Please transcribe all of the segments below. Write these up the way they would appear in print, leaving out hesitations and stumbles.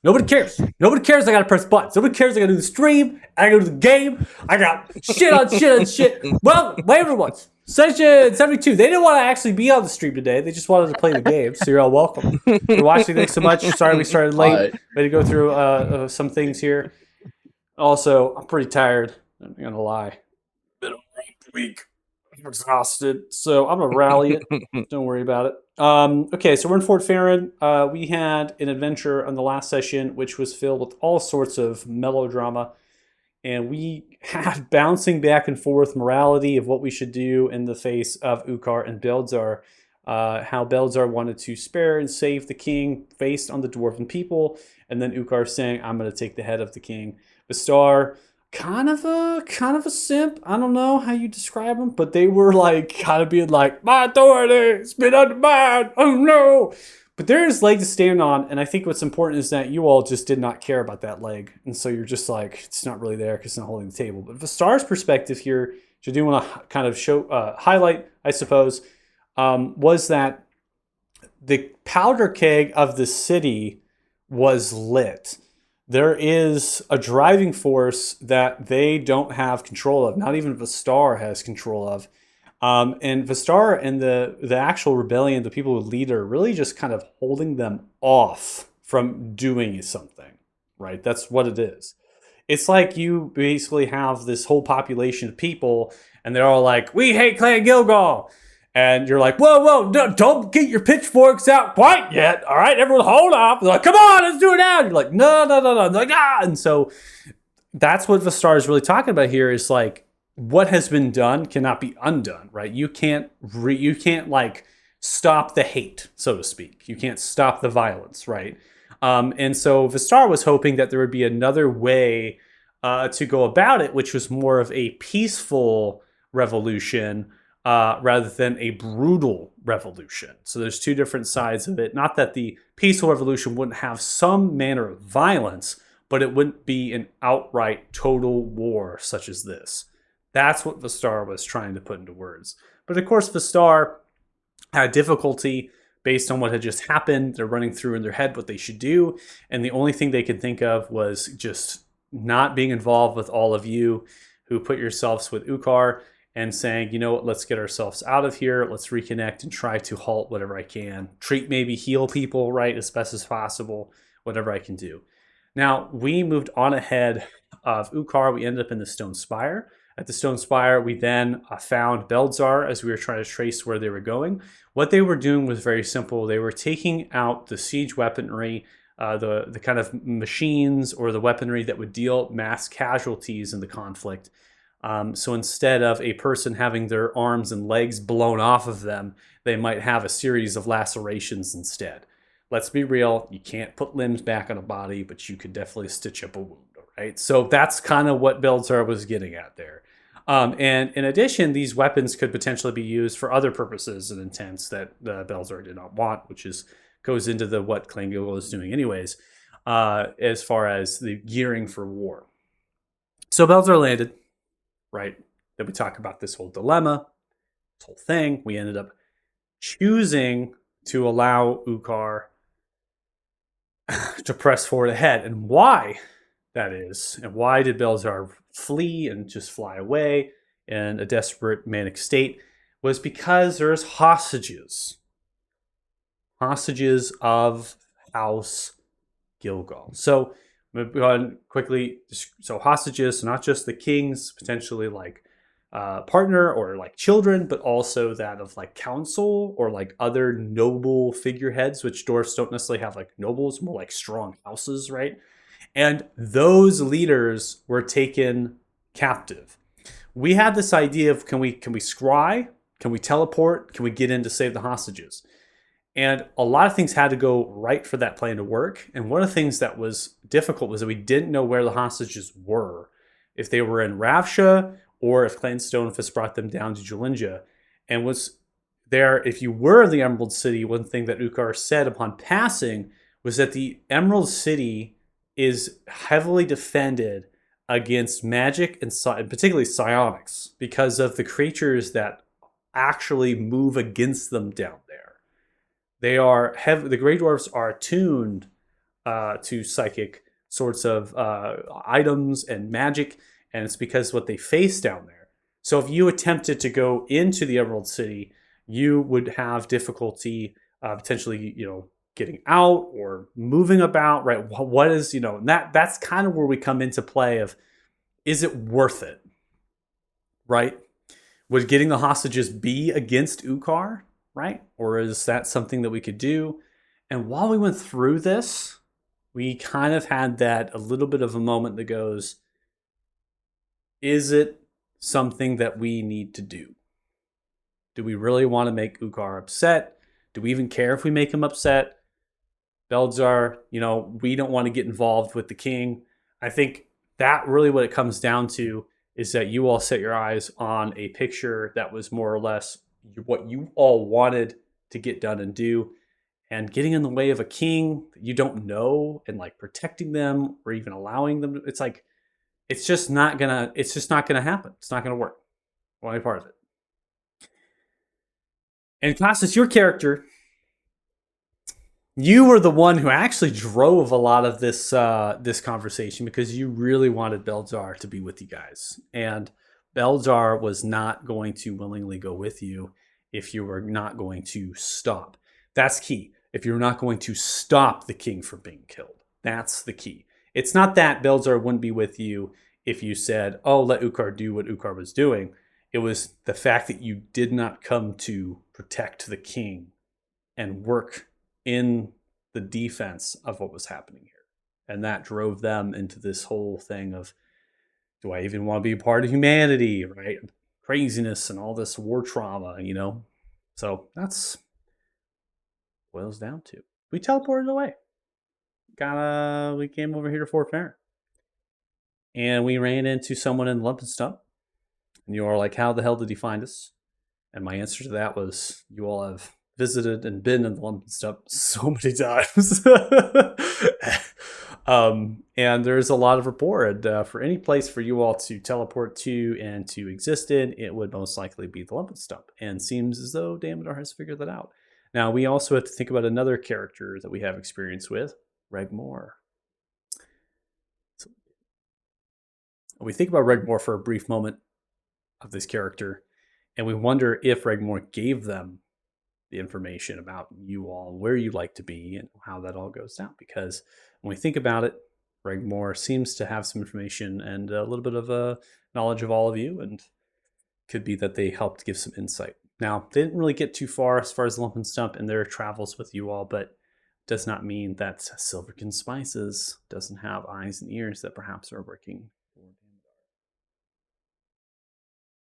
Nobody cares. Nobody cares. I gotta press buttons. Nobody cares. I gotta do the stream. I gotta do the game. I got shit on shit on shit. Well, Wayward ones. Session 72. They didn't want to actually be on the stream today. They just wanted to play the game. So you're all welcome. If you're watching, thanks so much. Sorry we started late. Right. We had to go through some things here. Also, I'm pretty tired. I'm not gonna lie. Been a rough week. I'm exhausted. So I'm gonna rally it. Don't worry about it. Okay, so we're in Fort Farron. We had an adventure on the last session, which was filled with all sorts of melodrama. And we had bouncing back and forth morality of what we should do in the face of Ukar and Belzar. How Belzar wanted to spare and save the king based on the dwarven people. And then Ukar saying, I'm going to take the head of the king. Vistar, kind of a simp. I don't know how you describe them, but they were like kind of being like, my authority has been undermined. Oh no. But there is leg to stand on, and I think what's important is that you all just did not care about that leg, and so you're just like, it's not really there because it's not holding the table. But Vistar's perspective here, which I do want to kind of show, highlight, I suppose, was that the powder keg of the city was lit. There is a driving force that they don't have control of. Not even Vistar has control of. And Vistar and the actual rebellion, the people who lead are really just kind of holding them off from doing something, right? That's what it is. It's like you basically have this whole population of people, and they're all like, we hate Clan Gilgal. And you're like, whoa, don't get your pitchforks out quite yet. All right, everyone hold off. They're like, come on, let's do it now. And you're like, no. They're like, ah. And so that's what Vistar is really talking about here is like, what has been done cannot be undone, right? You can't like stop the hate, so to speak. You can't stop the violence, right? And so Vistar was hoping that there would be another way to go about it, which was more of a peaceful revolution rather than a brutal revolution. So there's two different sides of it. Not that the peaceful revolution wouldn't have some manner of violence, but it wouldn't be an outright total war such as this. That's what Vistar was trying to put into words. But of course, Vistar had difficulty based on what had just happened. They're running through in their head what they should do. And the only thing they could think of was just not being involved with all of you who put yourselves with Ukar and saying, you know what, let's get ourselves out of here. Let's reconnect and try to halt whatever I can. Maybe heal people, right, as best as possible, whatever I can do. Now, we moved on ahead of Ukar. We ended up in the Stone Spire. At the Stone Spire, we then found Belzar as we were trying to trace where they were going. What they were doing was very simple. They were taking out the siege weaponry, the kind of machines or the weaponry that would deal mass casualties in the conflict. So instead of a person having their arms and legs blown off of them, they might have a series of lacerations instead. Let's be real, you can't put limbs back on a body, but you could definitely stitch up a wound, right? So that's kind of what Belzar was getting at there. And in addition, these weapons could potentially be used for other purposes and intents that Belzar did not want, which goes into what Clan Gilgal is doing anyways, as far as the gearing for war. So Belzar landed, right? Then we talk about this whole dilemma, this whole thing. We ended up choosing to allow Ukar to press forward ahead. And why that is, and why did Belzar flee and just fly away in a desperate manic state, was because there's hostages of House Gilgal. So moving on quickly, so hostages, not just the king's potentially like partner or like children, but also that of like council or like other noble figureheads, which dwarfs don't necessarily have like nobles, more like strong houses, right? And those leaders were taken captive. We had this idea of can we scry? Can we teleport? Can we get in to save the hostages? And a lot of things had to go right for that plan to work. And one of the things that was difficult was that we didn't know where the hostages were. If they were in Ravsha or if Clan Stonefist brought them down to Julinja. And was there, if you were in the Emerald City, one thing that Ukar said upon passing was that the Emerald City is heavily defended against magic and particularly psionics because of the creatures that actually move against them down there. They are the Grey Dwarfs are attuned to psychic sorts of items and magic, and it's because what they face down there. So if you attempted to go into the Emerald City, you would have difficulty potentially, getting out or moving about. Right? What is that's kind of where we come into play of, is it worth it? Right? Would getting the hostages be against Ukar? Right? Or is that something that we could do? And while we went through this, we kind of had that a little bit of a moment that goes, is it something that we need to do? Do we really want to make Ukar upset? Do we even care if we make him upset? Belzar, we don't want to get involved with the king. I think that really what it comes down to is that you all set your eyes on a picture that was more or less what you all wanted to get done and do. And getting in the way of a king that you don't know and like protecting them or even allowing them, it's like, it's just not gonna happen. It's not gonna work. Or any part of it. And class, it's your character. You were the one who actually drove a lot of this conversation because you really wanted Belzar to be with you guys, and Belzar was not going to willingly go with you if you were not going to stop. That's key. If you're not going to stop the king from being killed, that's the key. It's not that Belzar wouldn't be with you if you said, "Oh, let Ukar do what Ukar was doing." It was the fact that you did not come to protect the king and work in the defense of what was happening here. And that drove them into this whole thing of, do I even want to be a part of humanity, right? Craziness and all this war trauma. So that's boils down to. We teleported away. We came over here to Fort Farron. And we ran into someone in Lump and Stump. And you are like, how the hell did he find us? And my answer to that was, you all have visited and been in the Lump and Stump so many times. And there's a lot of rapport. And for any place for you all to teleport to and to exist in, it would most likely be the Lump and Stump. And seems as though Damodar has figured that out. Now, we also have to think about another character that we have experience with, Regmore. So we think about Regmore for a brief moment of this character, and we wonder if Regmore gave them the information about you all, where you like to be, and how that all goes down. Because when we think about it, Regmore seems to have some information and a little bit of a knowledge of all of you, and could be that they helped give some insight. Now, they didn't really get too far as the Lump and Stump in their travels with you all, but does not mean that Silverkin Spices doesn't have eyes and ears that perhaps are working for Damodar.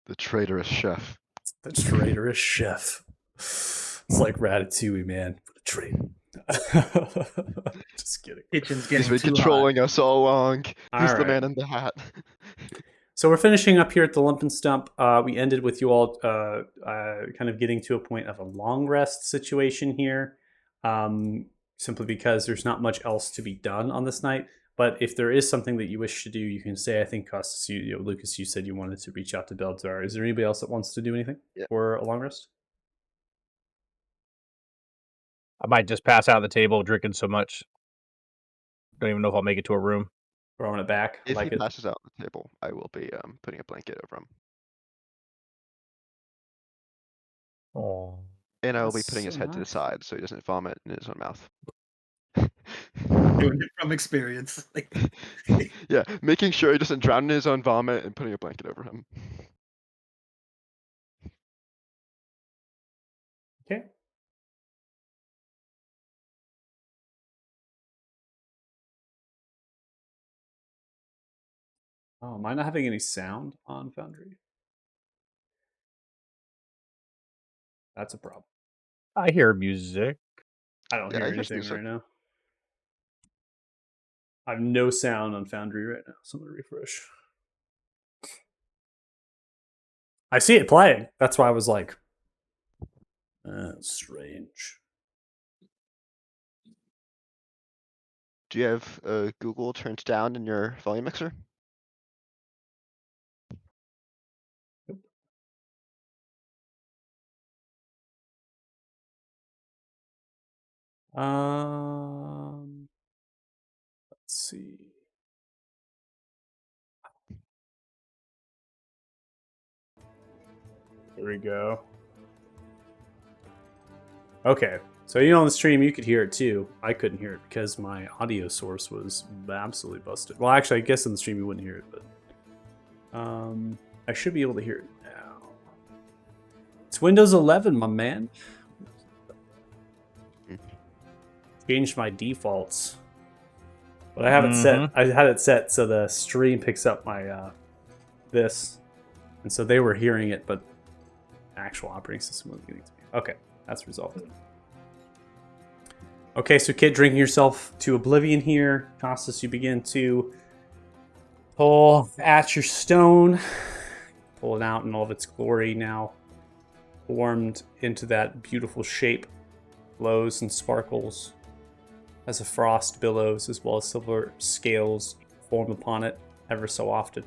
The traitorous chef. The traitorous chef. It's like Ratatouille, man. What a traitor. Just kidding. Kitchen's He's getting been too controlling us all along. All He's the right. man in the hat. So we're finishing up here at the Lump and Stump. We ended with you all kind of getting to a point of a long rest situation here, simply because there's not much else to be done on this night. But if there is something that you wish to do, you can say. I think Costas, Lucas, you said you wanted to reach out to Belzar. Is there anybody else that wants to do anything for a long rest? I might just pass out at the table drinking so much. Don't even know if I'll make it to a room. Throwing it back. If like he it. passes out on the table, I will be putting a blanket over him. Oh. And I will be That's putting his so head to the nice. side so he doesn't vomit in his own mouth. doing it from experience. Yeah, making sure he doesn't drown in his own vomit and putting a blanket over him. Okay. Oh, am I not having any sound on Foundry? That's a problem. I hear music. I don't Yeah, hear I hear anything music. right now. I have no sound on Foundry right now, so I'm gonna refresh. I see it playing. That's why I was like, strange. Do you have Google turned down in your volume mixer? Um, see. Here we go. Okay, so on the stream you could hear it too. I couldn't hear it because my audio source was absolutely busted. Well, actually, I guess in the stream you wouldn't hear it, but I should be able to hear it now. It's Windows 11, my man. Changed my defaults, but I have it set. I had it set so the stream picks up my this, and so they were hearing it, but actual operating system wasn't getting to me. Okay, that's resolved. Okay, so Kit, drinking yourself to oblivion here. Costas, you begin to pull at your stone, pull it out in all of its glory now, formed into that beautiful shape, glows and sparkles as a frost billows, as well as silver scales form upon it ever so often.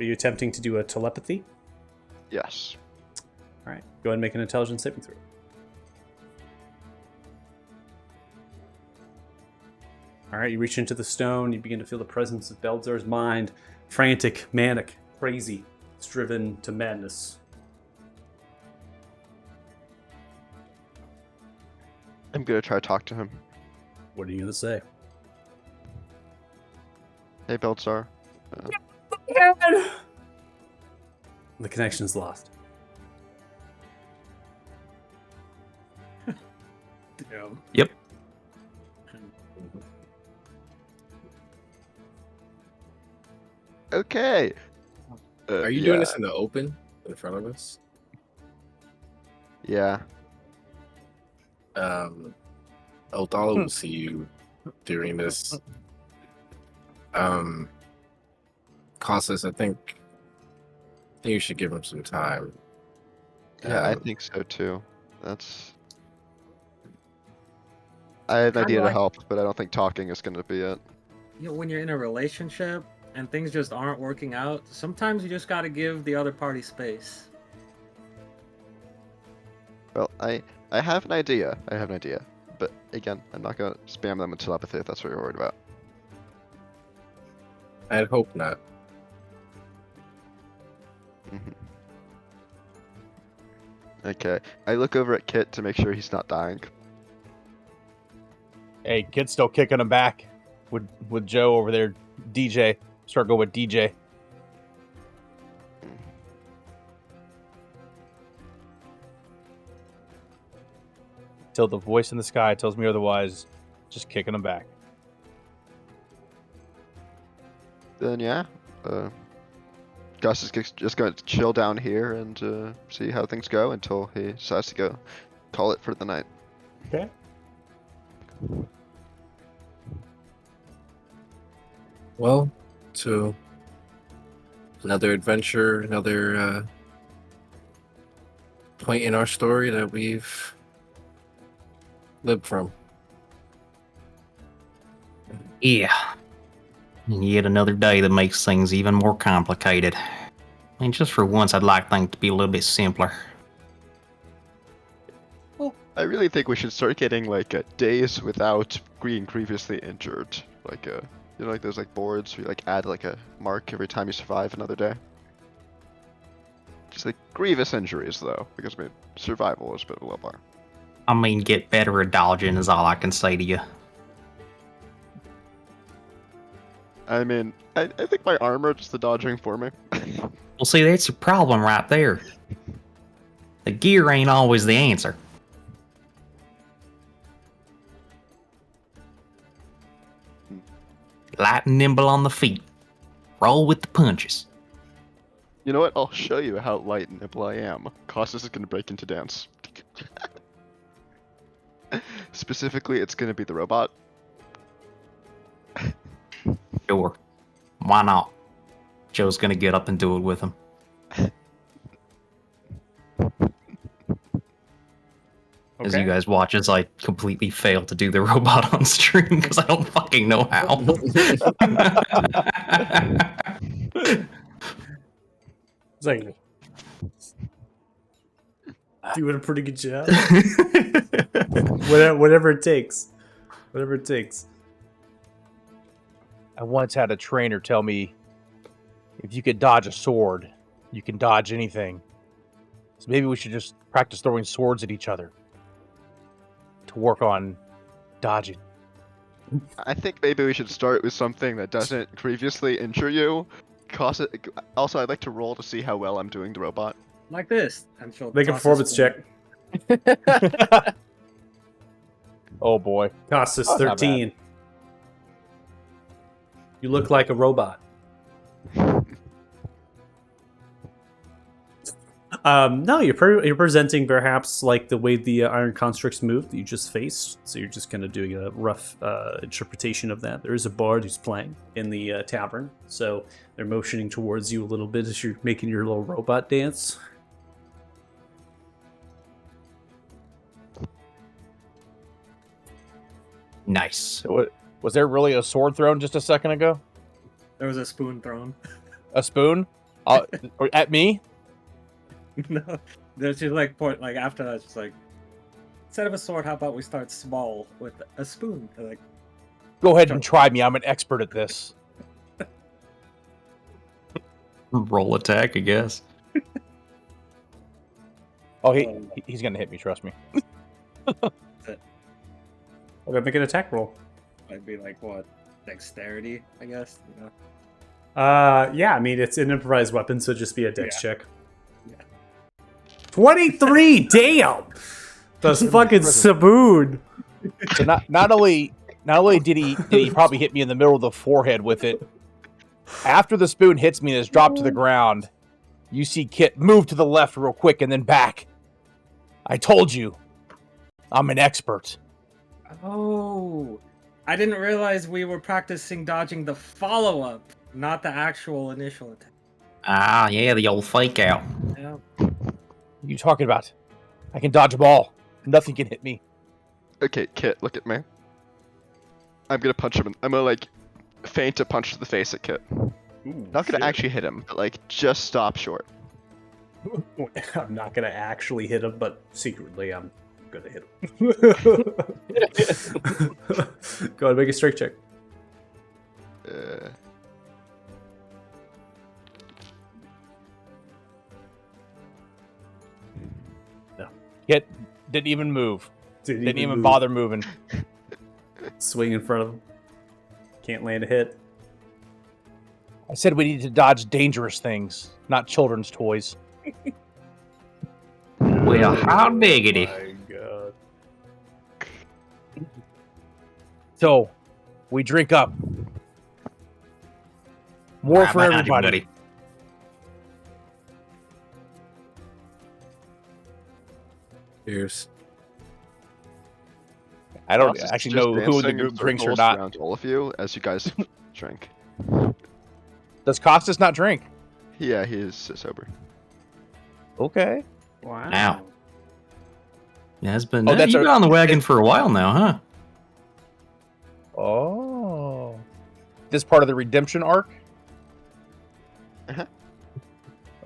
Are you attempting to do a telepathy? Yes. All right, go ahead and make an intelligence saving throw. All right, you reach into the stone. You begin to feel the presence of Belzar's mind. Frantic, manic, crazy. It's driven to madness. I'm gonna try to talk to him. What are you going to say? Hey, Belzar. The connection's lost. Damn. Yep. Okay. Are you doing this in the open in front of us? Yeah. Othala will see you during this. Costas, I think you should give him some time. Yeah, I think so too. I had an idea to help, but I don't think talking is going to be it. You know, when you're in a relationship and things just aren't working out, sometimes you just gotta give the other party space. Well, I have an idea. But again, I'm not going to spam them with telepathy if that's what you're worried about. I'd hope not. Okay. I look over at Kit to make sure he's not dying. Hey, Kit's still kicking him back with Joe over there. DJ. Start going with DJ. Till the voice in the sky tells me otherwise, just kicking him back. Then yeah, Gus is just going to chill down here and see how things go until he decides to go call it for the night. Okay. Well, to another adventure, another point in our story that we've lived from. Yeah. And yet another day that makes things even more complicated. I mean, just for once, I'd like things to be a little bit simpler. Well, I really think we should start getting like days without being grievously injured. Like like those like boards where you like add like a mark every time you survive another day. Just like grievous injuries though, because I mean survival is a bit of a low bar. I mean, get better at dodging is all I can say to you. I mean, I think my armor does the dodging for me. Well, see, that's the problem right there. The gear ain't always the answer. Light and nimble on the feet. Roll with the punches. You know what? I'll show you how light and nimble I am. Costas is going to break into dance. Specifically, it's going to be the robot. Sure. Why not? Joe's gonna get up and do it with him. As you guys watch as I completely fail to do the robot on stream because I don't fucking know how. It's like doing a pretty good job. Whatever it takes. Whatever it takes. I once had a trainer tell me, if you could dodge a sword, you can dodge anything. So maybe we should just practice throwing swords at each other to work on dodging. I think maybe we should start with something that doesn't grievously injure you. Also, I'd like to roll to see how well I'm doing the robot. Like this. And she'll Make a toss performance spoon. check. Oh boy. Costs us That's not 13. You look like a robot. No, you're presenting perhaps like the way the iron constructs move that you just faced. So you're just kind of doing a rough interpretation of that. There is a bard who's playing in the tavern, so they're motioning towards you a little bit as you're making your little robot dance. Nice. So was there really a sword thrown just a second ago? There was a spoon thrown. A spoon? Or at me? No. There's just like point like after that, it's just like instead of a sword, how about we start small with a spoon? Like Go ahead and try me. I'm an expert at this. Roll attack, I guess. Oh, he's gonna hit me. Trust me. Okay, make an attack roll. might be like what? Dexterity, I guess, you know. Yeah, I mean it's an improvised weapon, so just be a dex check. Yeah. 23, damn! That's fucking Saboon. So not only did he probably hit me in the middle of the forehead with it. After the spoon hits me and is dropped to the ground, you see Kit move to the left real quick and then back. I told you, I'm an expert. Oh, I didn't realize we were practicing dodging the follow-up, not the actual initial attack. Ah, yeah, the old fake out. Yeah. What are you talking about? I can dodge a ball. Nothing can hit me. Okay, Kit, look at me. I'm gonna punch him. I'm gonna like feint a punch to the face at Kit. Ooh, Not gonna shit. actually hit him, but like just stop short. I'm not gonna actually hit him, but secretly I'm gonna hit him. Go ahead, make a strength check. Kit didn't even move. Didn't even move. bother moving. Swing in front of him. Can't land a hit. I said we need to dodge dangerous things, not children's toys. Well, how diggity. Oh my god. So, we drink up. More Right for behind you, everybody. buddy. Cheers. I don't Ross is actually just know who the dancing in group drinks or circles not. around all of you as you guys drink. Does Costas not drink? Yeah, he is sober. Okay. Wow. Now. Yeah, it's been. Oh, You've that's been on the wagon for a while now, huh? Oh. This part of the redemption arc? Uh-huh.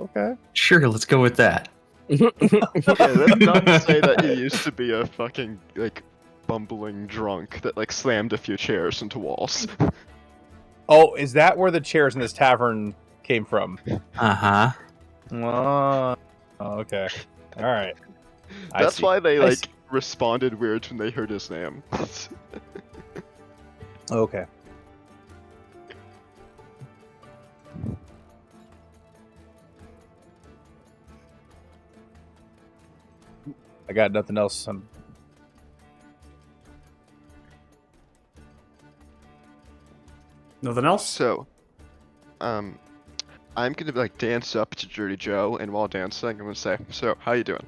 Okay. Sure, let's go with that. Yeah, that's not to say that he used to be a fucking like bumbling drunk that like slammed a few chairs into walls. Oh, is that where the chairs in this tavern came from? Uh-huh. Okay. All right. I That's see. why they I like see. responded weird when they heard his name. Okay. I got nothing else. Nothing else? So, I'm gonna like dance up to Dirty Joe, and while dancing, I'm gonna say, "So, how you doing?"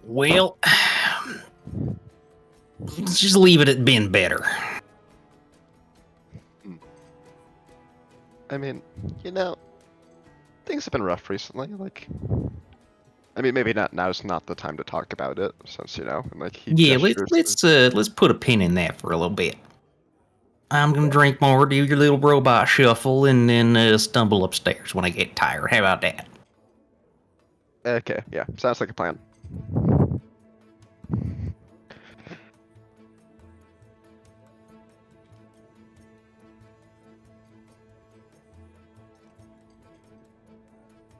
Well, let's just leave it at being better. I mean, you know, things have been rough recently. Like, I mean, maybe not now is not the time to talk about it, since you know, and, like he Yeah, gestures let's put a pin in that for a little bit. I'm gonna drink more, do your little robot shuffle, and then stumble upstairs when I get tired. How about that? Okay, yeah, sounds like a plan.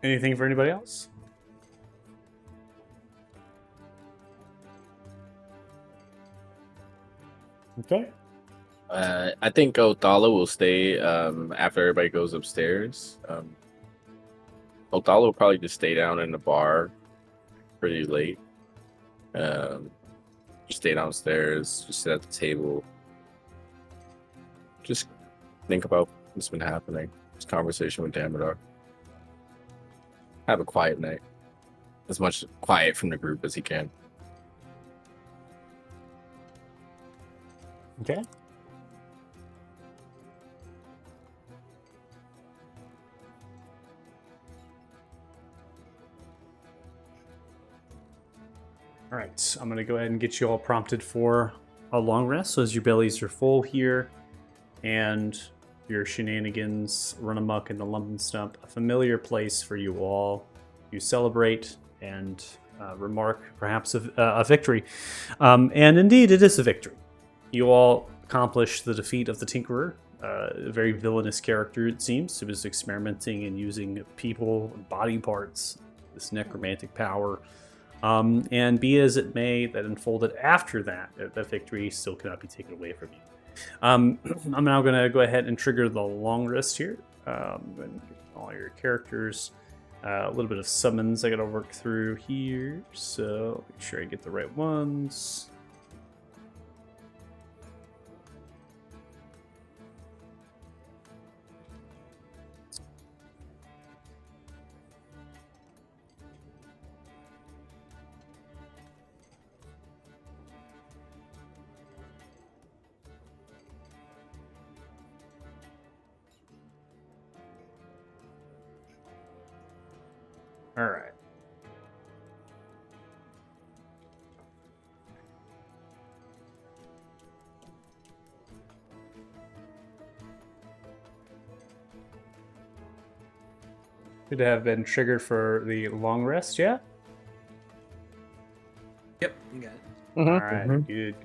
Anything for anybody else? Okay. I think Othala will stay after everybody goes upstairs. Othala will probably just stay down in the bar pretty late. Just stay downstairs, just sit at the table. Just think about what's been happening. Just conversation with Damodar. Have a quiet night. As much quiet from the group as he can. Okay. All right, I'm going to go ahead and get you all prompted for a long rest. So as your bellies are full here and your shenanigans run amok in the Lump and Stump, a familiar place for you all. You celebrate and remark perhaps a victory. And indeed, it is a victory. You all accomplished the defeat of the Tinkerer, a very villainous character, it seems, who was experimenting and using people, body parts, this necromantic power. And be as it may, that unfolded after that, that victory still cannot be taken away from you. I'm now going to go ahead and trigger the long rest here. And all your characters, a little bit of summons I got to work through here. So make sure I get the right ones. All right. Could have been triggered for the long rest, yeah? Yep, you got it. All right, good.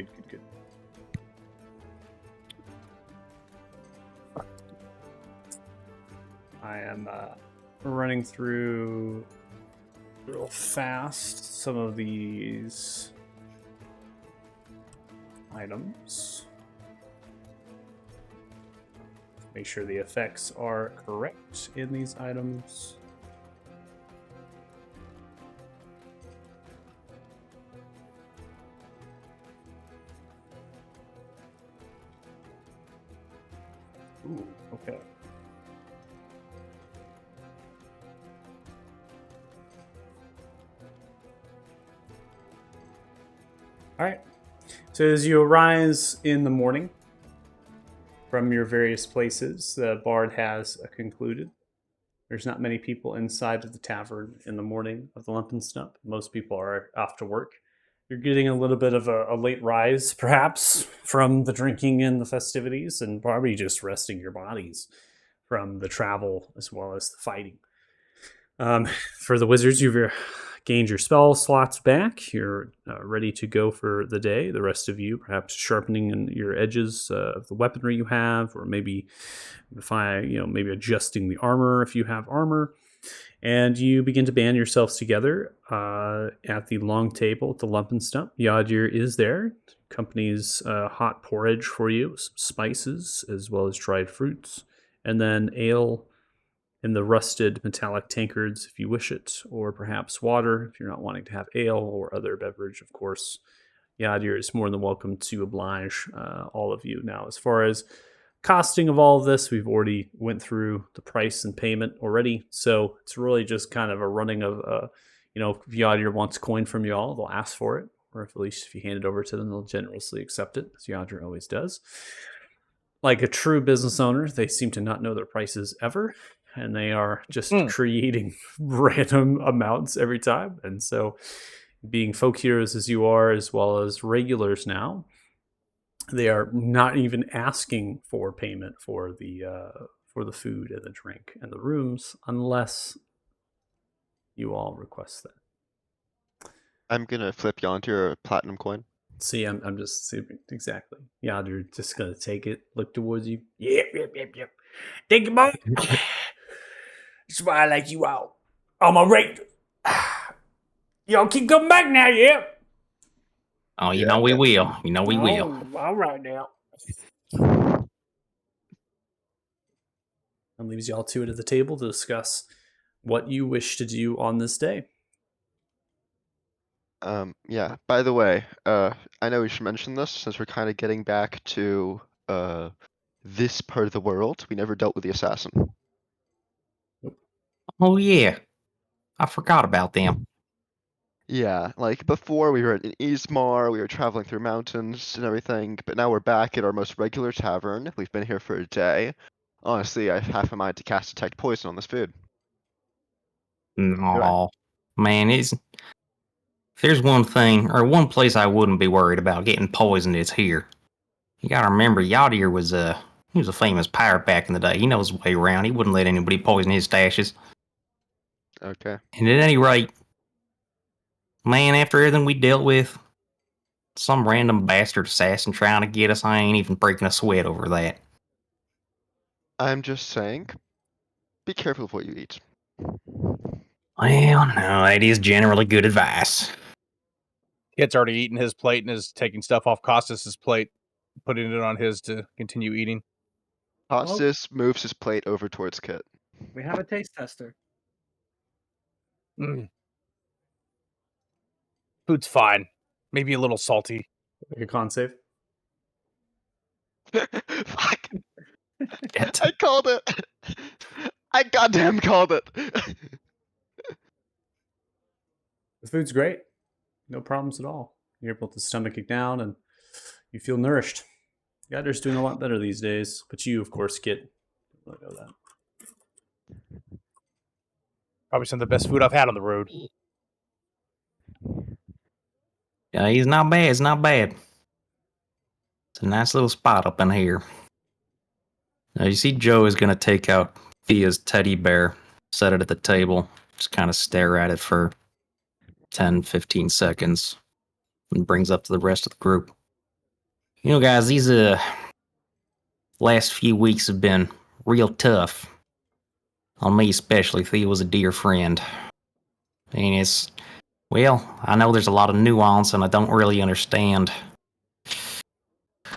I am running through real fast some of these items. Make sure the effects are correct in these items. Ooh, okay. All right. So as you arise in the morning from your various places, the bard has concluded. There's not many people inside of the tavern in the morning of the Lump and Stump. Most people are off to work. You're getting a little bit of a late rise, perhaps, from the drinking and the festivities, and probably just resting your bodies from the travel as well as the fighting. For the wizards, you've gained your spell slots back. You're ready to go for the day. The rest of you, perhaps sharpening your edges of the weaponry you have, or maybe maybe adjusting the armor if you have armor. And you begin to band yourselves together at the long table at the Lump and Stump. Yadir is there. Accompanies hot porridge for you, some spices, as well as dried fruits. And then ale in the rusted metallic tankards if you wish it, or perhaps water if you're not wanting to have ale or other beverage, of course. Yadir is more than welcome to oblige all of you. Now, as far as costing of all of this, we've already went through the price and payment already, so it's really just kind of a running of, if Yadir wants coin from y'all, they'll ask for it, or at least if you hand it over to them, they'll generously accept it, as Yadir always does. Like a true business owner, they seem to not know their prices ever, and they are just creating random amounts every time. And so, being folk heroes as you are, as well as regulars now, they are not even asking for payment for the food and the drink and the rooms unless you all request that. I'm gonna flip Yontir a platinum coin. See, I'm just exactly. Yeah, you're just gonna take it, look towards you. Yep. Thank you, Mom. That's why I like you out. I'm a rate. Y'all keep coming back now, yeah? Oh, you know we will. You know we will. Oh, all right now. And leaves y'all two at the table to discuss what you wish to do on this day. Yeah, by the way, I know we should mention this since we're kind of getting back to this part of the world. We never dealt with the assassin. Oh yeah, I forgot about them. Yeah, like before we were in Ismar, we were traveling through mountains and everything, but now we're back at our most regular tavern. We've been here for a day. Honestly, I have half a mind to cast Detect Poison on this food. No, man, if there's one thing or one place I wouldn't be worried about getting poisoned, it's here. You gotta remember, Yadier was he was a famous pirate back in the day. He knows his way around. He wouldn't let anybody poison his stashes. Okay. And at any rate, man, after everything we dealt with, some random bastard assassin trying to get us, I ain't even breaking a sweat over that. I'm just saying, be careful of what you eat. Well, no, that is generally good advice. Kit's already eaten his plate and is taking stuff off Costas's plate, putting it on his to continue eating. Costas moves his plate over towards Kit. We have a taste tester. Mm. Food's fine. Maybe a little salty. Make a con save. Fuck! Shit. I called it! I goddamn called it! The food's great. No problems at all. You're able to stomach it down and you feel nourished. Yadder's doing a lot better these days, but you, of course, get really know that. Probably some of the best food I've had on the road. Yeah, he's not bad. It's not bad. It's a nice little spot up in here. Now, you see Joe is going to take out Thea's teddy bear, set it at the table, just kind of stare at it for 10, 15 seconds, and brings up to the rest of the group. You know, guys, these last few weeks have been real tough. On me especially. Thea was a dear friend. And well, I know there's a lot of nuance and I don't really understand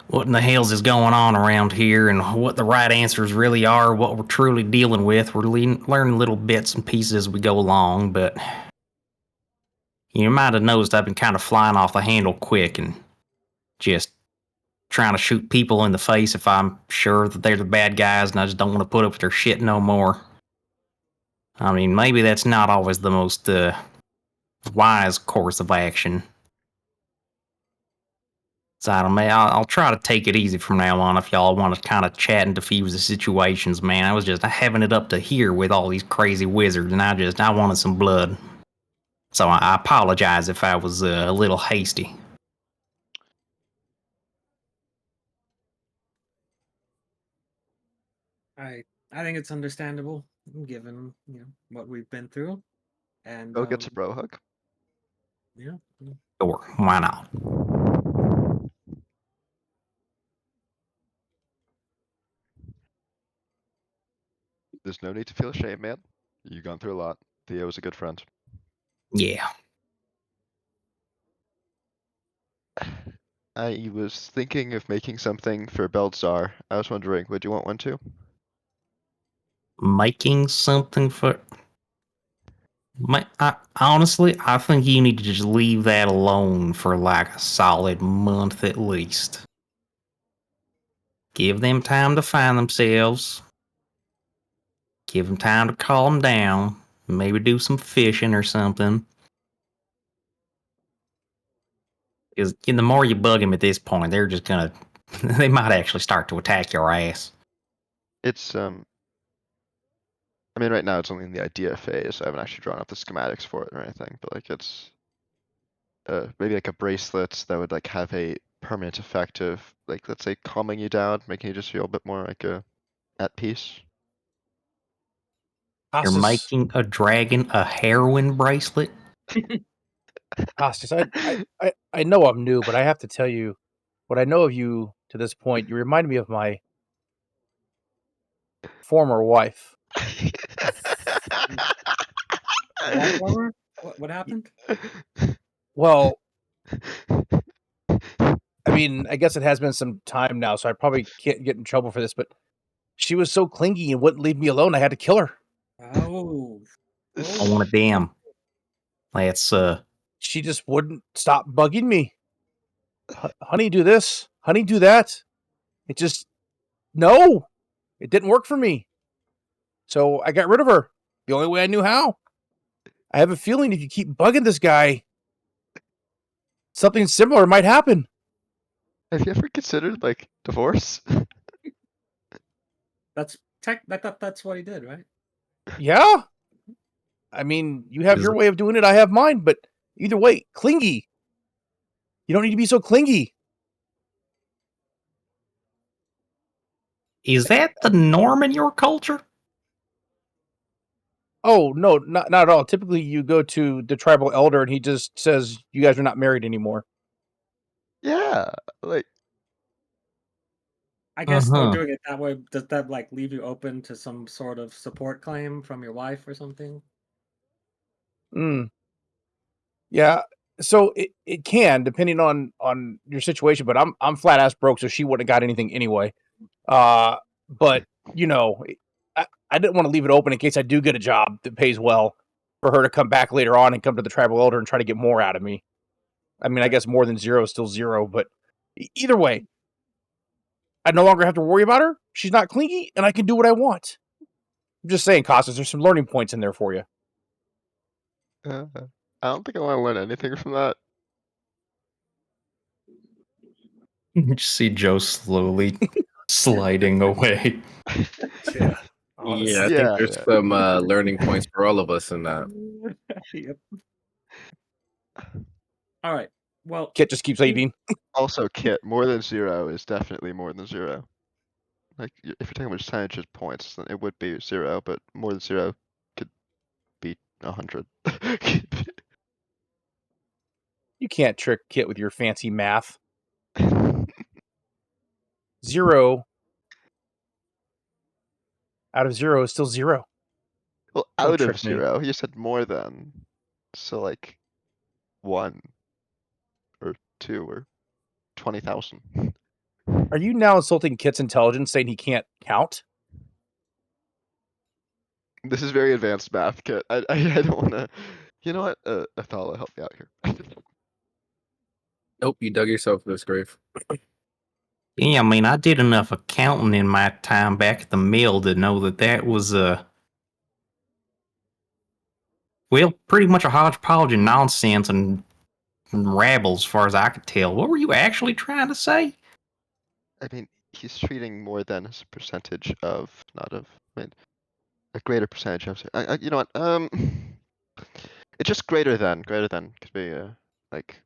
what in the hells is going on around here and what the right answers really are, what we're truly dealing with. We're learning little bits and pieces as we go along, but you might have noticed I've been kind of flying off the handle quick and just trying to shoot people in the face if I'm sure that they're the bad guys and I just don't want to put up with their shit no more. I mean, maybe that's not always the most wise course of action. So I don't know, I'll try to take it easy from now on if y'all want to kind of chat and diffuse the situations, man. I was just having it up to here with all these crazy wizards, and I wanted some blood. So I apologize if I was a little hasty. I think it's understandable given what we've been through, and Go gets a bro hug. yeah. Sure, why not? There's no need to feel ashamed, man. You've gone through a lot. Theo was a good friend. Yeah. I was thinking of making something for Beltzar. I was wondering, would you want one too? Making something for... honestly, I think you need to just leave that alone for like a solid month at least. Give them time to find themselves. Give them time to calm down. Maybe do some fishing or something. Because the more you bug them at this point, they're just gonna... they might actually start to attack your ass. It's, I mean, right now it's only in the idea phase. I haven't actually drawn up the schematics for it or anything, but like it's, maybe like a bracelet that would like have a permanent effect of like, let's say calming you down, making you just feel a bit more like at peace. You're Costas, making a dragon a heroin bracelet? Costas, I know I'm new, but I have to tell you, what I know of you to this point, you remind me of my former wife. What, Warmer? What happened? Well, I mean, I guess it has been some time now, so I probably can't get in trouble for this, but she was so clingy and wouldn't leave me alone. I had to kill her. Oh. I Oh. want a damn. Let's She just wouldn't stop bugging me. Honey, do this. Honey, do that. It just, no, it didn't work for me. So I got rid of her the only way I knew how. I have a feeling if you keep bugging this guy, something similar might happen. Have you ever considered like divorce? That's that's what he did, right? Yeah. I mean, you have Is your it- way of doing it. I have mine, but either way, clingy. You don't need to be so clingy. is that the norm in your culture? Oh, no, not at all. Typically, you go to the tribal elder and he just says, you guys are not married anymore. Yeah, like I guess though, Uh-huh. doing it that way, does that like leave you open to some sort of support claim from your wife or something? Mm. Yeah. So it can, depending on your situation, but I'm flat ass broke, so she wouldn't have got anything anyway. But you know, I didn't want to leave it open in case I do get a job that pays well for her to come back later on and come to the tribal elder and try to get more out of me. I mean, I guess more than zero is still zero, but either way, I no longer have to worry about her. She's not clingy, and I can do what I want. I'm just saying, Costas, there's some learning points in there for you. uh, I don't think I want to learn anything from that. You just see Joe slowly sliding away. Yeah. Yeah, I think Yeah, there's yeah. some learning points for all of us in that. Yep. All right. Well, Kit just keeps eating. Also, Kit, more than 0 is definitely more than 0. Like, if you're talking about percentage of points, then it would be 0, but more than 0 could be 100. You can't trick Kit with your fancy math. 0 out of 0 is still 0. Well, Don't out of trick me. 0, you said more than. So, like, 1 or 2 or 20,000. Are you now insulting Kit's intelligence, saying he can't count? This is very advanced math, Kit. I don't wanna. You know what? Athala, help me out here. Nope, you dug yourself this grave. Yeah, I mean, I did enough accounting in my time back at the mill to know that was well, pretty much a hodgepodge of nonsense and rabble, as far as I could tell. What were you actually trying to say? I mean, he's treating more than as a percentage of, not of, I mean, a greater percentage of. You know what? It's just greater than could be like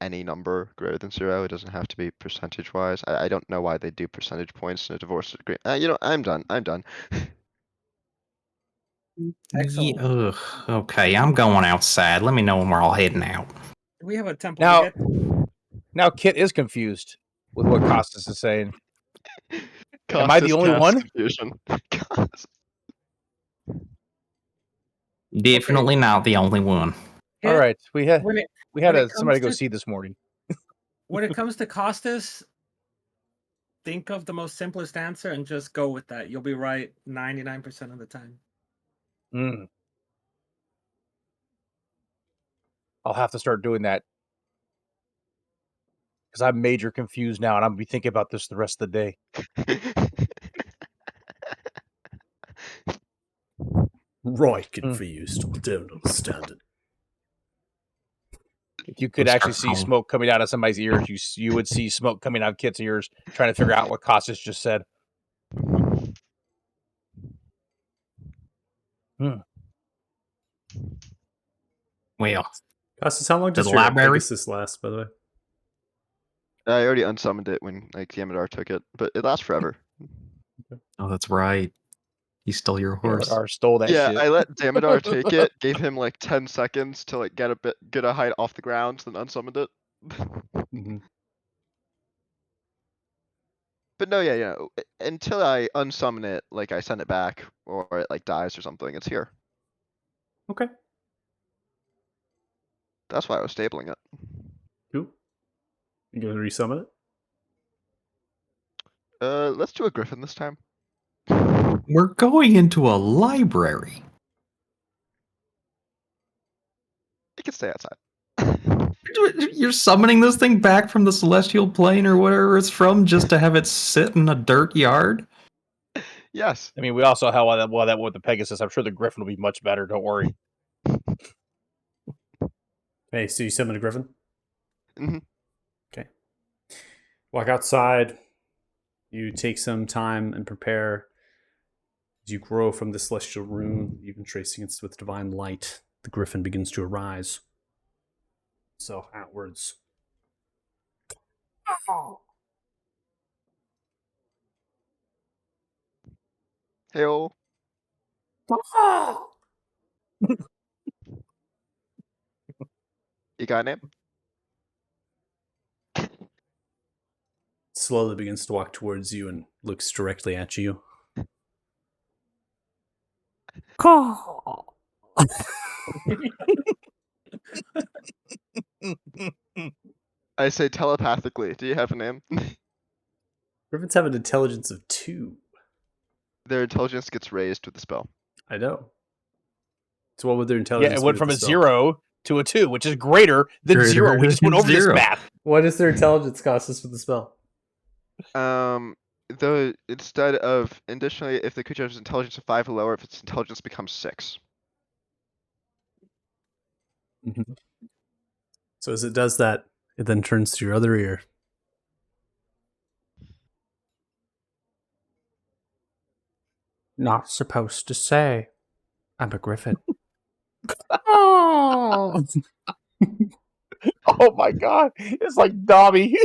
any number greater than 0. It doesn't have to be percentage wise. I don't know why they do percentage points in a divorce agreement. You know, I'm done. excellent. Yeah, ugh, okay, I'm going outside. Let me know when we're all heading out. Do we have a temple Now, to get to? now Kit is confused with what Costas is saying. Am I the Costas only casts one? confusion. Definitely not the only one. All Kit, right, we had when it somebody comes to go to see this morning. when it comes to Costas, think of the most simplest answer and just go with that. You'll be right 99% of the time. Mm. I'll have to start doing that because I'm major confused now, and I'm gonna be thinking about this the rest of the day. Right confused. Don't understand it. If you could Let's actually start see home. smoke coming out of somebody's ears, you would see smoke coming out of Kit's ears, trying to figure out what Costas just said. Well, Costas, how long To does the your library? Pegasus last, by the way? I already unsummoned it when like Yamadar took it, but it lasts forever. oh, that's right. He stole your horse. Yamadar stole that Yeah, shit. I let Damodar take it, gave him like 10 seconds to like get a height off the ground, then unsummoned it. Mm-hmm. But no, yeah, until I unsummon it, like I send it back, or it like dies or something, it's here. Okay. That's why I was stabling it. Cool. You gonna resummon it? Let's do a griffin this time. We're going into a library. It can stay outside. You're summoning this thing back from the celestial plane or whatever it's from just to have it sit in a dirt yard? Yes. I mean, we also have that one with the Pegasus. I'm sure the Griffin will be much better. Don't worry. Hey, so you summon a griffin? Mhm. Okay. Walk outside. You take some time and prepare. As you grow from the celestial rune, even tracing it with divine light, the griffin begins to arise. So outwards. Heyo. You got a name? Slowly begins to walk towards you and looks directly at you. I say telepathically. Do you have a name? Griffins have an intelligence of 2. Their intelligence gets raised with the spell. I know. So what would their Yeah, intelligence it went be from with a the spell? 0 to a 2, which is greater than Greater 0. We just went than over this 0. math. What is their intelligence cost us with the spell? Though instead of additionally, if the creature has intelligence of 5 or lower, if its intelligence becomes 6. So as it does that, it then turns to your other ear. Not supposed to say. I'm a griffin. Oh! Oh my god. It's like Dobby.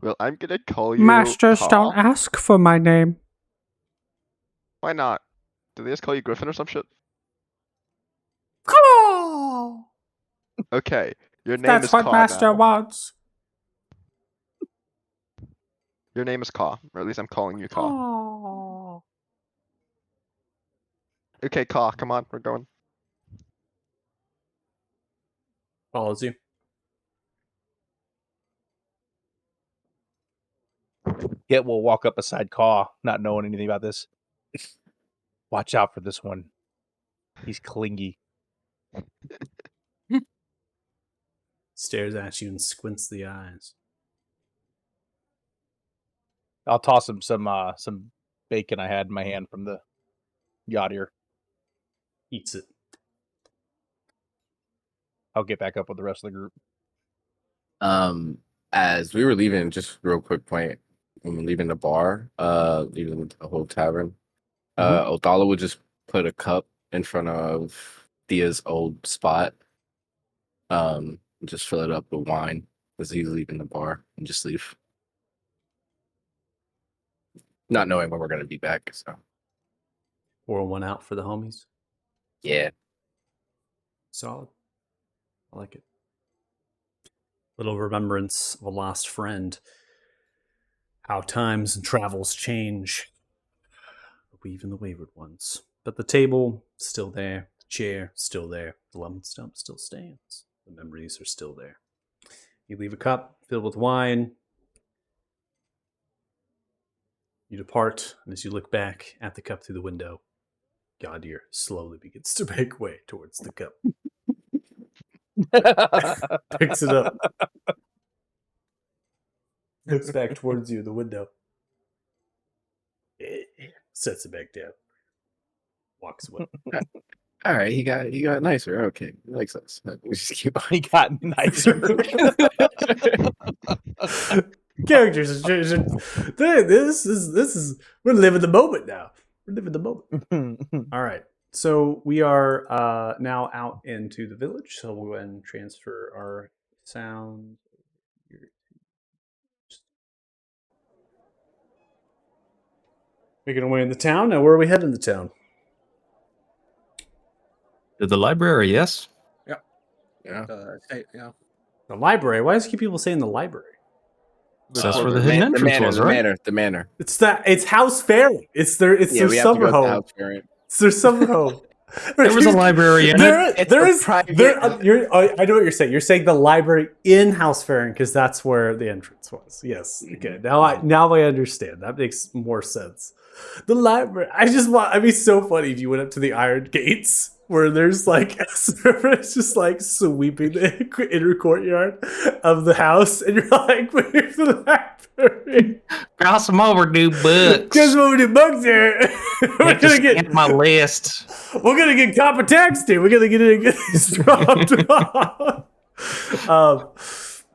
Well, I'm gonna call you Masters Paw. don't ask for my name. Why not? Do they just call you Griffin or some shit? Oh! Okay, your name That's is what Caw Master now. wants. Your name is Caw, or at least I'm calling you Caw. Oh. Okay, Caw, come on, we're going. Follows you. Kit will walk up beside Caw, not knowing anything about this. Watch out for this one. He's clingy. Stares at you and squints the eyes. I'll toss him some bacon I had in my hand from the yacht here. Eats it. I'll get back up with the rest of the group. As we were leaving, just real quick point, when we're leaving the bar, leaving the whole tavern, Othala would just put a cup in front of Thea's old spot. Just fill it up with wine as he's leaving the bar and just leave. Not knowing when we're gonna be back, so Pour one out for the homies. yeah. Solid. I like it. Little remembrance of a lost friend. How times and travels change. Even the wayward ones. But the table, still there. The chair, still there. The lemon stump still stands. The memories are still there. You leave a cup filled with wine. You depart, and as you look back at the cup through the window, Godir slowly begins to make way towards the cup. Picks it up. Looks back towards you, the window. Sets it back down. Walks away. All right, he got nicer. Okay, he likes us. We just keep on. He got nicer. Characters. This is. We're living the moment now. We're living the moment. All right. So we are now out into the village. So we'll go ahead and transfer our sound. Making our way in the town. Now, where are we heading to town? To the library, yes? Yeah. Yeah. The library. Why does keep people saying the library? That's where the hidden entrance was, right? The manor. It's House Fairy. It's their Yeah, we have to summer go to the home. house variant. It's their summer home. There was a library in it. There is. I know what you're saying. You're saying the library in House Farron because that's where the entrance was. Yes. Okay. Now I understand. That makes more sense. The library. It'd be so funny if you went up to the Iron Gates where there's like a servant just like sweeping the inner courtyard of the house, and you're like, wait for the library. Got some overdue books. Guess what we do bugs here? We're gonna get my list. We're gonna get copper tax here. We're gonna get in and get these dropped off.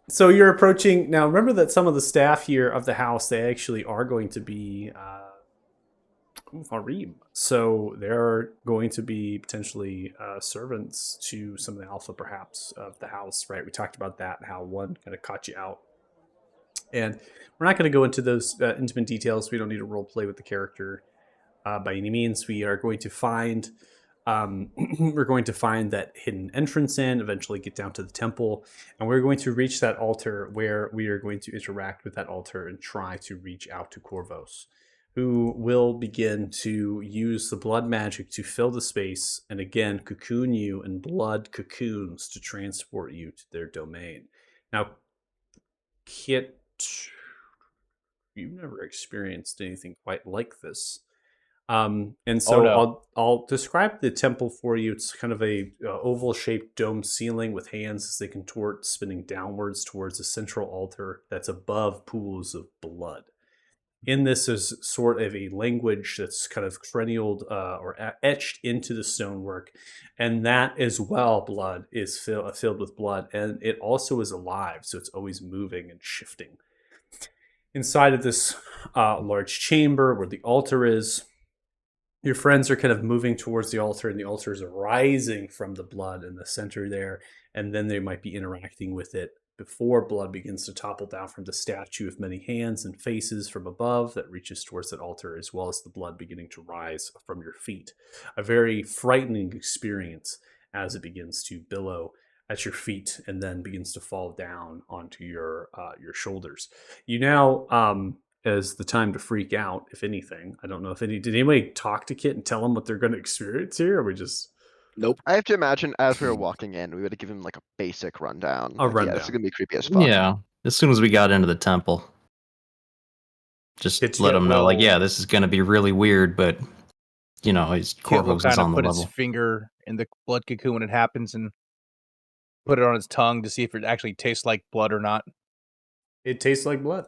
So you're approaching now. Remember that some of the staff here of the house, they actually are going to be Harim. So they're going to be potentially servants to some of the alpha, perhaps, of the house. Right? We talked about that. How one kind of caught you out. And we're not going to go into those intimate details. We don't need to role play with the character by any means. We are going to find that hidden entrance in, eventually get down to the temple, and we're going to reach that altar where we are going to interact with that altar and try to reach out to Corvos, who will begin to use the blood magic to fill the space and again cocoon you in blood cocoons to transport you to their domain. Now, Kit, you've never experienced anything quite like this. And so no. I'll describe the temple for you. It's kind of a oval-shaped dome ceiling with hands as they contort, spinning downwards towards a central altar that's above pools of blood. In this is sort of a language that's kind of cranialed or etched into the stonework, and that as well, blood is filled with blood, and it also is alive, so it's always moving and shifting. Inside of this large chamber where the altar is, your friends are kind of moving towards the altar, and the altar is rising from the blood in the center there, and then they might be interacting with it before blood begins to topple down from the statue of many hands and faces from above that reaches towards that altar, as well as the blood beginning to rise from your feet. A very frightening experience as it begins to billow at your feet and then begins to fall down onto your shoulders. You now as the time to freak out, if anything. I don't know if did anybody talk to Kit and tell him what they're going to experience here, or we just... Nope. I have to imagine as we were walking in, we would have given him like a basic rundown. A Like, rundown. Yeah, this is gonna be creepy as fuck. Yeah. As soon as we got into the temple, just Did let you- him know, like, well- yeah, this is going to be really weird, but you know, his Kit will Corvos is kind on of the put his level. finger in the blood cocoon when it happens and put it on his tongue to see if it actually tastes like blood or not. It tastes like blood.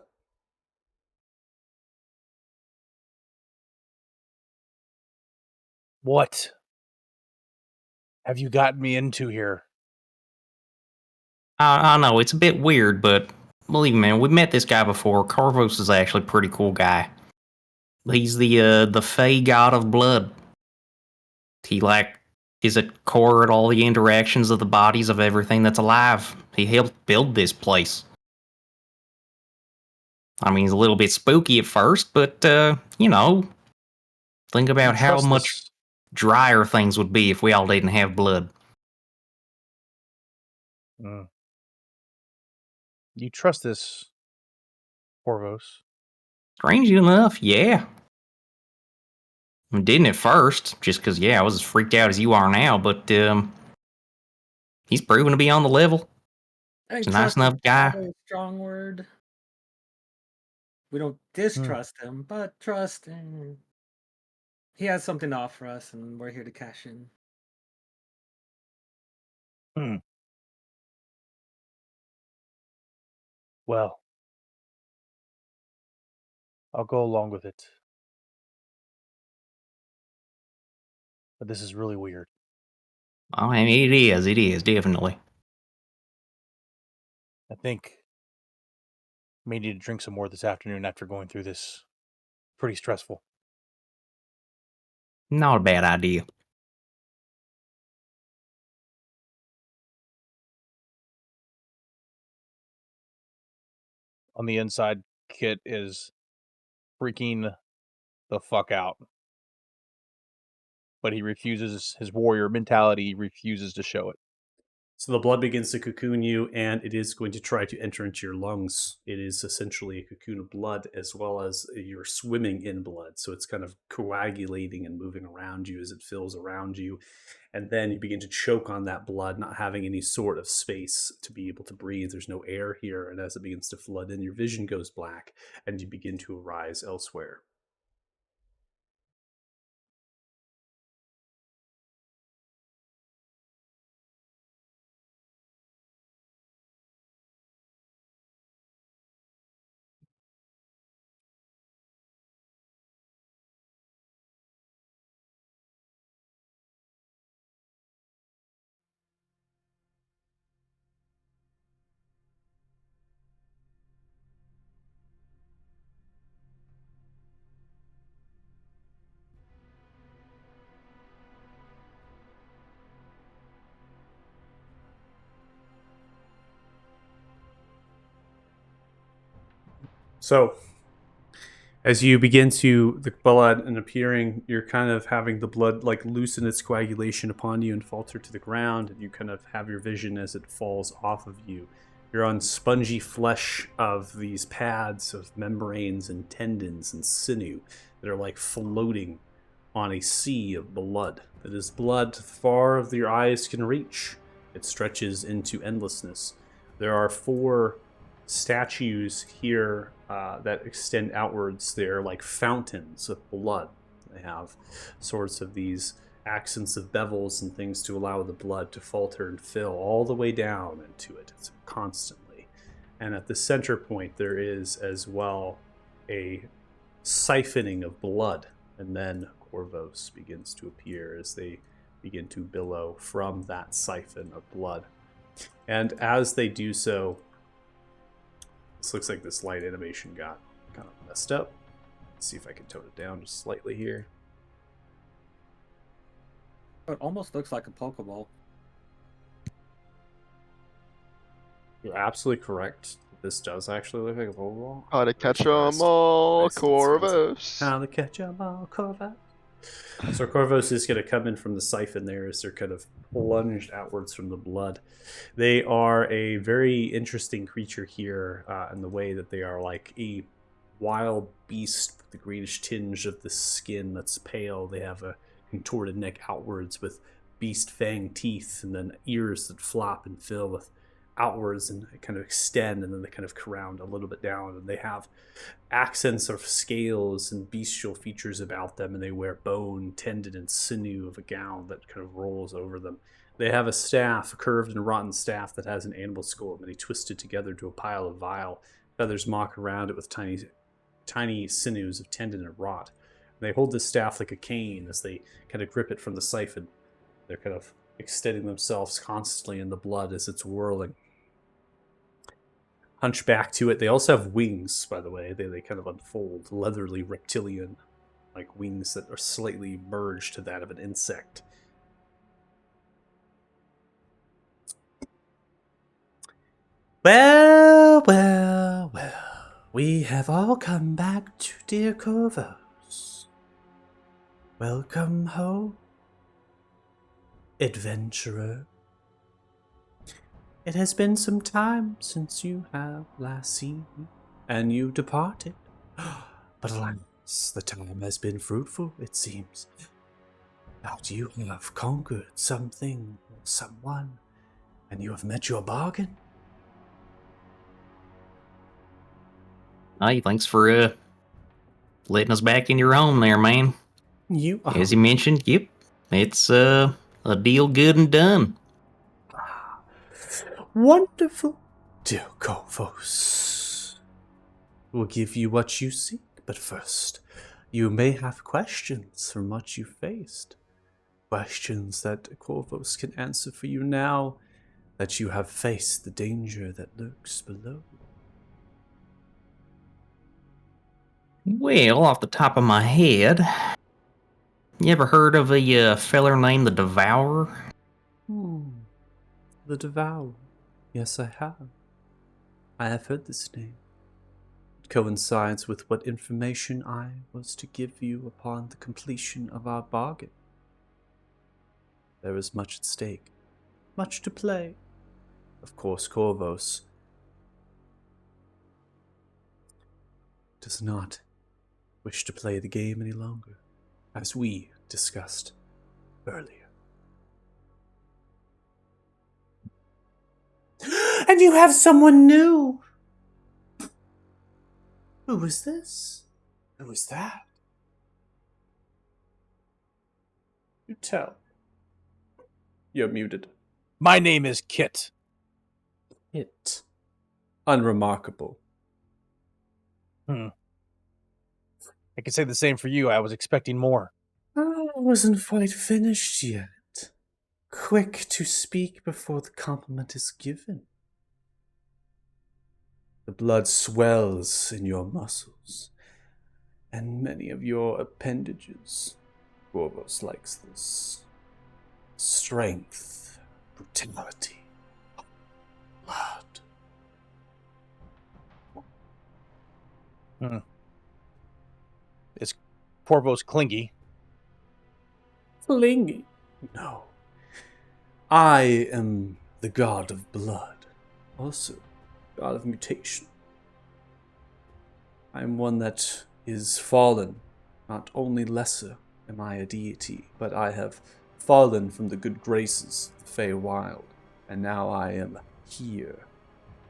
What have you gotten me into here? I know it's a bit weird, but believe me, man, we met this guy before. Corvos is actually a pretty cool guy. He's the Fey god of blood. He is at core at all the interactions of the bodies of everything that's alive. He helped build this place. I mean, he's a little bit spooky at first, but you know, think about You how trust much this- drier things would be if we all didn't have blood. You trust this, Corvos? Strangely enough, yeah. I didn't at first, just because, yeah, I was as freaked out as you are now, but he's proven to be on the level. I think He's a nice trust is enough guy. probably a strong word. We don't distrust him, but trust him. He has something to offer us, and we're here to cash in. Well, I'll go along with it. But this is really weird. Oh, I mean, it is, definitely. I think may need to drink some more this afternoon after going through this. Pretty stressful. Not a bad idea. On the inside, Kit is freaking the fuck out. But he refuses, his warrior mentality refuses to show it. So the blood begins to cocoon you, and it is going to try to enter into your lungs. It is essentially a cocoon of blood, as well as you're swimming in blood. So it's kind of coagulating and moving around you as it fills around you. And then you begin to choke on that blood, not having any sort of space to be able to breathe. There's no air here. And as it begins to flood in, your vision goes black, and you begin to arise elsewhere. So, as you begin to the blood and appearing, you're kind of having the blood like loosen its coagulation upon you and falter to the ground, and you kind of have your vision as it falls off of you. You're on spongy flesh of these pads of membranes and tendons and sinew that are like floating on a sea of blood. It is blood far as your eyes can reach. It stretches into endlessness. There are 4 statues here that extend outwards. They're like fountains of blood. They have sorts of these accents of bevels and things to allow the blood to falter and fill all the way down into it. It's constantly. And at the center point, there is as well a siphoning of blood. And then Corvos begins to appear as they begin to billow from that siphon of blood. And as they do so, this looks like this light animation got kind of messed up. Let's see if I can tone it down just slightly here. It almost looks like a Pokeball. You're absolutely correct. This does actually look like a Pokeball. How to catch Surprised. 'em all, Nice, that's Corvus. How to catch 'em all, Corvus. So Corvus is going to come in from the siphon there as they're kind of plunged outwards from the blood. They are a very interesting creature here in the way that they are like a wild beast with the greenish tinge of the skin that's pale. They have a contorted neck outwards with beast fang teeth, and then ears that flop and fill with outwards and kind of extend, and then they kind of round a little bit down, and they have accents of scales and bestial features about them, and they wear bone, tendon, and sinew of a gown that kind of rolls over them. They have a staff, a curved and rotten staff that has an animal skull, and they twist it together to a pile of vile feathers mock around it with tiny sinews of tendon and rot. And they hold this staff like a cane as they kind of grip it from the siphon. They're kind of extending themselves constantly in the blood as it's whirling. Hunchback to it. They also have wings, by the way. They kind of unfold, leathery reptilian, like wings that are slightly merged to that of an insect. Well, well, well. We have all come back to dear Corvus. Welcome home, adventurer. It has been some time since you have last seen me, and you departed. But alas, the time has been fruitful, it seems. That you have conquered something or someone, and you have met your bargain. Hey, thanks for letting us back in your home there, man. You are As you mentioned, yep, it's a deal good and done. wonderful, dear Corvus. We'll give you what you seek, but first, you may have questions from what you faced. Questions that Corvus can answer for you now that you have faced the danger that lurks below. Well, off the top of my head, you ever heard of a feller named the Devourer? The Devourer. Yes, I have. I have heard this name. It coincides with what information I was to give you upon the completion of our bargain. There is much at stake, much to play, of course, Corvos does not wish to play the game any longer, as we discussed earlier. And you have someone new! Who is this? Who is that? You tell. You're muted. My name is Kit. It. Unremarkable. I can say the same for you. I was expecting more. I wasn't quite finished yet. Quick to speak before the compliment is given. The blood swells in your muscles, and many of your appendages. Corvus likes this. Strength, brutality, blood. Is Corvos clingy? Clingy? No. I am the god of blood, also god of mutation. I am one that is fallen. Not only lesser am I a deity, but I have fallen from the good graces of the Feywild, and now I am here,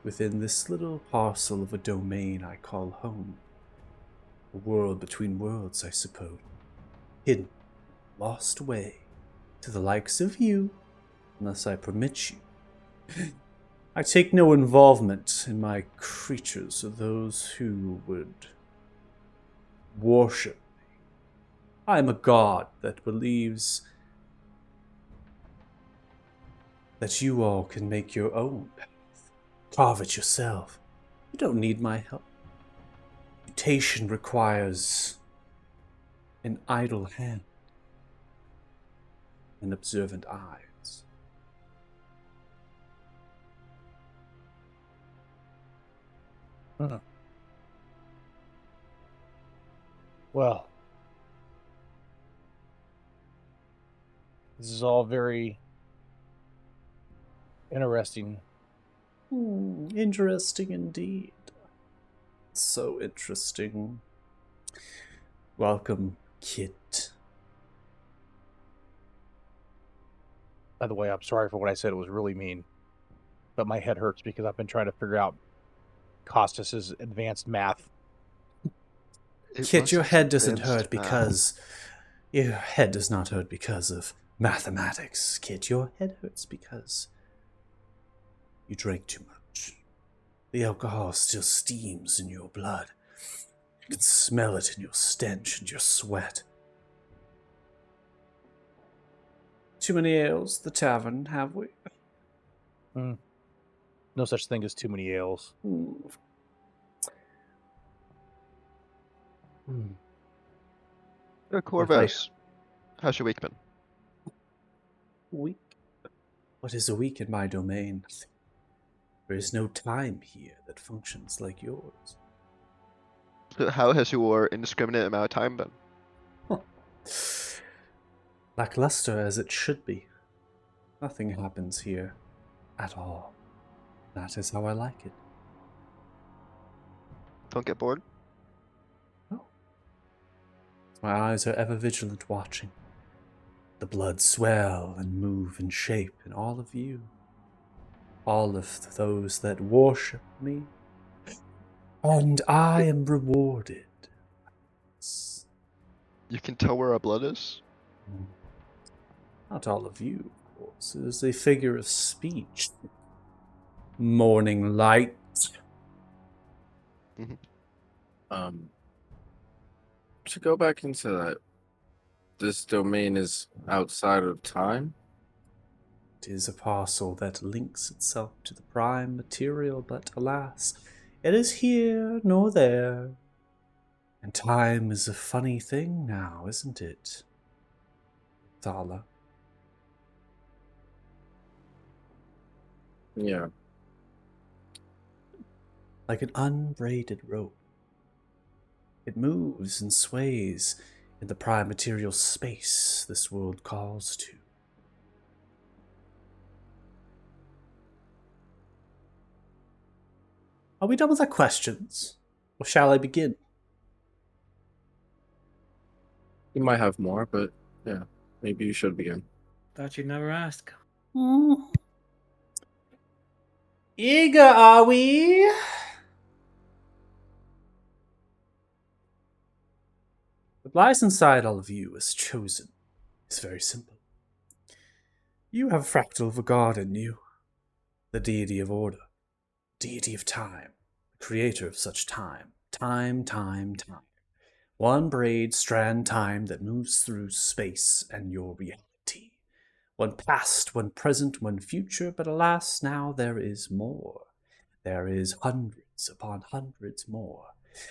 within this little parcel of a domain I call home. A world between worlds, I suppose. Hidden, lost away to the likes of you, unless I permit you. I take no involvement in my creatures or those who would worship me. I am a god that believes that you all can make your own path. Carve it yourself. You don't need my help. Mutation requires an idle hand and observant eyes. Well, this is all very interesting. Interesting indeed. So interesting. Welcome, Kit. By the way, I'm sorry for what I said. It was really mean. But my head hurts because I've been trying to figure out Costas's advanced math. Kit, your head doesn't hurt because... Your head does not hurt because of mathematics, Kit. Your head hurts because you drank too much. The alcohol still steams in your blood. You can smell it in your stench and your sweat. Too many ales at the tavern, have we? No such thing as too many ales. Corvus, how's your week been? Week? What is a week in my domain? There is no time here that functions like yours. So how has your indiscriminate amount of time been? Lackluster as it should be. Nothing happens here at all. That is how I like it. Don't get bored? No. My eyes are ever vigilant watching. The blood swell and move and shape in all of you. All of those that worship me. And I am rewarded. You can tell where our blood is? Not all of you, of course. It is a figure of speech. Morning light. To go back into that, this domain is outside of time. It is a parcel that links itself to the prime material, but alas, it is here nor there. And time is a funny thing now, isn't it, Thala? Yeah. Like an unbraided rope. It moves and sways in the prime material space this world calls to. Are we done with our questions? Or shall I begin? You might have more, but yeah, maybe you should begin. Thought you'd never ask. Eager, are we? What lies inside all of you is chosen. It's very simple. You have a fractal of a god in you, the deity of order, deity of time, the creator of such time. Time. One braid strand time that moves through space and your reality. One past, one present, one future, but alas, now there is more. There is hundreds upon hundreds more.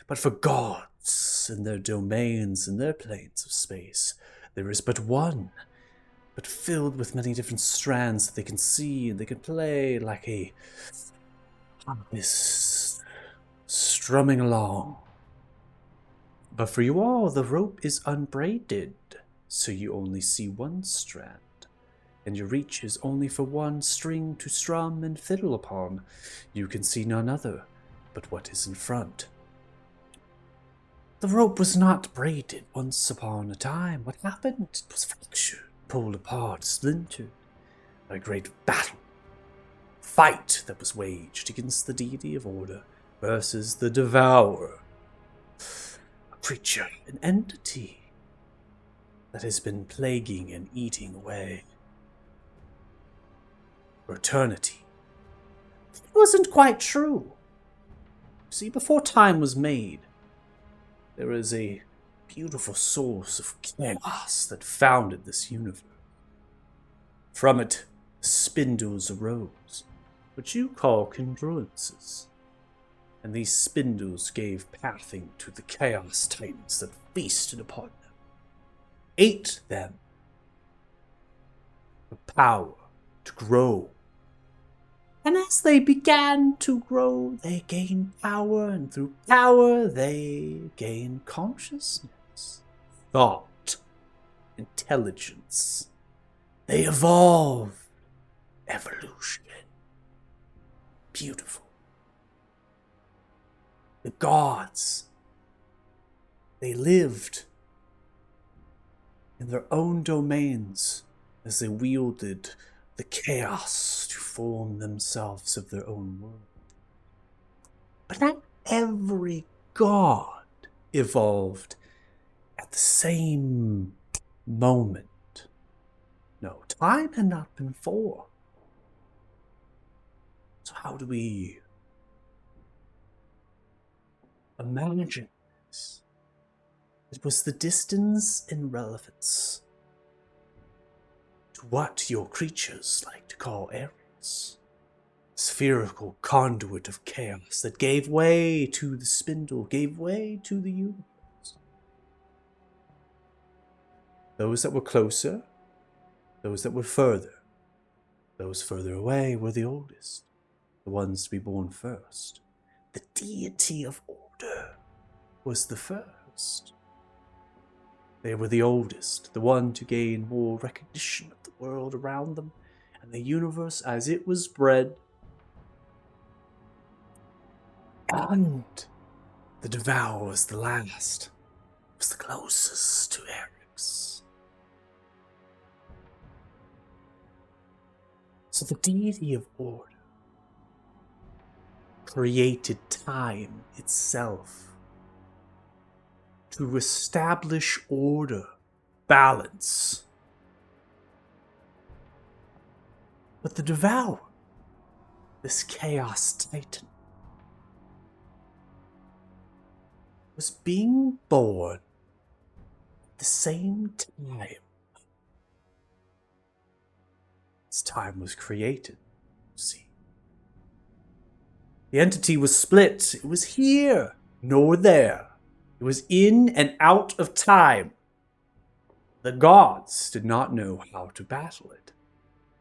But for gods and their domains and their planes of space, there is but one, but filled with many different strands that they can see and they can play like a harpist strumming along. But for you all, the rope is unbraided, so you only see one strand, and your reach is only for one string to strum and fiddle upon. You can see none other but what is in front. The rope was not braided once upon a time. What happened? It was fractured, pulled apart, splintered by a great battle. Fight that was waged against the deity of order versus the devourer. A creature, an entity that has been plaguing and eating away for eternity. It wasn't quite true. See, before time was made, there was a beautiful source of chaos that founded this universe. From it, spindles arose, which you call congruences. And these spindles gave pathing to the chaos titans that feasted upon them, ate them, for power to grow. And as they began to grow, they gained power, and through power, they gained consciousness, thought, intelligence. They evolve. Evolution. Beautiful. The gods, they lived in their own domains as they wielded the chaos to form themselves of their own world. But not every god evolved at the same moment. No, time had not been formed. So how do we imagine this? It was the distance in relevance to what your creatures like to call Ares. Spherical conduit of chaos that gave way to the spindle, gave way to the universe. Those that were closer, those that were further, those further away were the oldest, the ones to be born first. The deity of order was the first. They were the oldest, the one to gain more recognition of the world around them and the universe as it was bred. And the devourer was the last, was the closest to Eric's. So the deity of order created time itself to establish order, balance. But the devourer, this chaos titan, was being born at the same time as time was created, see. The entity was split. It was here, nor there. It was in and out of time. The gods did not know how to battle it.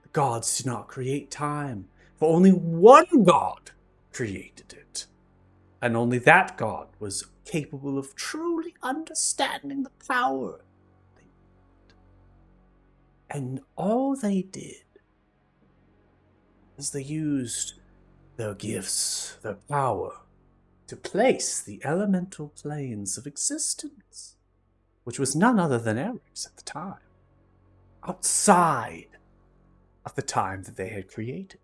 The gods did not create time, for only one god created it. And only that god was capable of truly understanding the power they needed. And all they did is they used their gifts, their power, to place the elemental planes of existence, which was none other than Eric's at the time, outside of the time that they had created.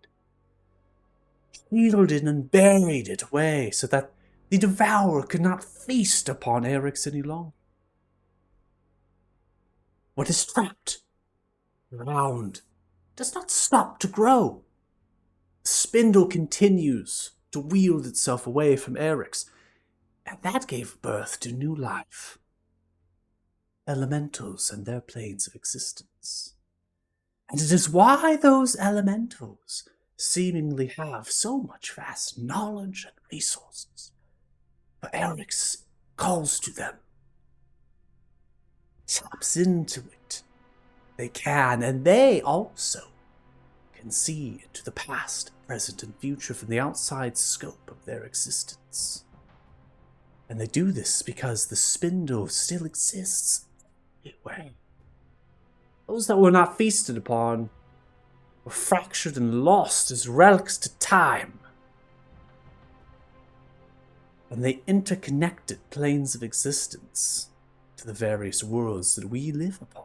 Shielded and buried it away so that the Devourer could not feast upon Eric's any longer. What is trapped around does not stop to grow. The spindle continues to wield itself away from Eric's, and that gave birth to new life. Elementals and their planes of existence. And it is why those elementals seemingly have so much vast knowledge and resources. For Eric's calls to them, taps into it. They can, and they also can see into the past, present, and future from the outside scope of their existence. And they do this because the spindle still exists everywhere. Those that were not feasted upon were fractured and lost as relics to time. And they interconnected planes of existence to the various worlds that we live upon.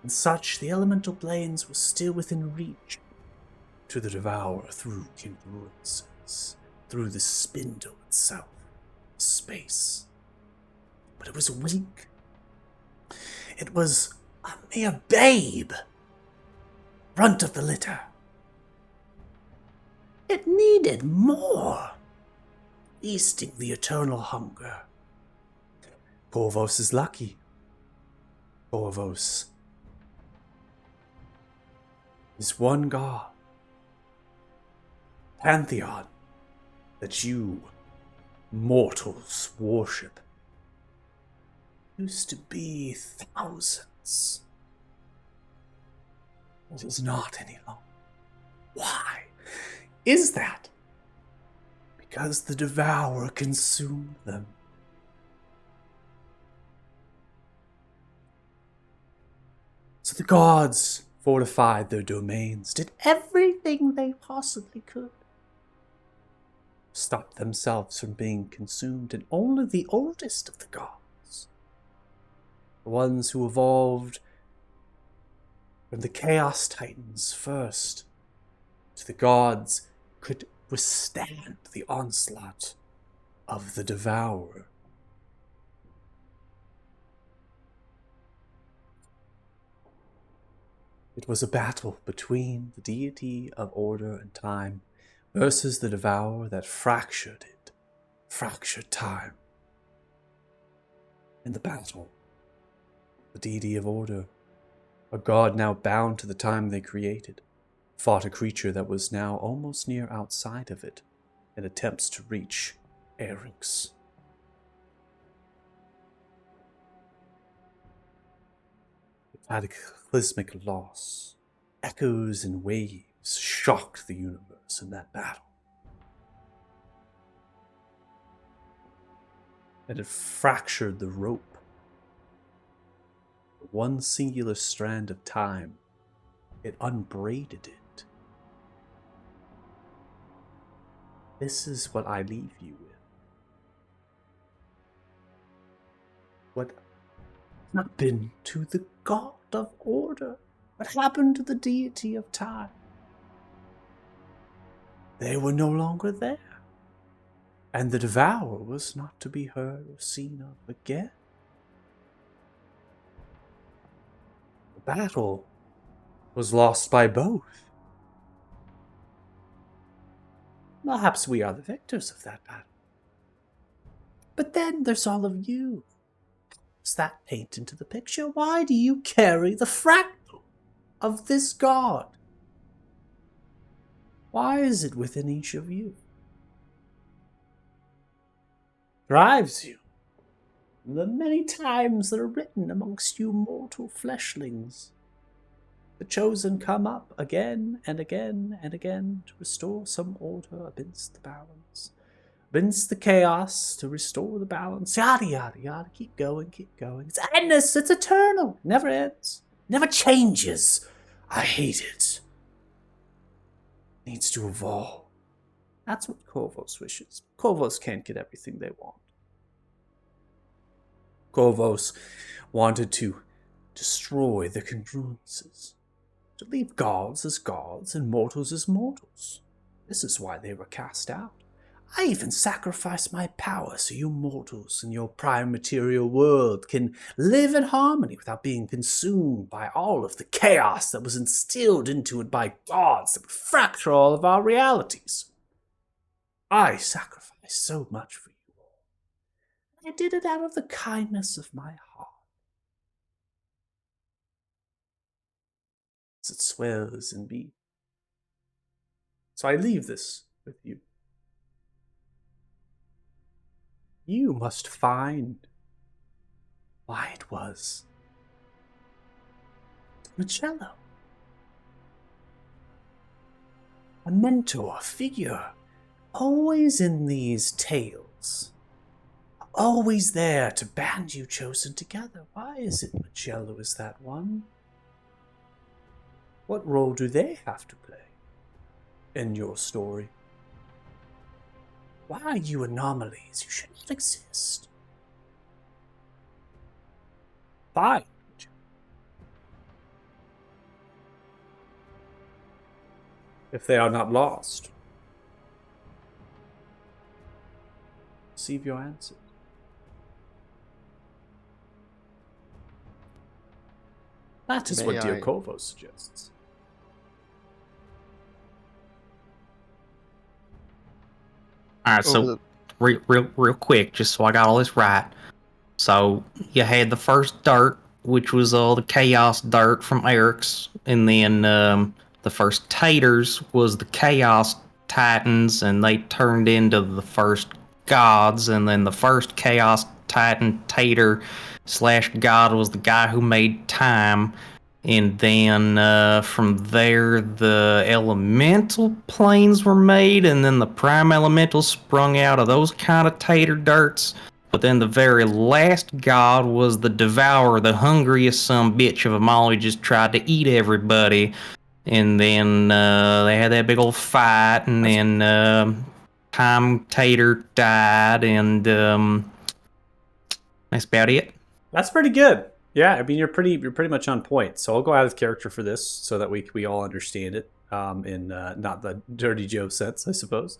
And such, the elemental planes were still within reach to the Devourer through congruences, through the spindle itself, space. But it was weak. It was a mere babe, runt of the litter. It needed more, feasting the eternal hunger. Corvos is lucky. Corvos is one god, pantheon, that you mortals worship. Used to be thousands. It is not any longer. Why is that? Because the Devourer consumed them. So the gods fortified their domains, did everything they possibly could, stop themselves from being consumed, and only the oldest of the gods, the ones who evolved from the Chaos Titans first to the gods, could withstand the onslaught of the Devourer. It was a battle between the deity of order and time versus the Devourer that fractured it, fractured time. In the battle, the deity of order, a god now bound to the time they created, fought a creature that was now almost near outside of it in attempts to reach Eric's. Cataclysmic loss, echoes and waves shocked the universe in that battle. And it fractured the rope, one singular strand of time. It unbraided it. This is what I leave you with. What happened to the god of order? What happened to the deity of time? They were no longer there. And the Devourer was not to be heard or seen of again. The battle was lost by both. Perhaps we are the victors of that battle. But then there's all of you. Does that paint into the picture? Why do you carry the fractal of this god? Why is it within each of you? Drives you. The many times that are written amongst you mortal fleshlings. The chosen come up again and again and again to restore some order amidst the balance. Amidst the chaos to restore the balance. Yada, yada, yada. Keep going, keep going. It's endless. It's eternal. Never ends. Never changes. I hate it. needs to evolve. That's what Corvos wishes. Corvos can't get everything they want. Corvos wanted to destroy the congruences, to leave gods as gods and mortals as mortals. This is why they were cast out. I even sacrificed my power so you mortals in your prime material world can live in harmony without being consumed by all of the chaos that was instilled into it by gods that would fracture all of our realities. I sacrificed so much for you all. I did it out of the kindness of my heart. As it swells in me. So I leave this with you. You must find why it was Marcello. A mentor figure, always in these tales. Always there to band you chosen together. Why is it Marcello is that one? What role do they have to play in your story? Why are you anomalies? You should not exist. Fine. If they are not lost, receive your answer. That is what Dear Corvo suggests. All right, so real quick, just so I got all this right. So you had the first dirt, which was all the chaos dirt from Eric's, and then the first taters was the chaos titans, and they turned into the first gods, and then the first chaos titan tater / god was the guy who made time. And then from there, the elemental planes were made, and then the prime elementals sprung out of those kind of tater dirts. But then the very last god was the devourer, the hungriest son bitch of them all. He just tried to eat everybody. And then they had that big old fight, and then Time Tater died, and that's about it. That's pretty good. Yeah, I mean you're pretty much on point. So I'll go out of character for this so that we all understand it in not the Dirty Joe sense, I suppose.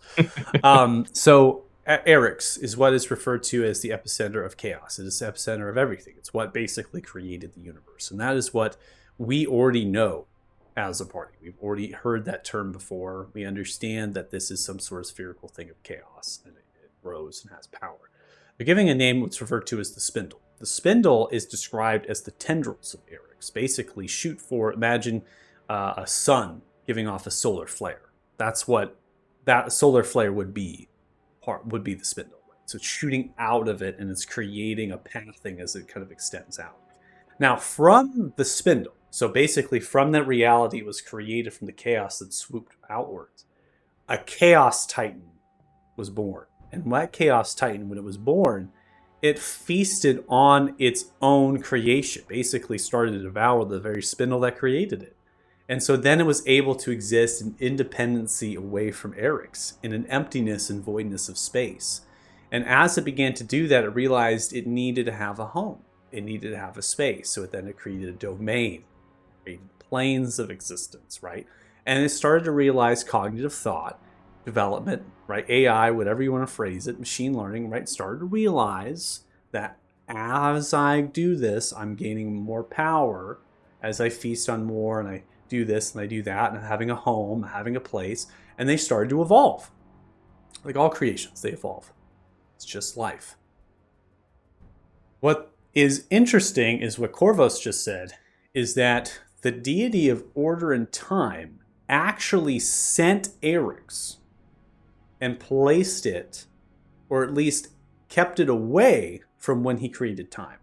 So Eric's is what is referred to as the epicenter of chaos. It is the epicenter of everything. It's what basically created the universe, and that is what we already know as a party. We've already heard that term before. We understand that this is some sort of spherical thing of chaos, and it grows and has power. They're giving a name what's referred to as the spindle. The spindle is described as the tendrils of Eric's. Basically, imagine a sun giving off a solar flare. That's what that solar flare would be the spindle. Right? So it's shooting out of it, and it's creating a pathing as it kind of extends out. Now, from the spindle, so basically from that reality it was created from the chaos that swooped outwards, a chaos titan was born. And that chaos titan, when it was born, it feasted on its own creation, basically started to devour the very spindle that created it. And so then it was able to exist in independency away from Eric's, in an emptiness and voidness of space. And as it began to do that, it realized it needed to have a home. It needed to have a space. So it created a domain, created planes of existence, right? And it started to realize cognitive thought, development, right? AI, whatever you want to phrase it, machine learning, right? Started to realize that as I do this, I'm gaining more power as I feast on more, and I do this and I do that, and I'm having a home, having a place, and they started to evolve. Like all creations, they evolve. It's just life. What is interesting is what Corvos just said, is that the deity of order and time actually sent Eric's and placed it, or at least kept it away from when he created time.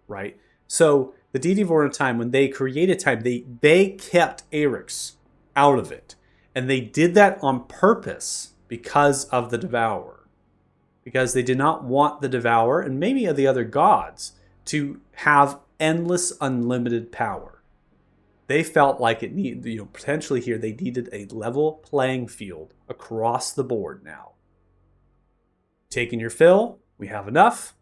Right? So the deity of order and time, when they created time, they kept Eric's out of it. And they did that on purpose because of the devourer. Because they did not want the devourer, and maybe the other gods, to have endless, unlimited power. They felt like it needed, potentially here they needed a level playing field across the board now. Taking your fill, we have enough.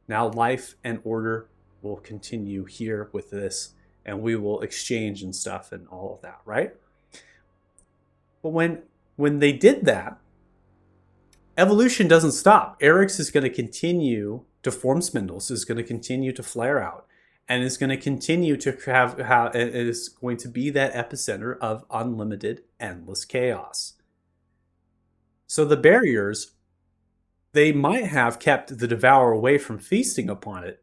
Now life and order will continue here with this, and we will exchange and stuff and all of that, right? But when they did that, evolution doesn't stop. Eryx is going to continue to form spindles, is going to continue to flare out, and is going to continue to have it is going to be that epicenter of unlimited, endless chaos. So the barriers, they might have kept the devourer away from feasting upon it,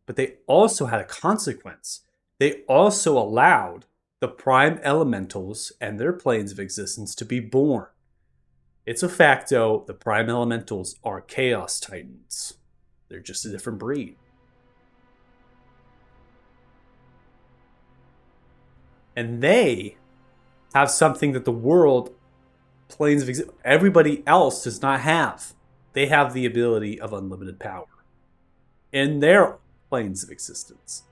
but they also had a consequence. They also allowed the prime elementals and their planes of existence to be born. It's a fact, though, the prime elementals are chaos titans. They're just a different breed. And they have something that the world planes of existence, everybody else does not have. They have the ability of unlimited power in their planes of existence.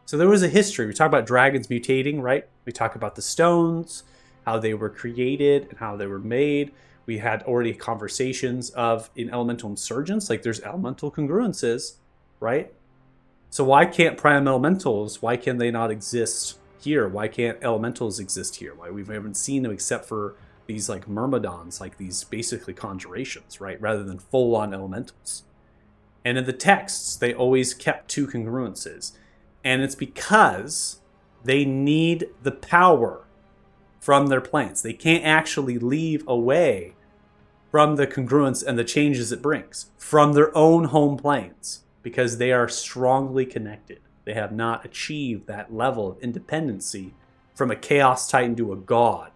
So there was a history. We talk about dragons mutating, right? We talk about the stones, how they were created and how they were made. We had already conversations of in elemental insurgents, like there's elemental congruences, right? So why can't prime elementals, why can they not exist here? Why can't elementals exist here? Why we haven't seen them except for these like myrmidons, like these basically conjurations, right? Rather than full-on elementals. And in the texts, they always kept two congruences. And it's because they need the power from their planes. They can't actually leave away from the congruence and the changes it brings from their own home planes because they are strongly connected. They have not achieved that level of independency from a chaos titan to a god.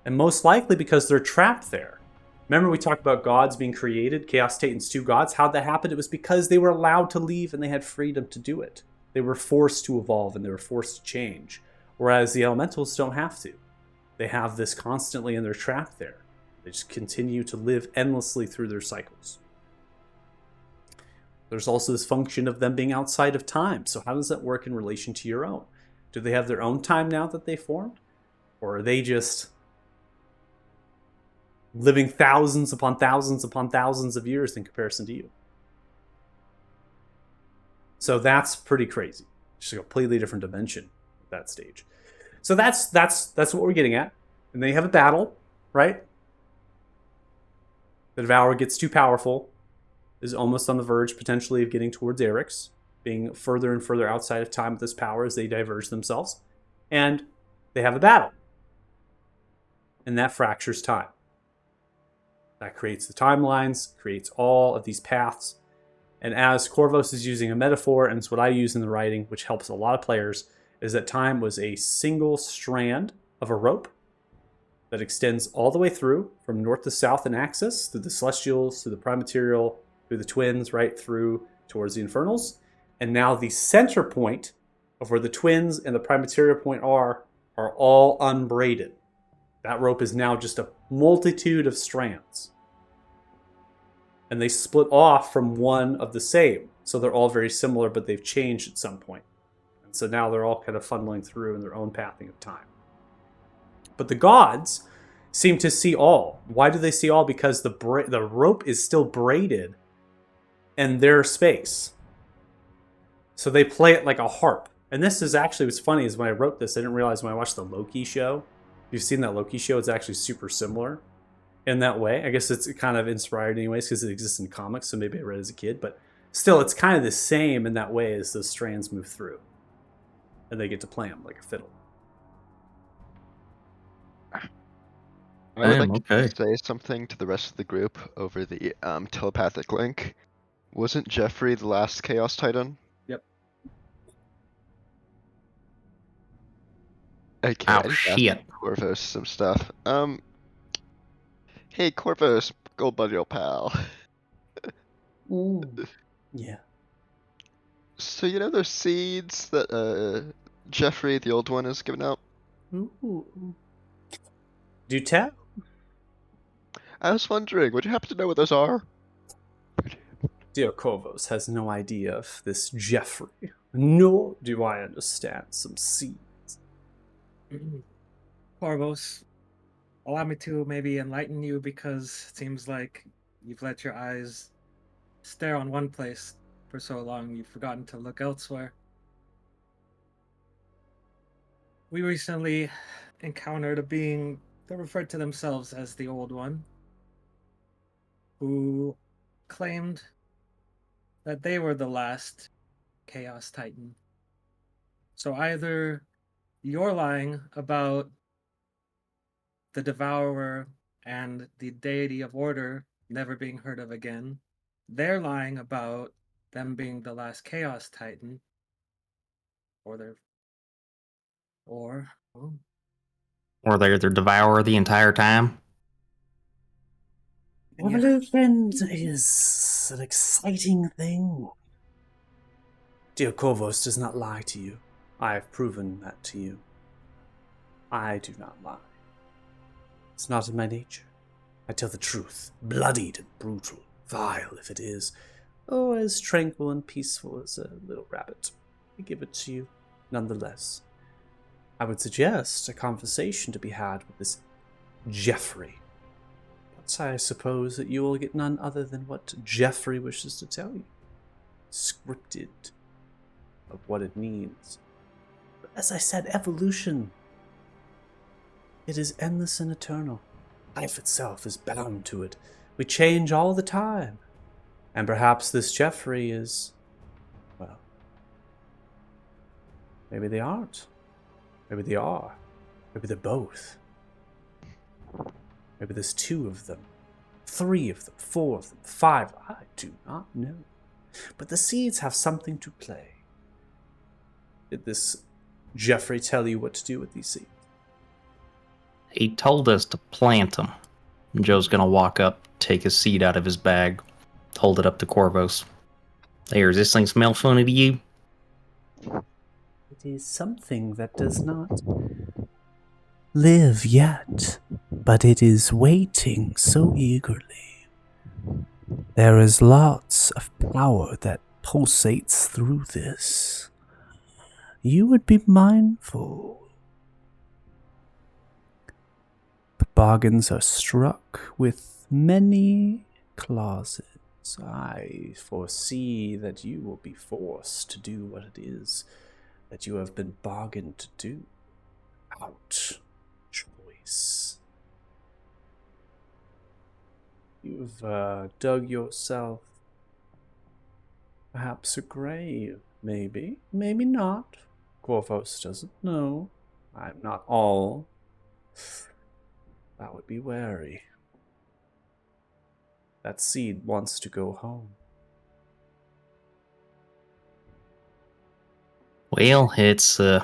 And most likely because they're trapped there. Remember we talked about gods being created, chaos titans, two gods? How'd that happen? It was because they were allowed to leave and they had freedom to do it. They were forced to evolve and they were forced to change. Whereas the elementals don't have to. They have this constantly and they're trapped there. They just continue to live endlessly through their cycles. There's also this function of them being outside of time. So how does that work in relation to your own? Do they have their own time now that they formed? Or are they just living thousands upon thousands upon thousands of years in comparison to you? So that's pretty crazy. Just a completely different dimension at that stage. So that's what we're getting at. And then you have a battle, right? The Devourer gets too powerful, is almost on the verge potentially of getting towards Eryx, being further and further outside of time with this power as they diverge themselves. And they have a battle. And that fractures time. That creates the timelines, creates all of these paths. And as Corvos is using a metaphor, and it's what I use in the writing, which helps a lot of players, is that time was a single strand of a rope that extends all the way through, from north to south in axis, through the Celestials, through the Prime Material, through the Twins, right through towards the Infernals. And now the center point of where the Twins and the Prime Material point are all unbraided. That rope is now just a multitude of strands. And they split off from one of the same. So they're all very similar, but they've changed at some point. And so now they're all kind of funneling through in their own pathing of time. But the gods seem to see all. Why do they see all? Because the rope is still braided in their space. So they play it like a harp. And this is actually, what's funny is when I wrote this, I didn't realize when I watched the Loki show. You've seen that Loki show, it's actually super similar in that way. I guess it's kind of inspired anyways because it exists in comics, so maybe I read it as a kid. But still, it's kind of the same in that way as those strands move through. And they get to play them like a fiddle. I would like okay. to say something to the rest of the group over the telepathic link. Wasn't Jeffrey the last Chaos Titan? Yep. Okay, Oh, I just asked shit. Corvos some stuff. Hey Corvos, gold buddy old pal. Yeah. So you know those seeds that Jeffrey, the old one, is giving out? Ooh. Do tell. I was wondering, would you happen to know what those are? Dear Corvos has no idea of this Jeffrey. nor do I understand some seeds. Corvos, allow me to maybe enlighten you because it seems like you've let your eyes stare on one place for so long you've forgotten to look elsewhere. We recently encountered a being that referred to themselves as the Old One, who claimed that they were the last Chaos Titan. So either you're lying about the Devourer and the Deity of Order never being heard of again, they're lying about them being the last Chaos Titan, or they're, or well, Or they're the devourer the entire time. Evolution is an exciting thing. Dear Corvos does not lie to you. I have proven that to you. I do not lie. It's not in my nature. I tell the truth, bloodied and brutal, vile if it is, or as tranquil and peaceful as a little rabbit. I give it to you, nonetheless. I would suggest a conversation to be had with this Jeffrey. But I suppose that you will get none other than what Jeffrey wishes to tell you. Scripted of what it means. But as I said, evolution. It is endless and eternal. Life itself is bound to it. We change all the time. And perhaps this Jeffrey is, well, maybe they aren't. Maybe they are. Maybe they're both. Maybe there's 2 of them, 3 of them, 4 of them, 5. I do not know. But the seeds have something to play. Did this Jeffrey tell you what to do with these seeds? He told us to plant them. Joe's gonna walk up, take a seed out of his bag, hold it up to Corvos. Here, does this thing smell funny to you? It is something that does not live yet, but it is waiting so eagerly. There is lots of power that pulsates through this. You would be mindful. The bargains are struck with many clauses. I foresee that you will be forced to do what it is that you have been bargained to do. Out. Choice. You've dug yourself perhaps a grave. Maybe. Maybe not. Corvos doesn't know. I'm not all. That would be wary. That seed wants to go home. Well, it's, I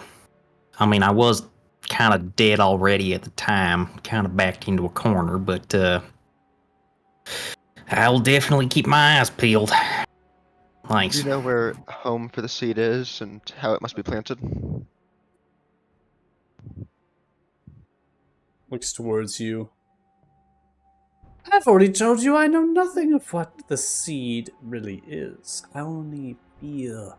mean, I was kind of dead already at the time, kind of backed into a corner, but, I'll definitely keep my eyes peeled. Do Thanks. you know where home for the seed is and how it must be planted? Looks towards you. I've already told you I know nothing of what the seed really is. I only feel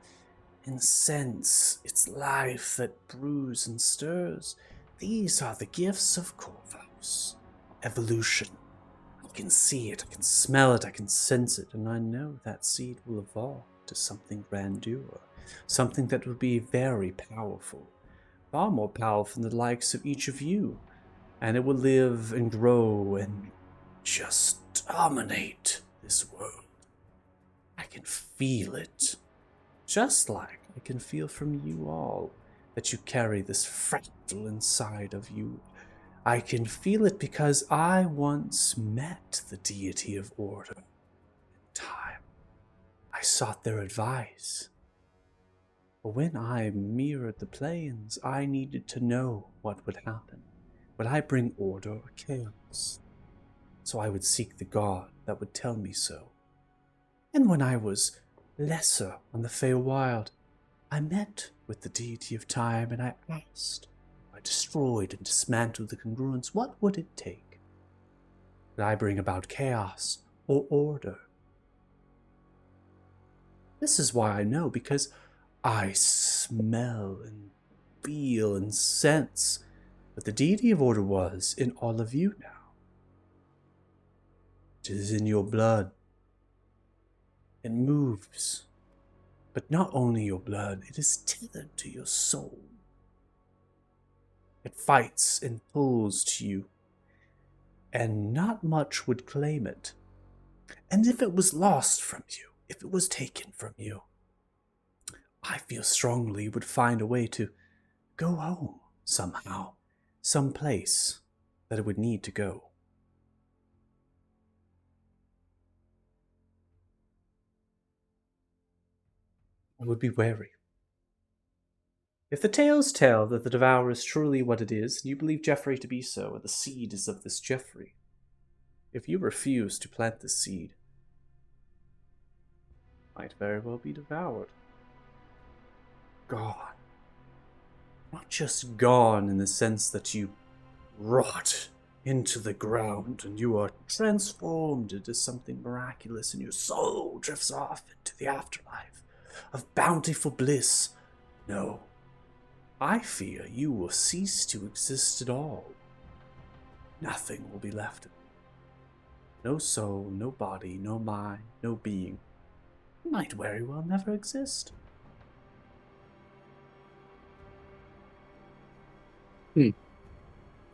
and sense its life that brews and stirs. These are the gifts of Corvos. Evolution. I can see it, I can smell it, I can sense it, and I know that seed will evolve to something grandeur, something that will be very powerful, far more powerful than the likes of each of you, and it will live and grow and just dominate this world. I can feel it, just like I can feel from you all that you carry this fractal inside of you. I can feel it because I once met the deity of order in time. I sought their advice. But when I mirrored the planes, I needed to know what would happen. Would I bring order or chaos? So I would seek the god that would tell me so. And when I was lesser on the Feywild, I met with the deity of time and I asked, I destroyed and dismantled the congruence, what would it take? Would I bring about chaos or order? This is why I know, because I smell and feel and sense what the deity of order was in all of you now. It is in your blood. It moves. But not only your blood, it is tethered to your soul. It fights and pulls to you, and not much would claim it. And if it was lost from you, if it was taken from you, I feel strongly you would find a way to go home somehow, someplace that it would need to go. I would be wary. If the tales tell that the Devourer is truly what it is, and you believe Jeffrey to be so, and the seed is of this Jeffrey, if you refuse to plant the seed, it might very well be devoured. Gone. Not just gone in the sense that you rot into the ground and you are transformed into something miraculous and your soul drifts off into the afterlife of bountiful bliss. No. I fear you will cease to exist at all. Nothing will be left of you. No soul, no body, no mind, no being. You might very well never exist.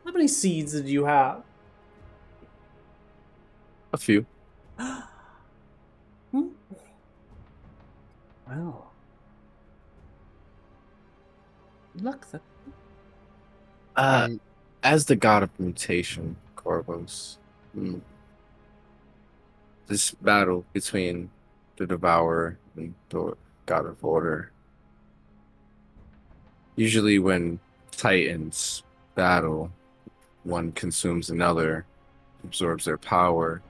How many seeds did you have? A few. Well, luck then. As the god of mutation, Corvus, this battle between the Devourer and the God of Order. Usually, when Titans battle, one consumes another, absorbs their power.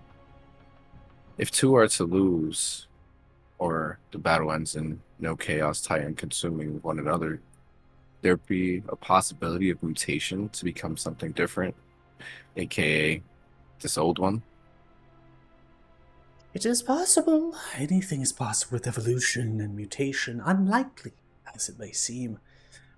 If two are to lose, or the battle ends in no Chaos Titan consuming one another, there be a possibility of mutation to become something different, aka this old one. It is possible. Anything is possible with evolution and mutation, unlikely as it may seem.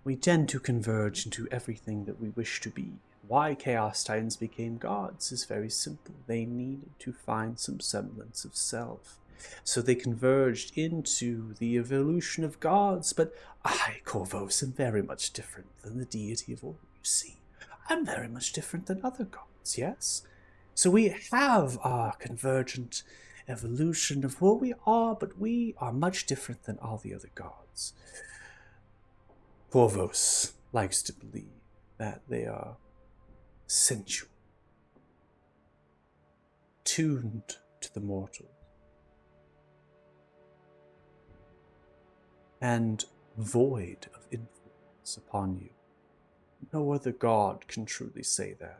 We tend to converge into everything that we wish to be. Why Chaos Titans became gods is very simple. They needed to find some semblance of self. So they converged into the evolution of gods, but I, Corvus, am very much different than the deity of order, you see. I'm very much different than other gods, yes? So we have our convergent evolution of what we are, but we are much different than all the other gods. Corvus likes to believe that they are sensual, tuned to the mortal, and void of influence upon you. No other god can truly say that.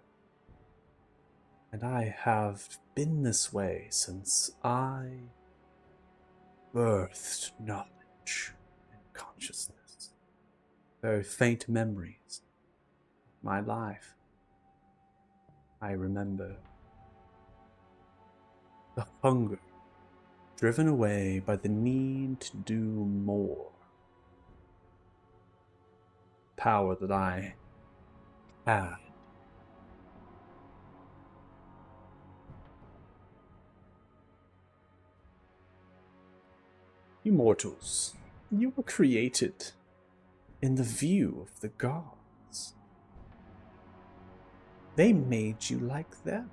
And I have been this way since I birthed knowledge and consciousness. Very faint memories of my life. I remember the hunger driven away by the need to do more. Power that I had. You mortals, you were created in the view of the gods. They made you like them.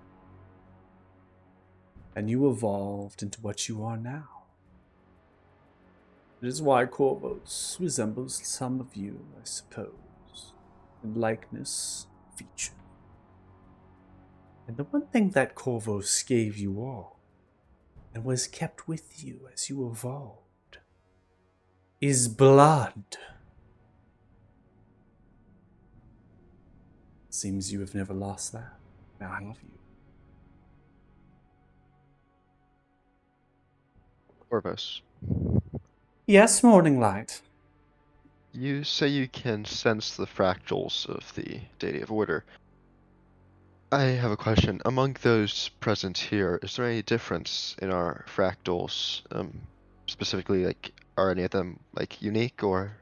And you evolved into what you are now. It is why Corvus resembles some of you, I suppose, in likeness, feature. And the one thing that Corvus gave you all, and was kept with you as you evolved, is blood. Seems you have never lost that. Now have you? Corvus, Yes, Morning Light. you say you can sense the fractals of the deity of order. I have a question. Among those present here, is there any difference in our fractals? Specifically, like, Are any of them like unique or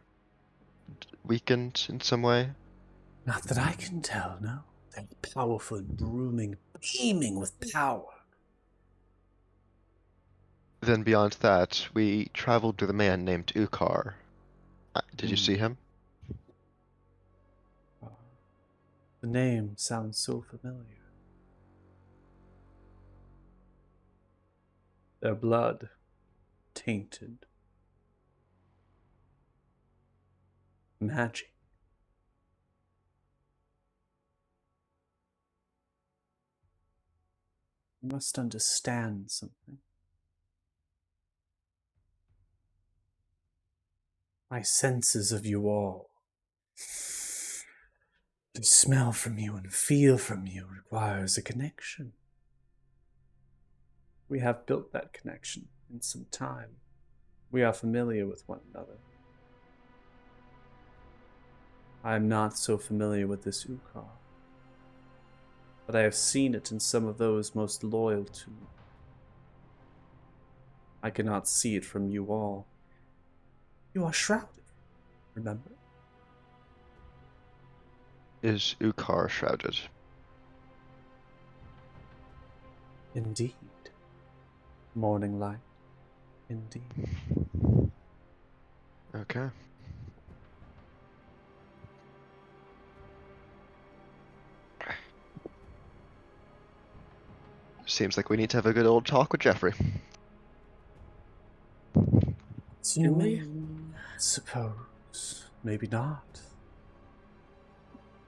weakened in some way? Not that I can tell, no. They're powerful, beaming with power. Then beyond that, we traveled with a man named Ukar. Did you see him? The name sounds so familiar. Their blood tainted. Magic. You must understand something. My senses of you all, to smell from you and feel from you, requires a connection. We have built that connection in some time. We are familiar with one another. I am not so familiar with this Ukar, but I have seen it in some of those most loyal to me. I cannot see it from you all. You are shrouded, remember? Is Ukar shrouded? Indeed. Morning light, indeed. Okay. Seems like we need to have a good old talk with Jeffrey. You may suppose, maybe not.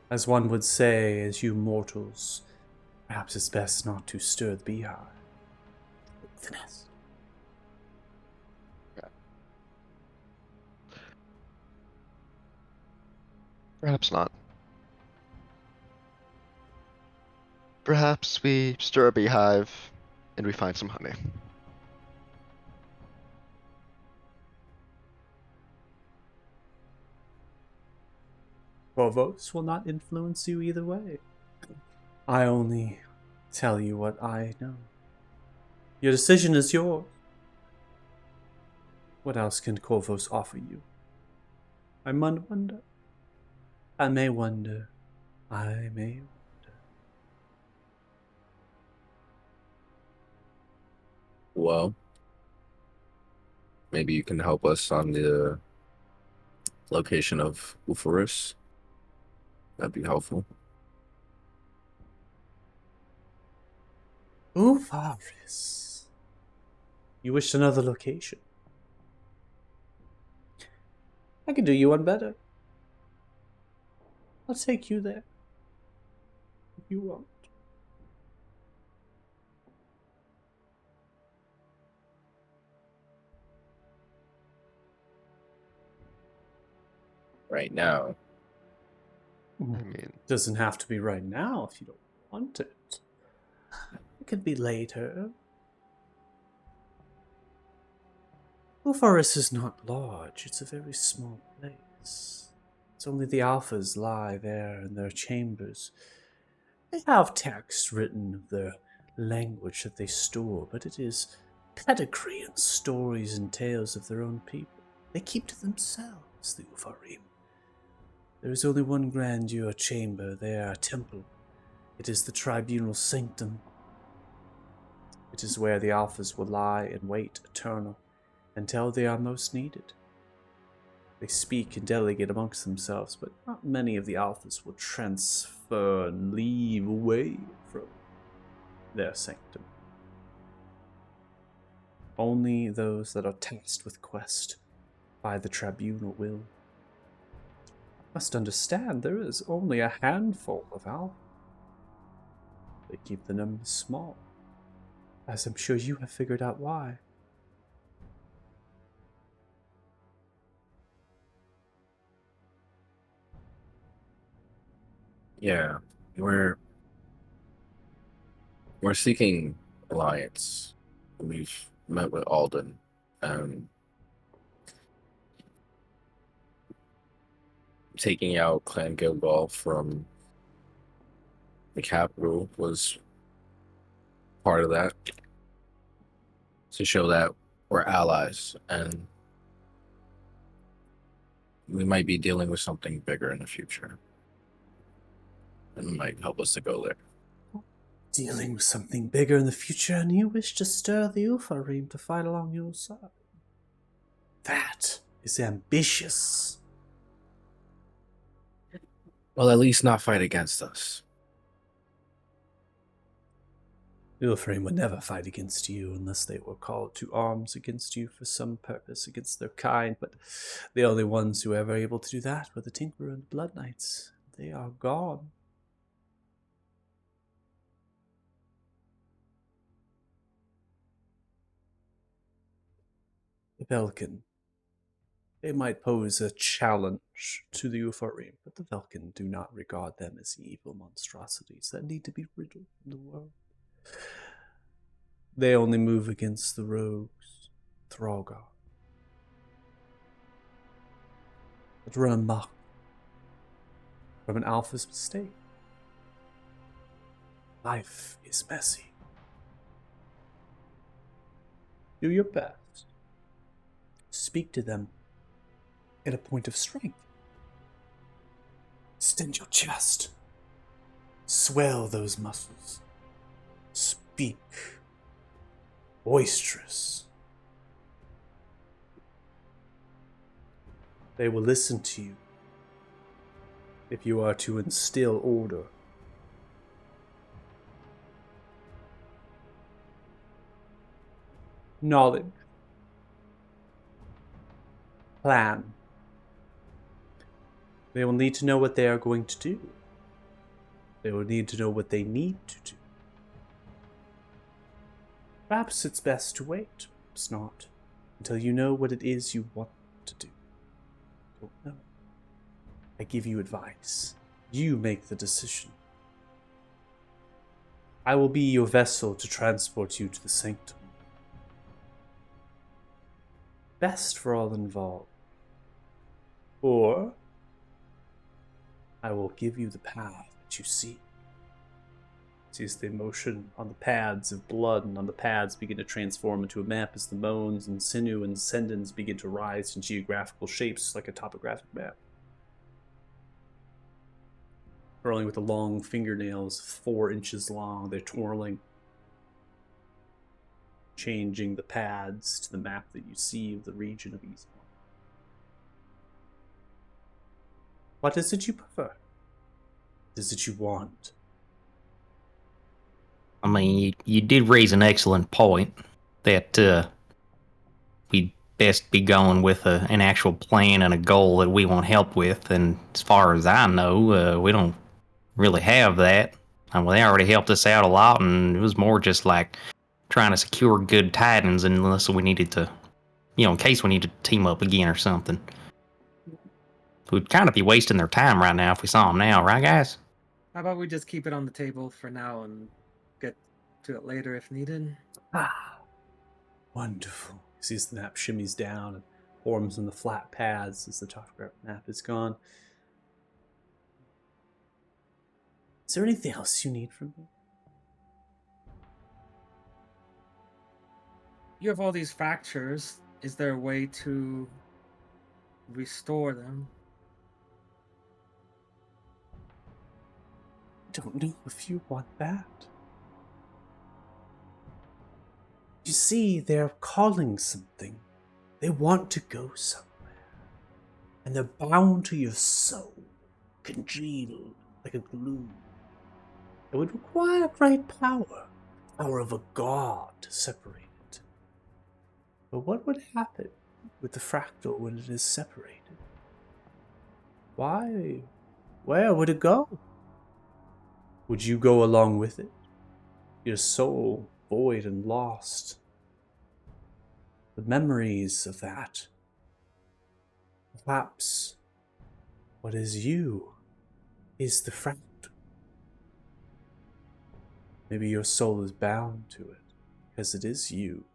As one would say, as you mortals, perhaps it's best not to stir the beehive. The nest. Perhaps not. Perhaps we stir a beehive and we find some honey. Provost will not influence you either way. I only tell you what I know. Your decision is yours. What else can Corvos offer you? I might wonder. I may wonder. I may wonder. Well, maybe you can help us on the location of Uforus. That'd be helpful. Ufaris. You wish another location? I can do you one better. I'll take you there. If you want. Right now. I mean, Doesn't have to be right now if you don't want it. It could be later. Ufaris is not large, it's a very small place. It's only the alphas lie there in their chambers. They have text written of their language that they store, but it is pedigree and stories and tales of their own people. They keep to themselves, the Ufarim. There is only one grandeur chamber there, a temple. It is the tribunal sanctum. It is where the alphas will lie and wait eternal until they are most needed. They speak and delegate amongst themselves, but not many of the alphas will transfer and leave away from their sanctum. Only those that are tasked with quest by the tribunal will. You must understand, there is only a handful of alphas. They keep the numbers small, as I'm sure you have figured out why. Yeah, we're seeking alliance. We've met with Alden. Taking out Clan Gilgal from the capital was part of that, to show that we're allies and we might be dealing with something bigger in the future. It might help us to go there. Dealing with something bigger in the future, and you wish to stir the Ufarim to fight along your side. That is ambitious. Well, at least not fight against us. Ufarim would never fight against you unless they were called to arms against you for some purpose against their kind, but the only ones who were ever able to do that were the Tinkerer and the Blood Knights. They are gone. The Velkin. They might pose a challenge to the Ufarim, but the Velkin do not regard them as evil monstrosities that need to be riddled from the world. They only move against the rogues, Throgar, that run amok from an alpha's mistake. Life is messy. Do your best. Speak to them at a point of strength. Extend your chest. Swell those muscles. Speak. Boisterous. They will listen to you if you are to instill order. Knowledge. Plan. They will need to know what they are going to do. They will need to know what they need to do. Perhaps it's best to wait, perhaps not, until you know what it is you want to do. Don't know. I give you advice. You make the decision. I will be your vessel to transport you to the sanctum. Best for all involved. Or I will give you the path that you seek. Sees the motion on the pads of blood, and on the pads begin to transform into a map as the bones and sinew and tendons begin to rise in geographical shapes like a topographic map. Curling with the long fingernails, 4 inches long, they're twirling, changing the pads to the map that you see of the region of Eastbourne. What is it you prefer? What is it you want? I mean, you did raise an excellent point that we'd best be going with an actual plan and a goal that we want help with. And as far as I know, we don't really have that. Well, they already helped us out a lot, and it was more just like trying to secure good tidings unless we needed to, in case we need to team up again or something. We'd kind of be wasting their time right now if we saw them now, right, guys? How about we just keep it on the table for now and get to it later if needed? Ah, wonderful. He sees the map shimmies down and forms on the flat pads as the topographic map is gone. Is there anything else you need from me? You have all these fractures. Is there a way to restore them? I don't know if you want that. You see, they're calling something. They want to go somewhere. And they're bound to your soul, congealed like a glue. It would require great power, power of a god to separate it. But what would happen with the fractal when it is separated? Why? Where would it go? Would you go along with it? Your soul void and lost. The memories of that. Perhaps what is you is the fractal. Maybe your soul is bound to it, because it is you.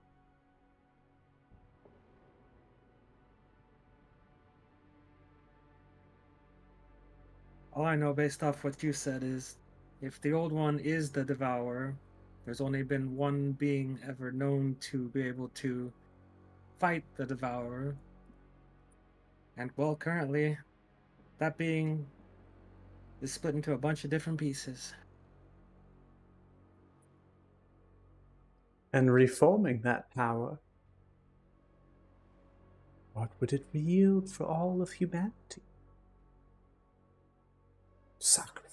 All I know based off what you said is, if the old one is the Devourer, there's only been one being ever known to be able to fight the Devourer. And well, currently, that being is split into a bunch of different pieces. And reforming that power, what would it yield for all of humanity? Sacrifice.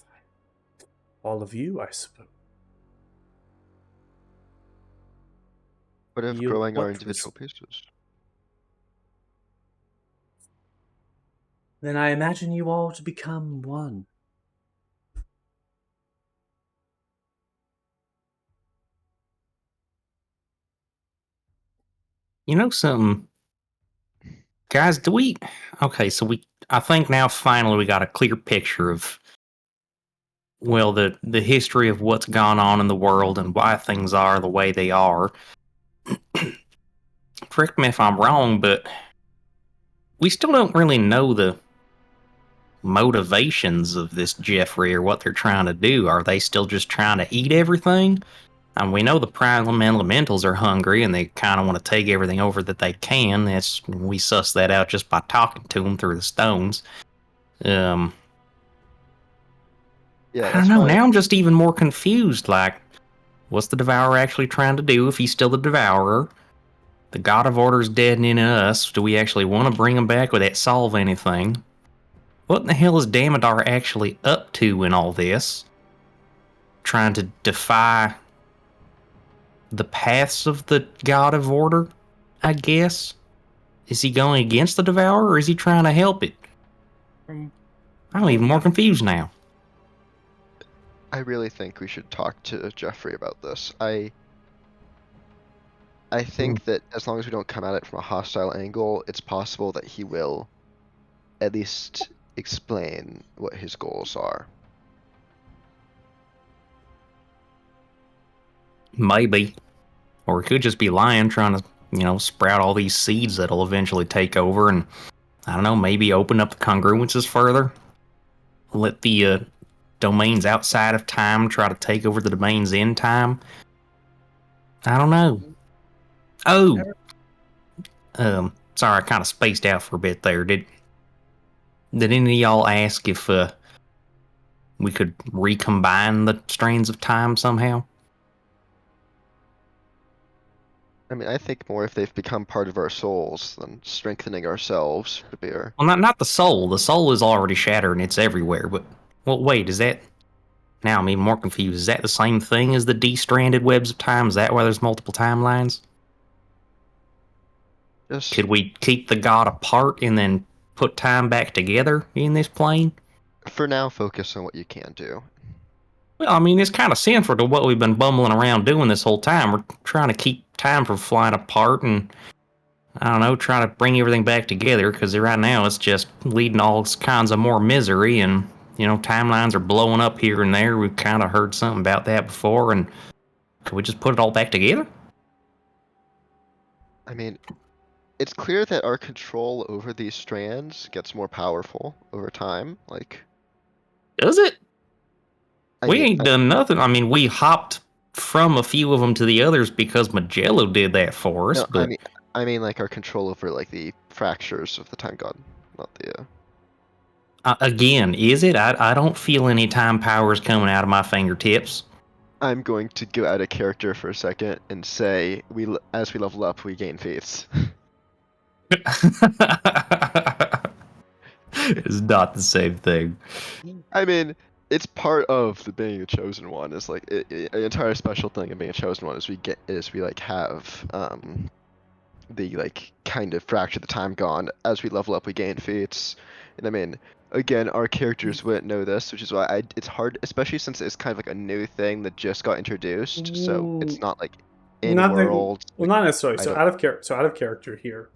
All of you, I suppose. What if You- growing our what was- individual pieces? Then I imagine you all to become one. You know something, guys? Do we? Okay, so I think now finally we got a clear picture of, well, the history of what's gone on in the world and why things are the way they are. Correct me if I'm wrong, but we still don't really know the motivations of this Jeffrey or what they're trying to do. Are they still just trying to eat everything? And we know the prime elementals are hungry and they kind of want to take everything over that they can. We suss that out just by talking to them through the stones. Yeah, I don't that's know. why. Now I'm just even more confused. Like, what's the Devourer actually trying to do if he's still the Devourer? The God of Order's deadening us. Do we actually want to bring him back? Would that solve anything? What in the hell is Damodar actually up to in all this? Trying to defy the paths of the God of Order, I guess? Is he going against the Devourer or is he trying to help it? From I'm even more confused now. I really think we should talk to Jeffrey about this. I think that as long as we don't come at it from a hostile angle, it's possible that he will at least explain what his goals are. Maybe. Or it could just be lying, trying to, sprout all these seeds that'll eventually take over and, I don't know, maybe open up the congruences further. Let the domains outside of time try to take over the domains in time. I don't know. Oh! Sorry, I kind of spaced out for a bit there. Did any of y'all ask if we could recombine the strands of time somehow? I mean, I think more if they've become part of our souls than strengthening ourselves to be our. Well, not the soul. The soul is already shattered and it's everywhere. But, well, wait, is that... Now I'm even more confused. Is that the same thing as the de-stranded webs of time? Is that why there's multiple timelines? Just Could we keep the god apart and then put time back together in this plane? for now, focus on what you can do. Well, I mean, it's kind of sinful to what we've been bumbling around doing this whole time. We're trying to keep time from flying apart and, I don't know, try to bring everything back together, because right now it's just leading all kinds of more misery and, timelines are blowing up here and there. We've kind of heard something about that before, and could we just put it all back together? I mean, it's clear that our control over these strands gets more powerful over time. Like, Does it? I We mean, ain't done nothing. I mean, we hopped from a few of them to the others because Magello did that for us, no, but... I mean, like our control over like the fractures of the time god, not the. Again, is it? I don't feel any time powers coming out of my fingertips. I'm going to go out of character for a second and say as we level up, we gain faiths. It's not the same thing. I mean, it's part of the being a chosen one. Is like an entire special thing of being a chosen one is we like have the like kind of fracture the time gone. As we level up, we gain feats, and I mean, again, our characters wouldn't know this, which is why it's hard, especially since it's kind of like a new thing that just got introduced. So it's not like in Nothing. world. Well, not necessarily. I So don't- out of character here.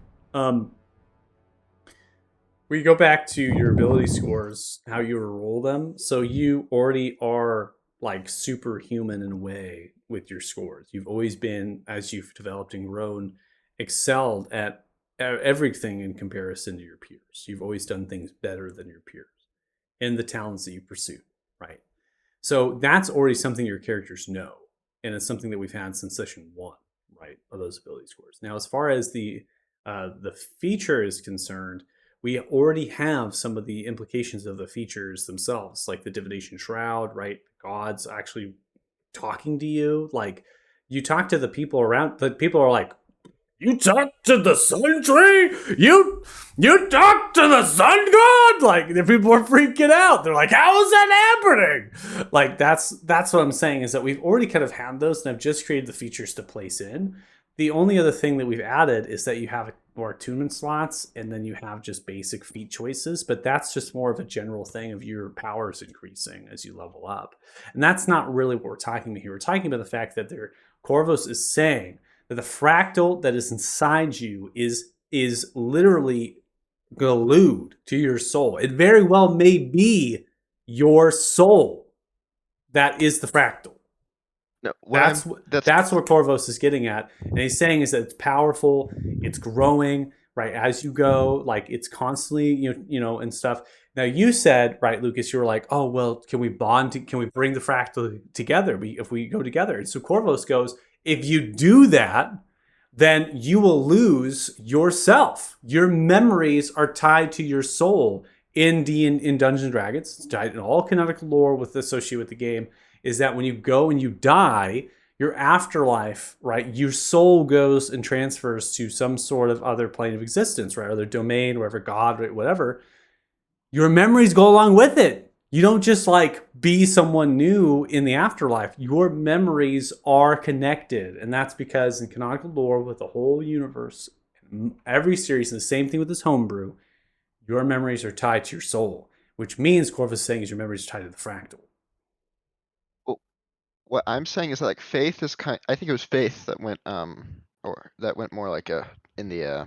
We go back to your ability scores, how you roll them. So you already are like superhuman in a way with your scores. You've always been, as you've developed and grown, excelled at everything in comparison to your peers. You've always done things better than your peers in the talents that you pursue, right? So that's already something your characters know, and it's something that we've had since session 1, right? Of those ability scores. Now, as far as the feature is concerned, we already have some of the implications of the features themselves, like the divination shroud, right? Gods actually talking to you. Like, you talk to the people around, the people are like, you talk to the sun tree? You talk to the sun god? Like, the people are freaking out. They're like, how is that happening? Like, that's what I'm saying, is that we've already kind of had those and have just created the features to place in. The only other thing that we've added is that you have more attunement slots, and then you have just basic feat choices, but that's just more of a general thing of your powers increasing as you level up. And that's not really what we're talking about here. We're talking about the fact that Corvus is saying that the fractal that is inside you is literally glued to your soul. It very well may be your soul that is the fractal. No, That's what Corvus is getting at, and he's saying is that it's powerful, it's growing, right, as you go, like it's constantly, you know, and stuff. Now you said, right, Lucas, you were like, oh well, can we bond? Can we bring the fractal together? If we go together, and so Corvus goes, if you do that, then you will lose yourself. Your memories are tied to your soul in Dungeons and Dragons. It's tied in all canonical lore with associated with the game. Is that when you go and you die, your afterlife, right? Your soul goes and transfers to some sort of other plane of existence, right? Other domain, wherever, God, right, whatever. Your memories go along with it. You don't just like be someone new in the afterlife. Your memories are connected. And that's because in canonical lore with the whole universe, every series, and the same thing with this homebrew, your memories are tied to your soul, which means Corvus is saying is your memories are tied to the fractal. What I'm saying is that, like, faith is I think it was faith that went or that went more like in the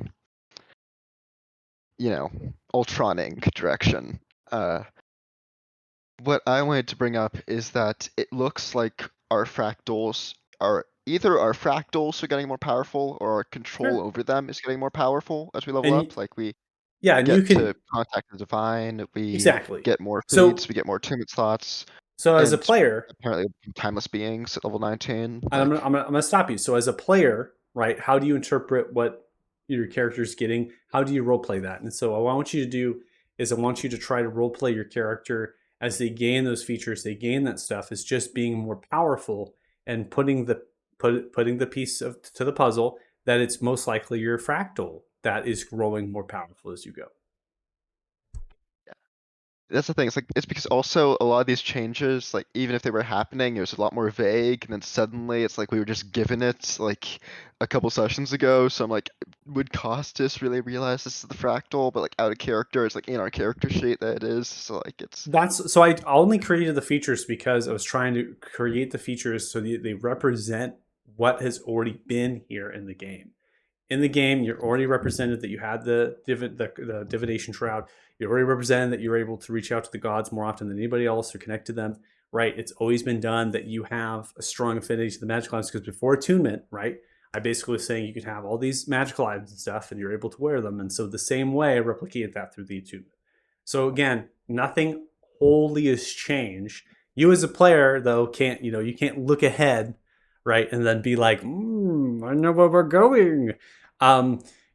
you know, Ultroning direction. What I wanted to bring up is that it looks like our fractals are getting more powerful, or our control Sure. over them is getting more powerful as we level And up. Like, we yeah, and you get can to contact the divine, we exactly. get more So feats, we get more attunement slots, so as a and player, apparently timeless beings at level 19. I'm Like, gonna stop you. So as a player, right, how do you interpret what your character's getting? How do you role play that? And so what I want you to do is I want you to try to role play your character as they gain those features, they gain that stuff, is just being more powerful and putting the piece to the puzzle that it's most likely your fractal that is growing more powerful as you go. that's the thing. It's because also a lot of these changes, like, even if they were happening, it was a lot more vague, and then suddenly it's like we were just given it like a couple sessions ago. So I'm like, would Costas really realize this is the fractal? But like, out of character, it's like in our character sheet that it is. So like, it's So I only created the features because I was trying to create the features so they represent what has already been here in the game. In the game, you're already represented that you had the divination shroud. You're already represented that you're able to reach out to the gods more often than anybody else or connect to them, right? It's always been done that you have a strong affinity to the magical items, because before attunement, right, I basically was saying you could have all these magical items and stuff and you're able to wear them. And so the same way, I replicated that through the attunement. So again, nothing wholly has changed. You as a player, though, can't, you can't look ahead, right, and then be like, I know where we're going.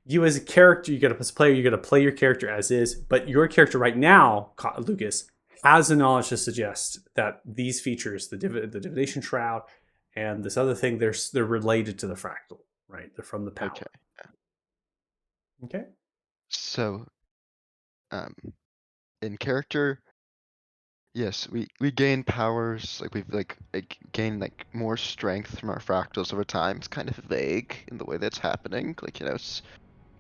You as a character, as a player, you got to play your character as is, but your character right now, Lucas, has the knowledge to suggest that these features, the divination shroud and this other thing, they're related to the fractal, right? They're from the power. okay. Okay. So, in character, yes, we gain powers. Like, we've like gained like more strength from our fractals over time. It's kind of vague in the way that's happening. Like, it's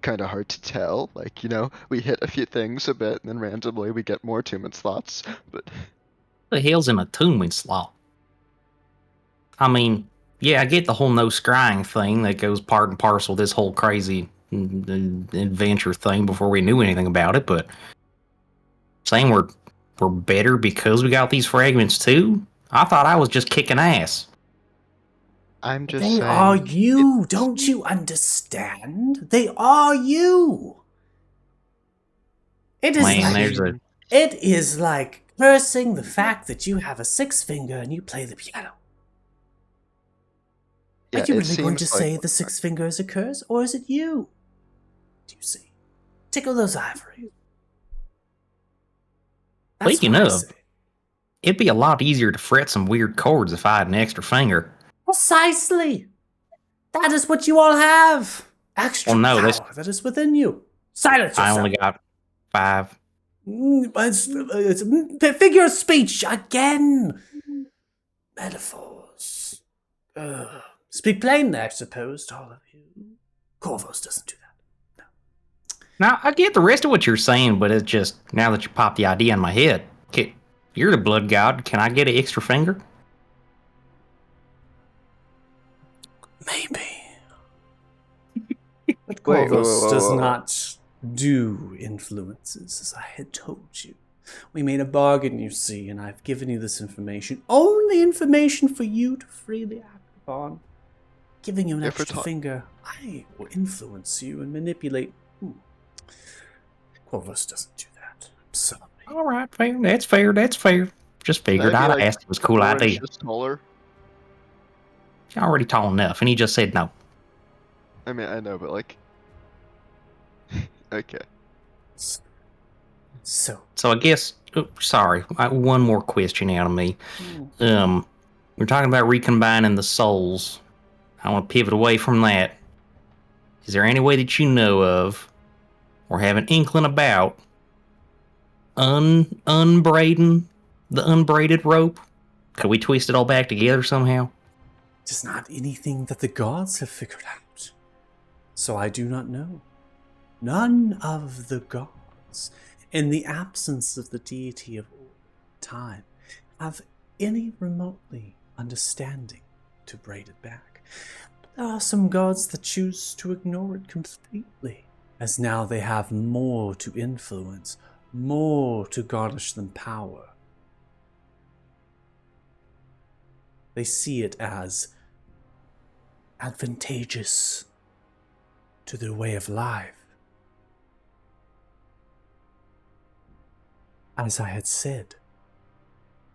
kind of hard to tell. Like, we hit a few things a bit, and then randomly we get more attunement slots. But The hell's an attunement slot? I mean, yeah, I get the whole no scrying thing that goes part and parcel of this whole crazy adventure thing before we knew anything about it, but saying we're better because we got these fragments too? I thought I was just kicking ass. I'm just They saying, are you. Don't you understand? They are you. It is like cursing the fact that you have a 6 finger and you play the piano. yeah, Are you it really going seems to like say the 6 finger is a curse, or is it you? Do you see? Tickle those ivories. That's Speaking what I of, say. it'd be a lot easier to fret some weird chords if I had an extra finger. Precisely. That is what you all have. Extra Well, no, power that is within you. Silence I yourself. only got 5. It's figure of speech again. Metaphors. Speak plainly, I suppose, to all of you. Corvus doesn't do that. Now, I get the rest of what you're saying, but it's just, now that you popped the idea in my head, you're the blood god, can I get an extra finger? Maybe. But Wait, Corvus does whoa. not do influences, as I had told you. We made a bargain, you see, and I've given you this information. Only information for you to freely act upon. Giving you an If we're extra finger, I will influence you and manipulate. Corvus doesn't do that. I'm sorry. All right, fair. That's fair. That's fair. Just figured Can I be, I'd like, ask. It was a cool 4 idea. inches taller? You're already tall enough, and he just said no. I mean, I know, but like, okay. So, So I guess, sorry, one more question out of me. We're talking about recombining the souls. I want to pivot away from that. Is there any way that you know of, or have an inkling about, unbraiding the unbraided rope? Could we twist it all back together somehow? it is not anything that the gods have figured out. So I do not know. None of the gods, in the absence of the deity of time, have any remotely understanding to braid it back. But there are some gods that choose to ignore it completely, as now they have more to influence, more to garnish them power. They see it as advantageous to their way of life. As I had said,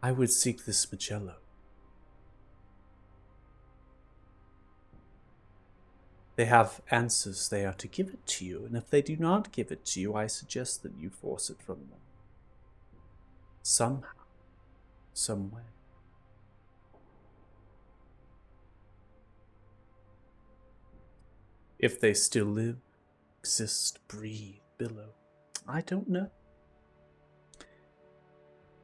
I would seek this Magello. They have answers they are to give it to you, and if they do not give it to you, I suggest that you force it from them. Somehow, some way. If they still live, exist, breathe, billow, I don't know.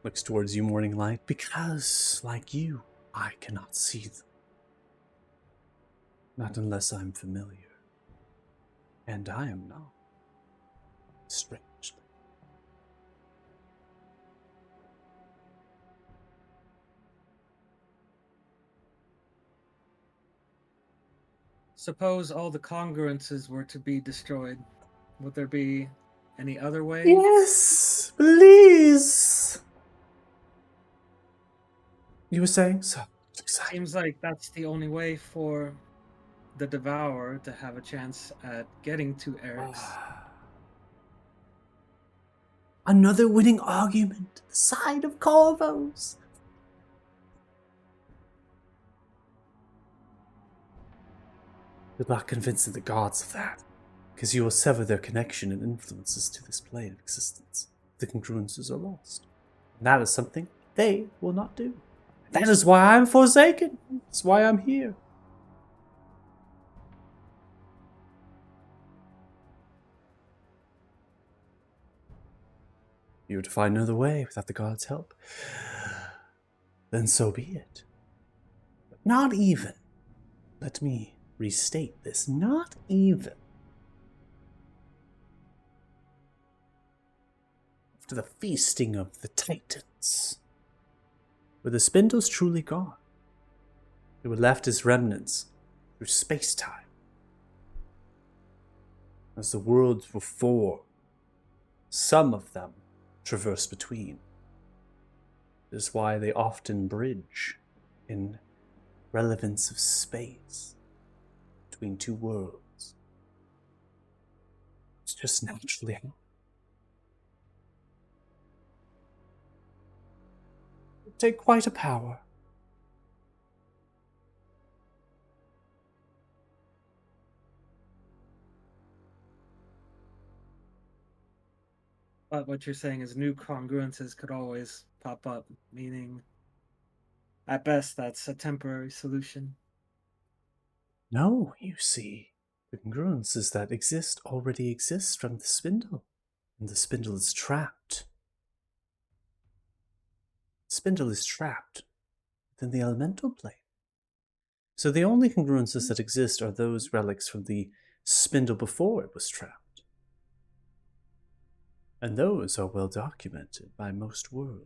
Looks towards you, Morning Light, because, like you, I cannot see them. Not unless I'm familiar. And I am not. Strangely. Suppose all the congruences were to be destroyed. Would there be any other way? Yes, please. You were saying so. Exciting. Seems like that's the only way for the Devourer to have a chance at getting to Eric's. Another winning argument to the side of Corvos. Good luck convincing the gods of that, because you will sever their connection and influences to this plane of existence. The congruences are lost. And that is something they will not do. That is why I'm forsaken. That's why I'm here. You were to find another way without the gods' help, then so be it. But not even, let me restate this, not even after the feasting of the Titans, were the spindles truly gone. They were left as remnants through space-time. As the worlds were formed, some of them traverse between. This is why they often bridge in relevance of space between two worlds. It's just naturally how. It take quite a power. But what you're saying is new congruences could always pop up, meaning at best that's a temporary solution. No, you see, the congruences that exist already exist from the spindle, and the spindle is trapped. The spindle is trapped within the elemental plane. So the only congruences that exist are those relics from the spindle before it was trapped. And those are well documented by most worlds.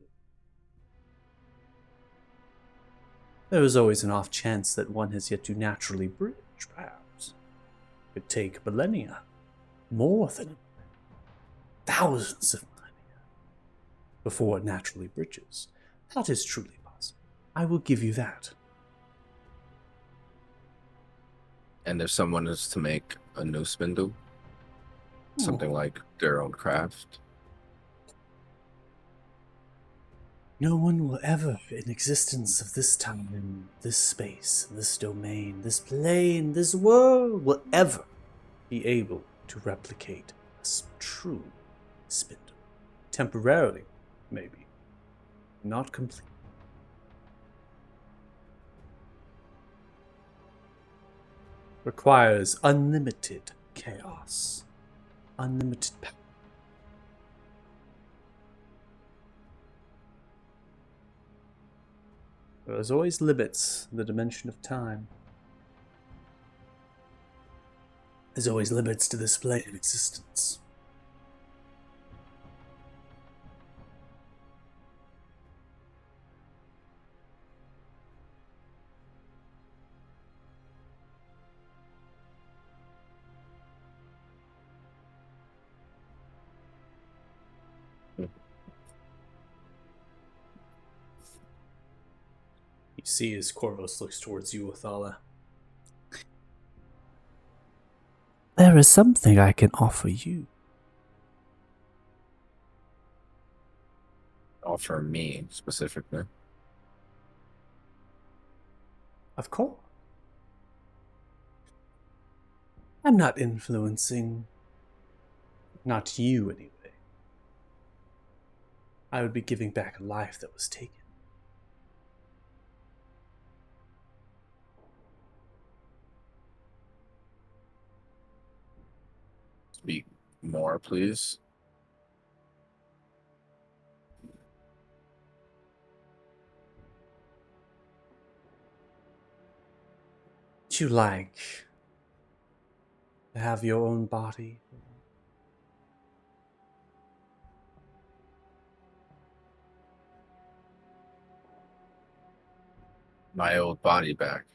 There is always an off chance that one has yet to naturally bridge, perhaps. It could take millennia, more than thousands of millennia, before it naturally bridges. That is truly possible. I will give you that. And if someone is to make a new spindle, something like their own craft, No one will ever, in existence of this time, this space, this domain, this plane, this world, will ever be able to replicate a true spindle. Temporarily, maybe. Not completely. Requires unlimited chaos. Unlimited power. There's always limits in the dimension of time. There's always limits to this plane of existence. You see as Corvus looks towards you, Othala. There is something I can offer you. offer me specifically. Of course. I'm not influencing. Not you, anyway. I would be giving back a life that was taken. Speak more, please. Would you like to have your own body? My old body back.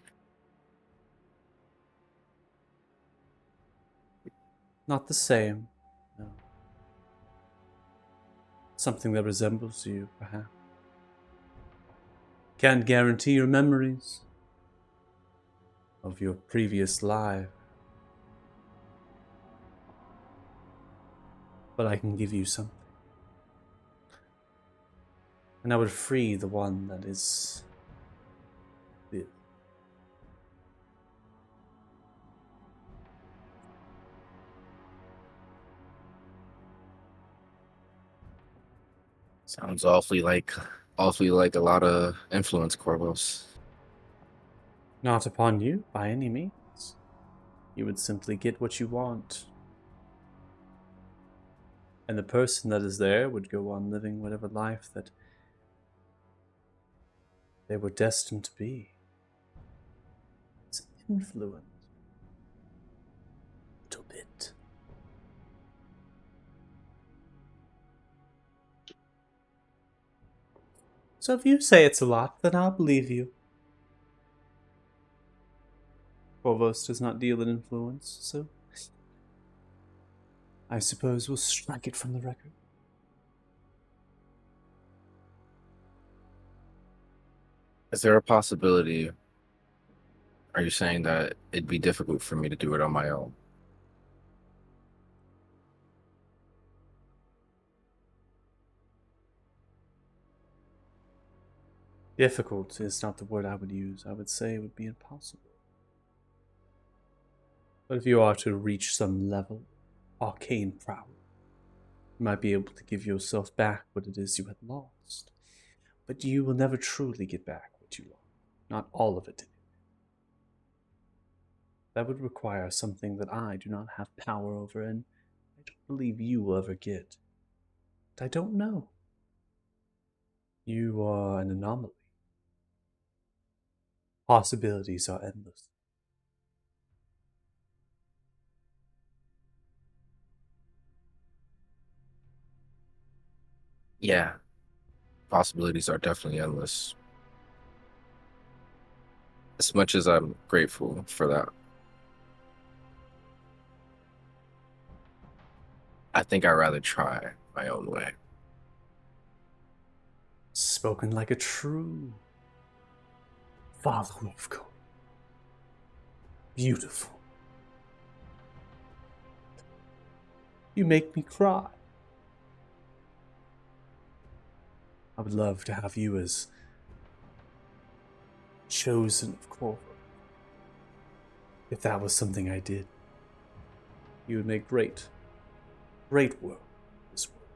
Not the same, no. Something that resembles you, perhaps. Can't guarantee your memories of your previous life, but I can give you something. And I would free the one that is with. Sounds awfully like a lot of influence, Corvus. Not upon you, by any means. You would simply get what you want. And the person that is there would go on living whatever life that they were destined to be. It's an influence. A little bit. So if you say it's a lot, then I'll believe you. Corvus does not deal in influence, so I suppose we'll strike it from the record. Is there a possibility? Are you saying that it'd be difficult for me to do it on my own? Difficult is not the word I would use. I would say it would be impossible. But if you are to reach some level, arcane prowess, You might be able to give yourself back what it is you had lost, but you will never truly get back what you lost. Not all of it. That would require something that I do not have power over, and I don't believe you will ever get. But I don't know. You are an anomaly. Possibilities are endless. Yeah, possibilities are definitely endless. As much as I'm grateful for that, I think I'd rather try my own way. Spoken like a true follower of God. Beautiful. You make me cry. I would love to have you as chosen of Corvo. If that was something I did, you would make great work this world.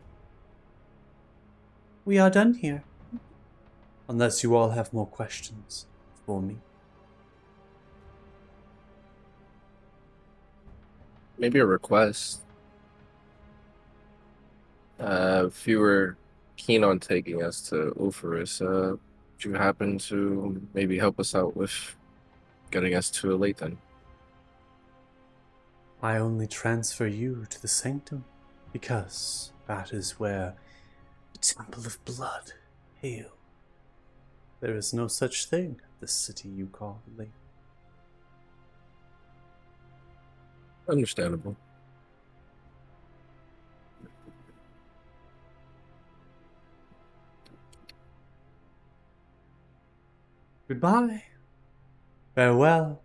We are done here. Unless you all have more questions for me. Maybe a request. If you were keen on taking us to Ulferus, would you happen to maybe help us out with getting us to Lathan? I only transfer you to the Sanctum, because that is where the Temple of Blood hail. There is no such thing as the city you call Lathan. Understandable. Goodbye, farewell,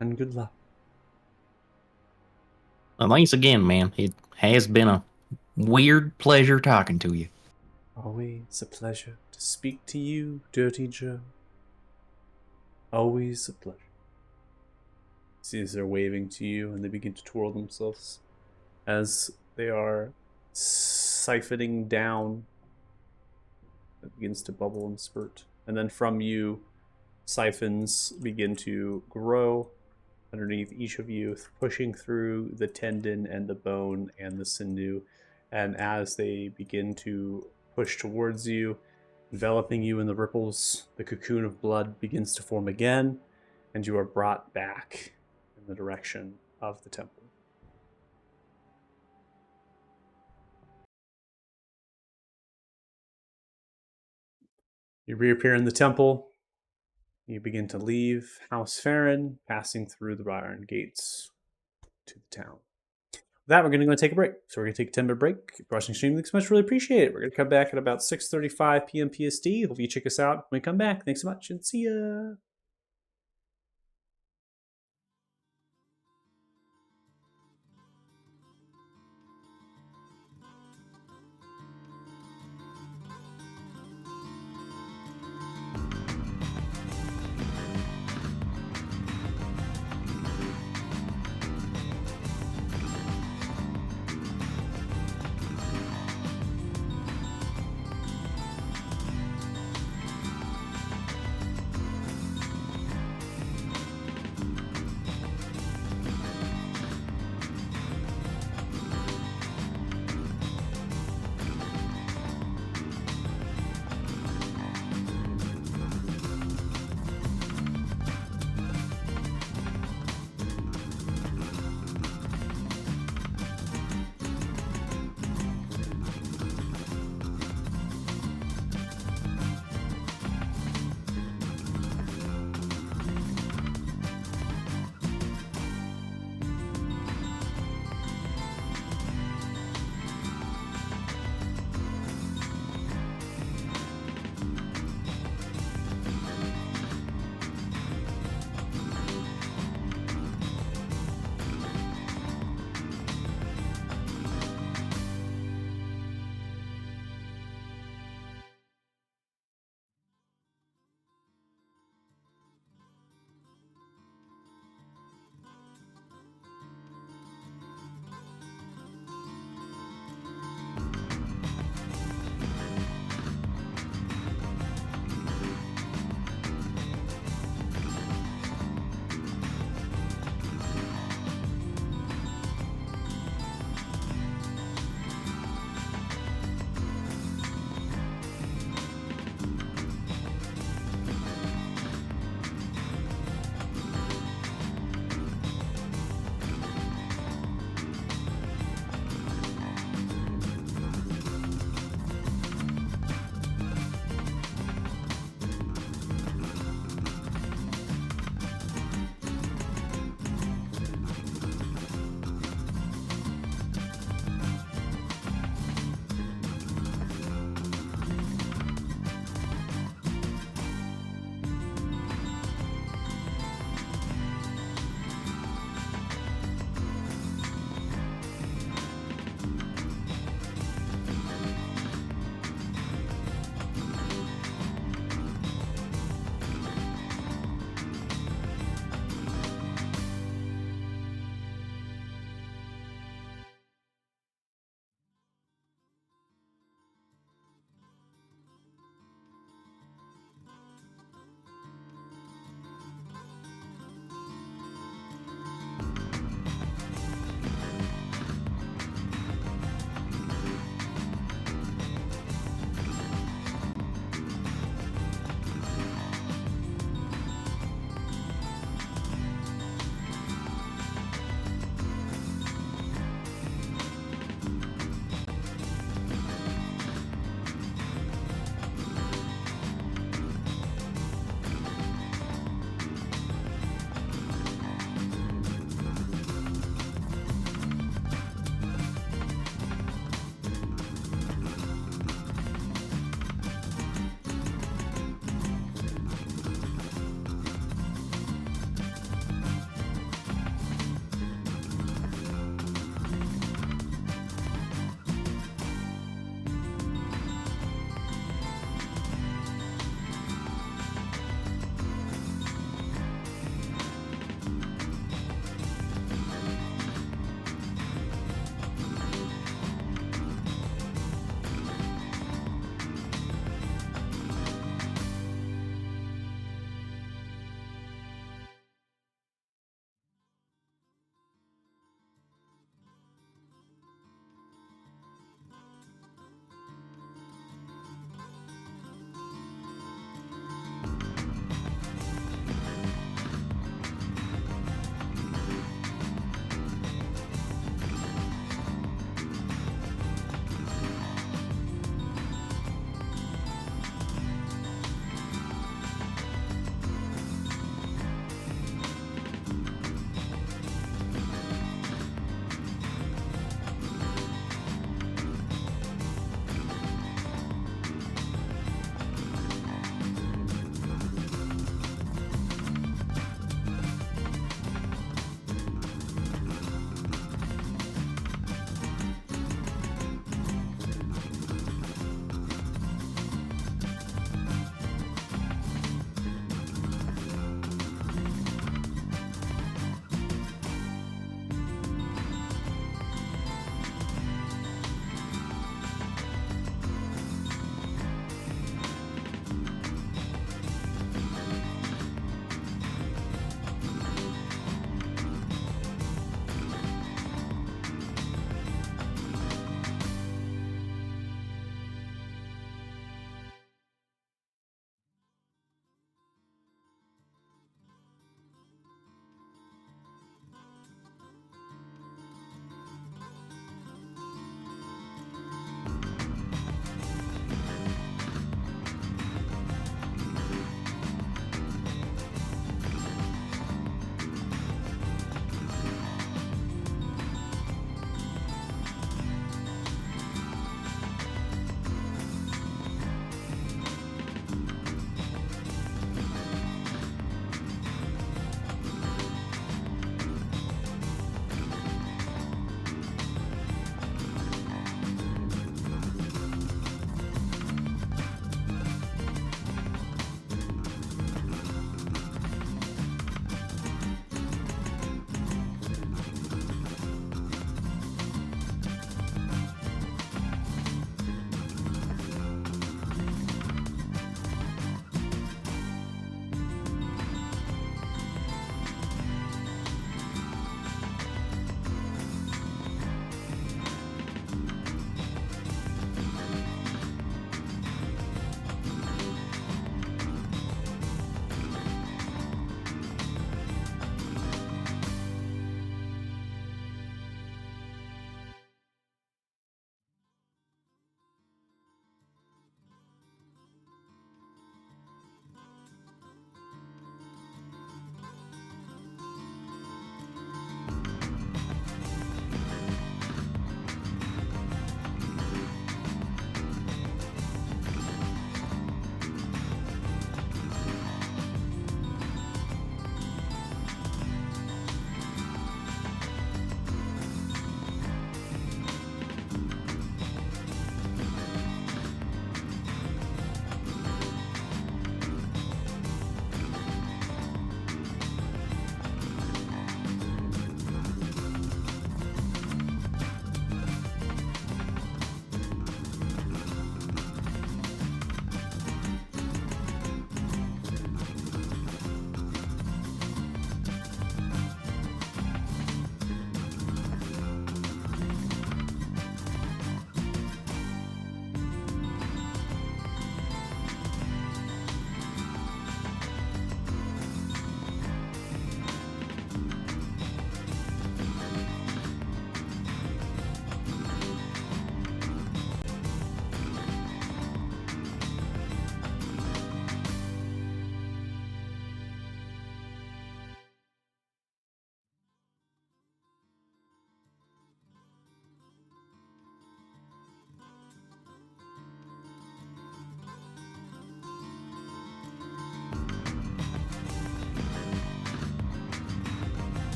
and good luck. Well, thanks again, man. It has been a weird pleasure talking to you. Always a pleasure to speak to you, Dirty Joe. Always a pleasure. See as they're waving to you and they begin to twirl themselves as they are siphoning down. It begins to bubble and spurt. And then from you, siphons begin to grow underneath each of you, pushing through the tendon and the bone and the sinew. And as they begin to push towards you, enveloping you in the ripples, the cocoon of blood begins to form again, and you are brought back in the direction of the temple. You reappear in the temple. You begin to leave House Farron, passing through the iron gates to the town. With that, we're going to go take a break. So we're going to take a 10-minute break. If you're watching stream, thanks so much. Really appreciate it. We're going to come back at about 6:35 p.m. PST. Hope you check us out when we come back. Thanks so much, and see ya.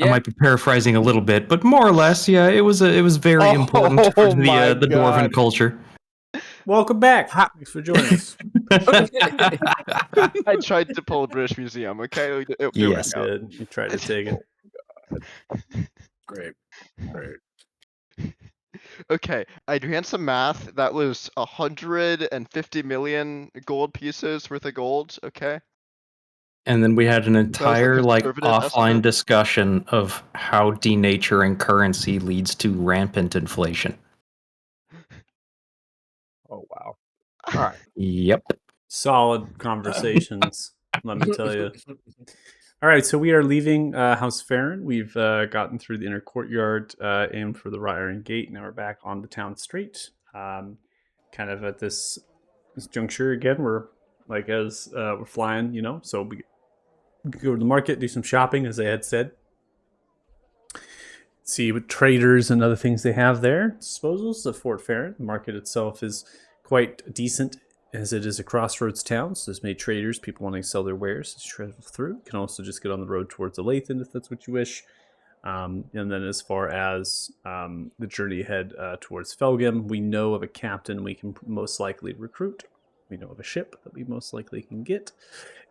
I might be paraphrasing a little bit, but more or less, yeah, it was very important for my the God. dwarven culture. Welcome back. Thanks for joining us. I tried to pull a British Museum, okay? It didn't Yes. work out. Good. You tried to take it. Great. Okay, I ran some math. That was 150 million gold pieces worth of gold, okay? And then we had an a entire conservative offline estimate. discussion of how denaturing currency leads to rampant inflation. Oh wow. All right. Yep. Solid conversations, let me tell you. All right, so we are leaving House Farron. We've gotten through the inner courtyard, aimed for the wrought iron gate. Now we're back on the town street. Kind of at this juncture again, we're like as we're flying, so we go to the market, do some shopping, as I had said. See what traders and other things they have there. Disposals of Fort Farron. The market itself is quite decent, as it is a crossroads town. So there's many traders, people wanting to sell their wares as you travel through. You can also just get on the road towards Olathen if that's what you wish. And then as far as the journey ahead towards Felgam, we know of a captain we can most likely recruit. We know of a ship that we most likely can get.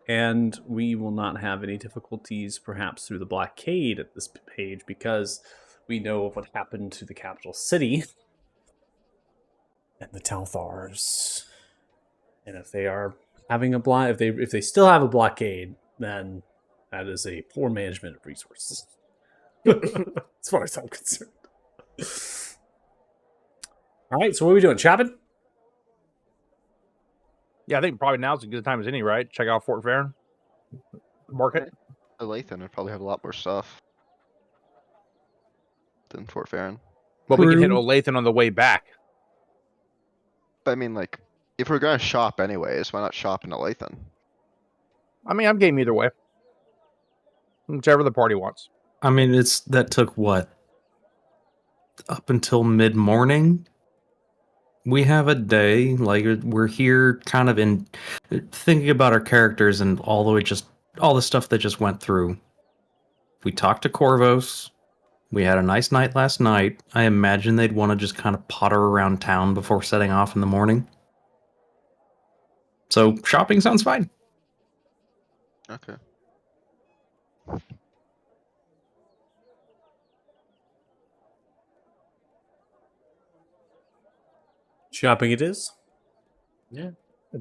And we will not have any difficulties perhaps through the blockade at this page because we know of what happened to the capital city and the Talthars. And if they are having a if they still have a blockade, then that is a poor management of resources. As far as I'm concerned. All right, so what are we doing? Shopping? Yeah, I think probably now's as good a time as any, right? Check out Fort Farron Market. Olathen would probably have a lot more stuff than Fort Farron. But we can hit True. Olathen on the way back. But I mean, like, if we're gonna shop anyways, why not shop in Olathen? I mean, I'm game either way. Whichever the party wants. I mean, that took what? Up until mid-morning? We have a day, like we're here kind of in thinking about our characters and all the stuff that just went through. We talked to Corvos. We had a nice night last night. I imagine they'd want to just kind of potter around town before setting off in the morning. So shopping sounds fine. Okay. Shopping it is.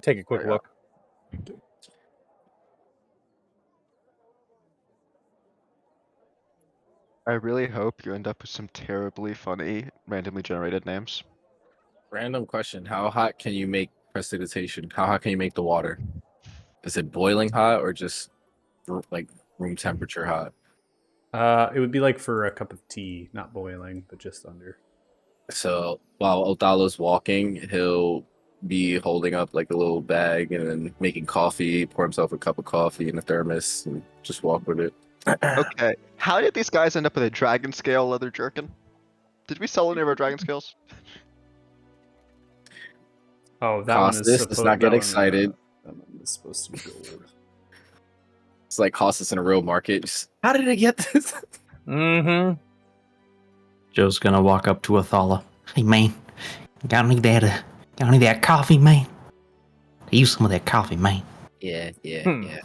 Take a quick Yeah. look. I really hope you end up with some terribly funny, randomly generated names. Random question: how hot can you make precipitation? How hot can you make the water? Is it boiling hot or just like room temperature hot? It would be like for a cup of tea, not boiling, but just under. So while Otalo's walking, he'll be holding up like a little bag and then making coffee, pour himself a cup of coffee in a thermos, and just walk with it. Okay, how did these guys end up with a dragon scale leather jerkin? Did we sell any of our dragon scales? Oh, that Cost one is this, supposed. let's not get that one, excited. That one is supposed to be gold. It's like cost us in a real market. Just, how did I get this? Mm-hmm. Joe's gonna walk up to Athala. Hey man, got any that coffee, man? Use some of that coffee, man. Yeah. Wait,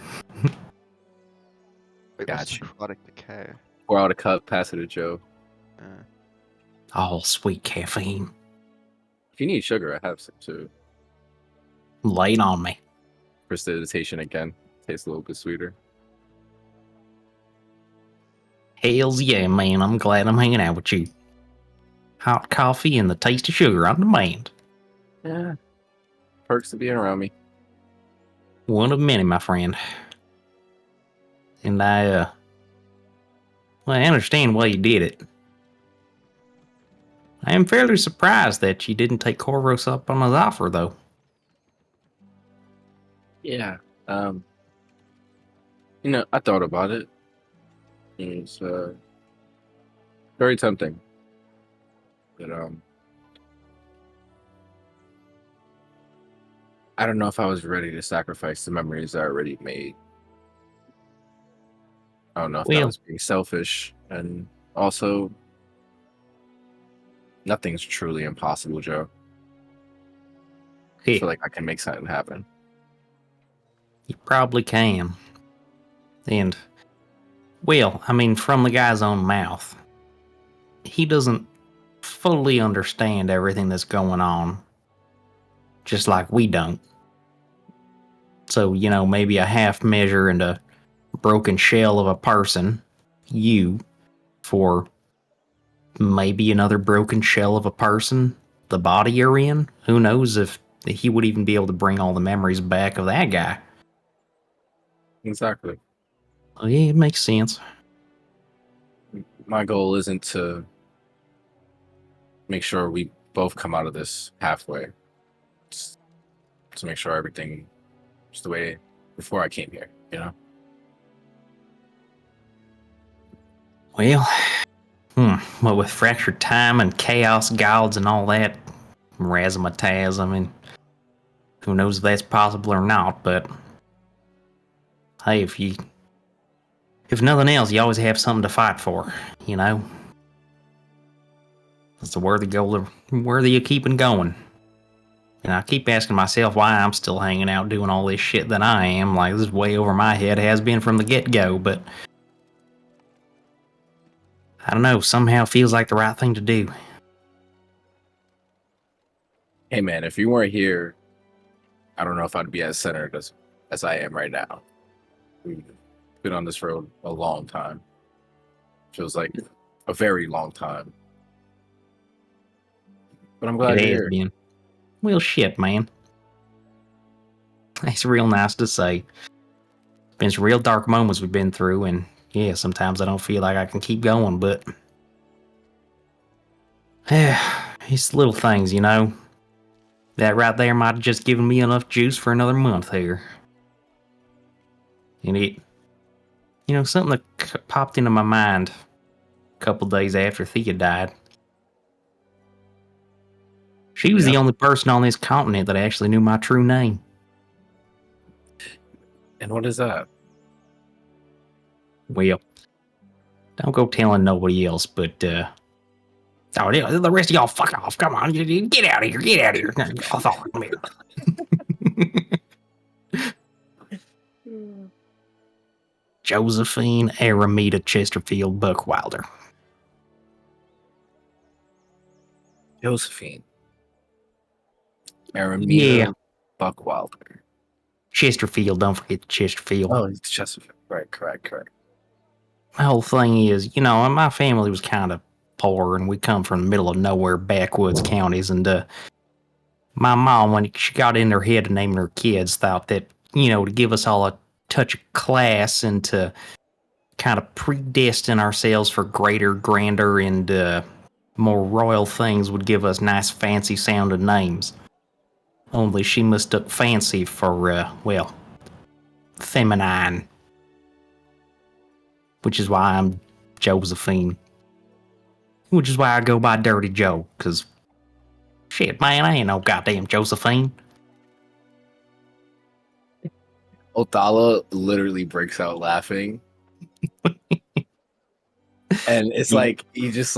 what's Gotcha. necrotic decay? Pour out a cup, pass it to Joe. Oh, sweet caffeine. If you need sugar, I have some too. Lay it on me. Precipitation again. Tastes a little bit sweeter. Hells yeah, man. I'm glad I'm hanging out with you. Hot coffee and the taste of sugar on demand. Yeah. Perks of being around me. One of many, my friend. And I understand why you did it. I am fairly surprised that you didn't take Corvos up on his offer, though. Yeah. I thought about it. It's very tempting. But I don't know if I was ready to sacrifice the memories I already made. I don't know if Well- that was being selfish, and also, and also, nothing's truly impossible, Joe. I Hey, feel like I can make something happen. you probably can. And, well, I mean, from the guy's own mouth, he doesn't fully understand everything that's going on, just like we don't. So, maybe a half measure and a broken shell of a person, you, for maybe another broken shell of a person, the body you're in. Who knows if he would even be able to bring all the memories back of that guy. Exactly. Oh, yeah, it makes sense. My goal isn't to make sure we both come out of this halfway. It's to make sure everything is the way before I came here, you know? Well, well, with fractured time and chaos gods and all that razzmatazz, I mean, who knows if that's possible or not, but hey, if nothing else, you always have something to fight for, you know? It's a worthy goal, worthy of keeping going. And I keep asking myself why I'm still hanging out doing all this shit that I am. Like, this is way over my head, has been from the get-go, but I don't know, somehow feels like the right thing to do. Hey man, if you weren't here, I don't know if I'd be as centered as I am right now. We've been on this road a long time. Feels like a very long time. But I'm glad It you're has here. been. Well, shit, man. It's real nice to say. Been some real dark moments we've been through, and yeah, sometimes I don't feel like I can keep going, but it's little things, you know. That right there might have just given me enough juice for another month here. And something that popped into my mind a couple days after Thea died. She was the Yeah. only person on this continent that actually knew my true name. And what is that? Well, don't go telling nobody else, but the rest of y'all fuck off. Come on, get out of here. Get out of here. Come here. Josephine Aramita Chesterfield Buckwilder. Josephine. Aramita Yeah. Buckwilder. Chesterfield, don't forget the Chesterfield. Oh, it's Chesterfield. Right, correct. My whole thing is, my family was kind of poor, and we come from the middle of nowhere, backwoods counties, and my mom, when she got in her head to naming her kids, thought that, to give us all a touch of class and to kind of predestine ourselves for greater, grander, and more royal things would give us nice, fancy sounding names. Only she mistook fancy for, feminine. Which is why I'm Josephine. Which is why I go by Dirty Joe, because shit, man, I ain't no goddamn Josephine. Othala literally breaks out laughing. And it's like he just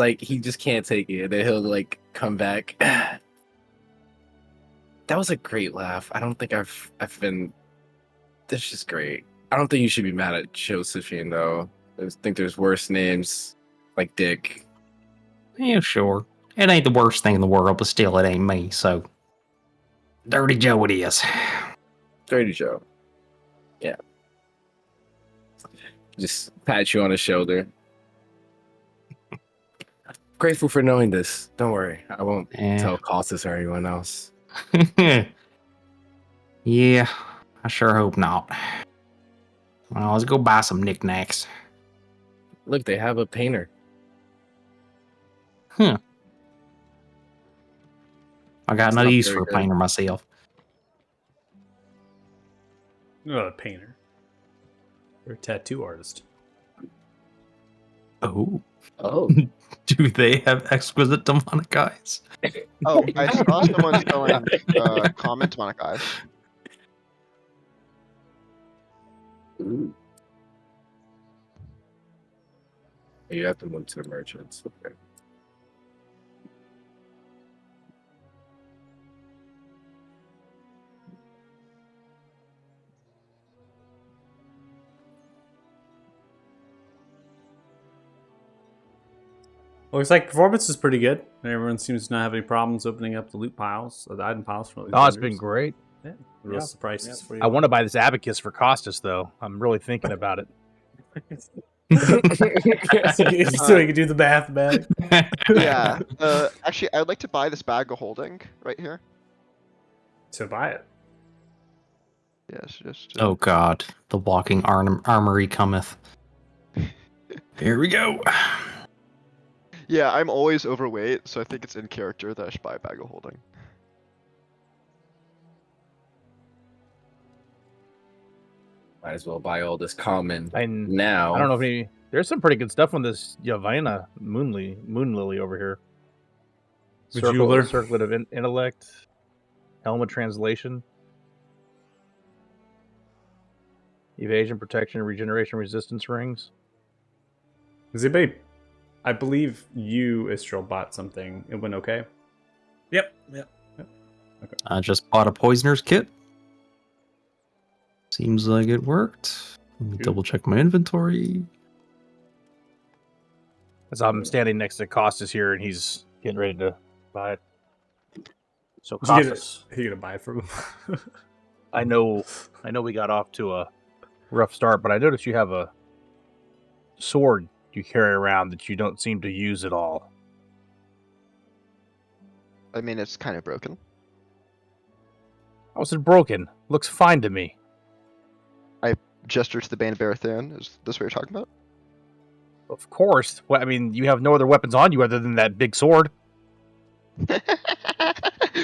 can't take it. Then he'll like come back. That was a great laugh. I don't think I've been. That's just great. I don't think you should be mad at Josephine though. I think there's worse names like Dick. Yeah, sure. It ain't the worst thing in the world, but still, it ain't me, so. Dirty Joe it is. Dirty Joe. Yeah. Just pat you on the shoulder. Grateful for knowing this. Don't worry. I won't tell Costas or anyone else. Yeah, I sure hope not. Well, let's go buy some knickknacks. Look, they have a painter. I got It's no not use very for a good. painter myself. I'm not a painter. Or a tattoo artist. Oh. Oh. Do they have exquisite demonic eyes? Oh, I saw someone selling common demonic eyes. Ooh. You have to move to the merchants. Okay. Looks like performance is pretty good. Everyone seems to not have any problems opening up the loot piles, the item piles from these Oh, it's been vendors. great. Yeah, real Yeah. surprises for you. I want to buy this abacus for Costas, though. I'm really thinking about it. So you can do the math, man. Yeah. Actually, I'd like to buy this bag of holding right here. To buy it. Yes, just. Oh God, the walking armory cometh. Here we go. Yeah, I'm always overweight, so I think it's in character that I should buy a bag of holding. Might as well buy all this common And now. I don't know if there's some pretty good stuff on this Yavana moon lily over here. The jeweler. Circlet of intellect, helmet translation, evasion, protection, regeneration, resistance rings. Is anybody? I believe you, Istral, bought something. It went okay. Yep. I just bought a poisoner's kit. Seems like it worked. Let me Good. double check my inventory. As I'm standing next to Costas here, and he's getting ready to buy it. So Did you get Costas, it? Who you gonna buy it from? I know we got off to a rough start, but I noticed you have a sword you carry around that you don't seem to use at all. I mean, it's kind of broken. How's it broken? Looks fine to me. Gesture to the Bane of Baratheon. Is this what you're talking about? Of course. Well, I mean, you have no other weapons on you other than that big sword.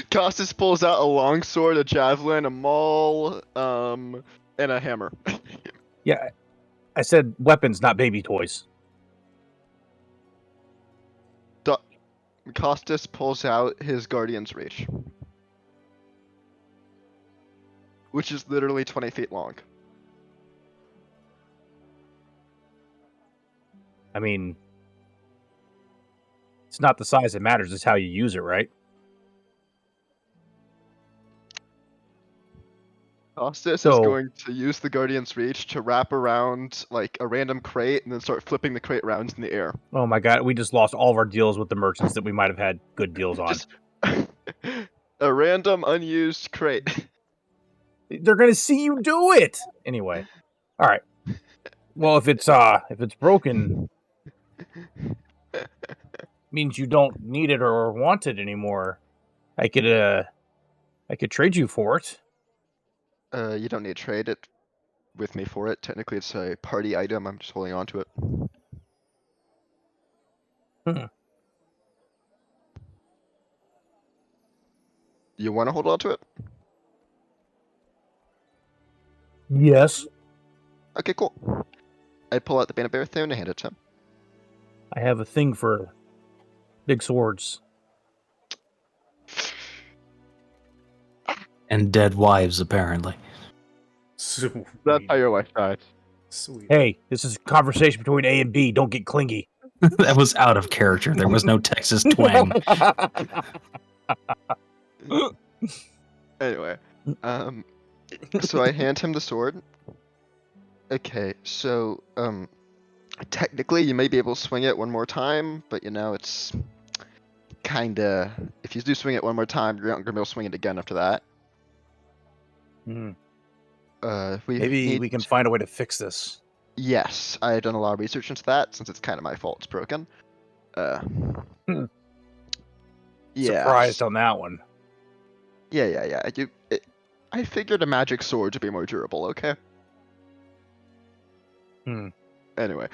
Costas pulls out a longsword, a javelin, a maul, and a hammer. Yeah, I said weapons, not baby toys. Costas pulls out his Guardian's Reach, which is literally 20 feet long. I mean, it's not the size that matters, it's how you use it, right? Costas is So- going to use the Guardian's Reach to wrap around like a random crate and then start flipping the crate around in the air. Oh my god, we just lost all of our deals with the merchants that we might have had good deals on. Just a random unused crate. They're gonna see you do it anyway. All right. Well, if it's broken, means you don't need it or want it anymore. I could trade you for it. You don't need to trade it with me for it. Technically, it's a party item. I'm just holding on to it. You want to hold on to it? Yes. Okay, cool. I pull out the Bane of Baratheon and hand it to him. I have a thing for big swords. And dead wives, apparently. Sweet. That's how your wife died. Sweet. Hey, this is a conversation between A and B. Don't get clingy. That was out of character. There was no Texas twang. Anyway, so I hand him the sword. Okay, so technically you may be able to swing it one more time, but you know it's kinda. If you do swing it one more time, you're not gonna be able to swing it again after that. Maybe we can find a way to fix this. Yes, I've done a lot of research into that since it's kind of my fault it's broken. Yeah. Surprised on that one. Yeah. I figured a magic sword to be more durable. Okay. Anyway,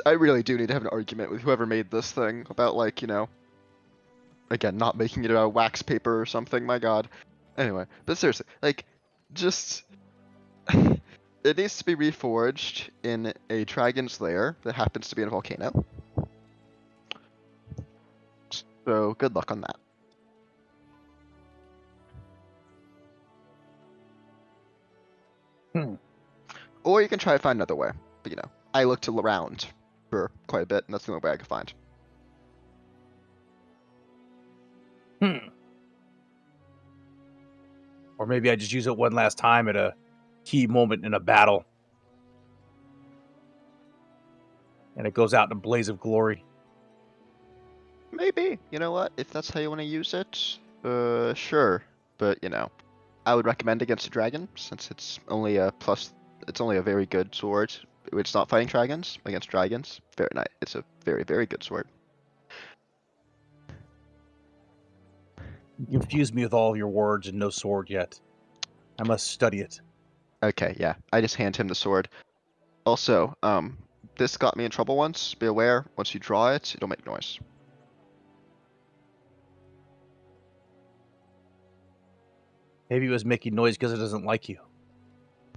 I really do need to have an argument with whoever made this thing about, like, you know, again, not making it out of wax paper or something. My God. Anyway, but seriously, like, just it needs to be reforged in a dragon's lair that happens to be in a volcano. So good luck on that. Or you can try to find another way. But you know, I looked around for quite a bit, and that's the only way I could find. Or maybe I just use it one last time at a key moment in a battle. And it goes out in a blaze of glory. Maybe. You know what? If that's how you want to use it, sure. But, you know, I would recommend against a dragon, since it's only a plus. It's only a very good sword. It's not fighting dragons. Against dragons, very nice. It's a very, very good sword. You confused me with all your words and no sword yet. I must study it. Okay, yeah. I just hand him the sword. Also, this got me in trouble once. Be aware, once you draw it, it'll make noise. Maybe it was making noise because it doesn't like you.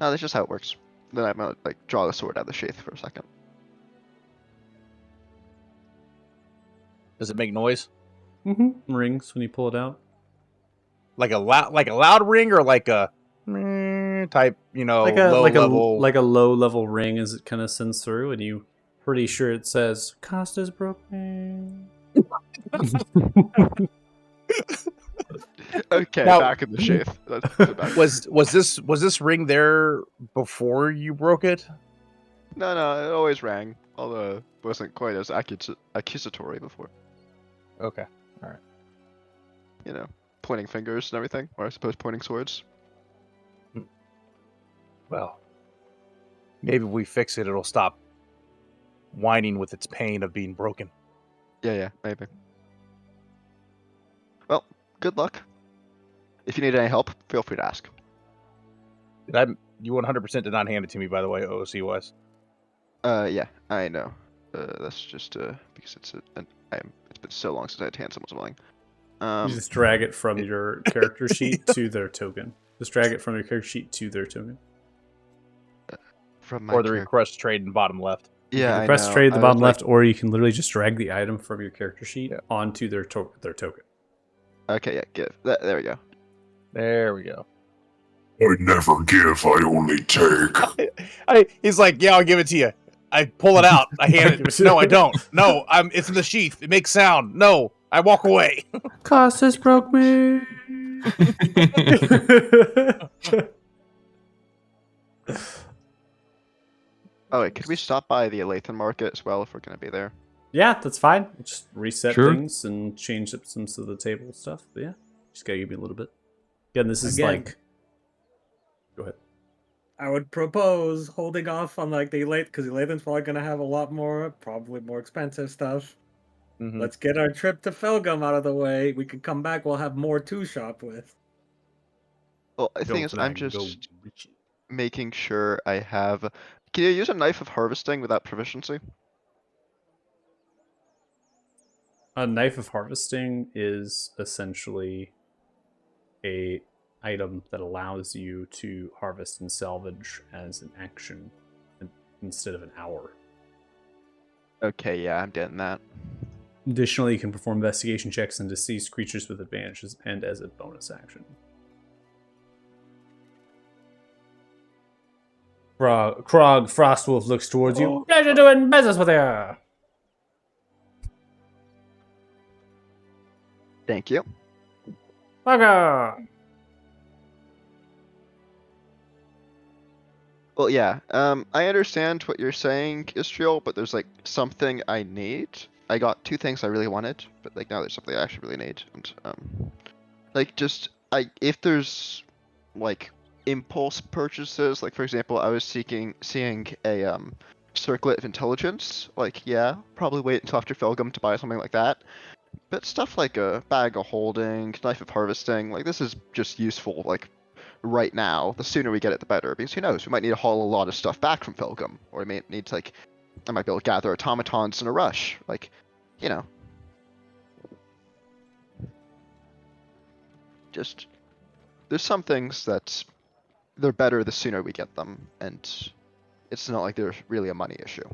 No, that's just how it works. Then I'm gonna like draw the sword out of the sheath for a second. Does it make noise? Mm-hmm. Rings when you pull it out. Like a loud ring, or like a meh type, Like low level. like a low level ring as it kind of sends through, and you pretty sure it says Costa's broken. Okay, Now- back in the sheath. Back. was this ring there before you broke it? No, it always rang. Although it wasn't quite as accusatory before. Okay. You know, pointing fingers and everything, or I suppose pointing swords. Well, maybe if we fix it, it'll stop whining with its pain of being broken. Yeah, maybe. Well, good luck. If you need any help, feel free to ask. You 100% did not hand it to me, by the way, OC was. Yeah, I know. That's just because it's been so long since I had hand someone's willing. You just drag it from your character sheet to their token. Just drag it from your character sheet to their token. From my Or the request trade in bottom left. You Yeah, can I request know. trade at the I bottom was left, or you can literally just drag the item from your character sheet Yeah. onto their token. Okay, yeah, give. There we go. There we go. I never give, I only take. He's like, yeah, I'll give it to you. I pull it out. I hand Give it it. to No, you. I don't. No, it's in the sheath. It makes sound. No, I walk away. Costa's broke me. Oh wait, could we stop by the Lathan market as well if we're gonna be there? Yeah, that's fine. Just reset Sure. things and change up some of the table stuff. But yeah, just gotta give me a little bit. Again, this is Again. like. Go ahead. I would propose holding off on like the Elate, because Elatan's probably gonna have a lot more, probably more expensive stuff. Mhm. Let's get our trip to Felgum out of the way. We can come back. We'll have more to shop with. Well, the thing Go is, for that I'm and go just reach it. making sure I have. Can you use a knife of harvesting without proficiency? A knife of harvesting is essentially a item that allows you to harvest and salvage as an action instead of an hour. Okay, yeah, I'm getting that. Additionally, you can perform investigation checks on deceased creatures with advantages and as a bonus action. Krog Frostwolf looks towards you. Pleasure doing business with you. Thank you. Welcome. Well, yeah. I understand what you're saying, Istriel, but there's like something I need. I got two things I really wanted, but like now there's something I actually really need, and like just if there's like impulse purchases, like for example, I was seeing a circlet of intelligence. Like, yeah, probably wait until after Felgum to buy something like that. But stuff like a bag of holding, knife of harvesting, like this is just useful, like right now. The sooner we get it, the better. Because who knows, we might need to haul a lot of stuff back from Felgum, or we may need to I might be able to gather automatons in a rush. Like, you know, just there's some things that they're better the sooner we get them, and it's not like there's really a money issue.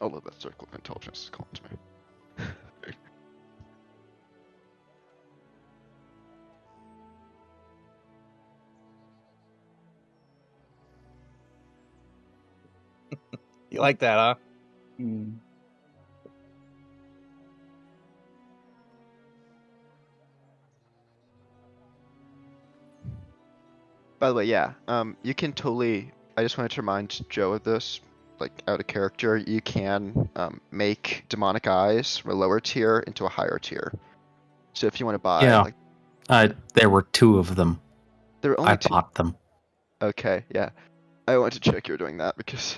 Although that circle of intelligence is calling to me. You like that, huh? Mm. By the way, yeah, you can totally. I just wanted to remind Joe of this, like out of character. You can make demonic eyes from a lower tier into a higher tier. So if you want to buy, Yeah. like, There were 2 of them. there are I only 2. bought them. Okay, yeah. I wanted to check you're doing that because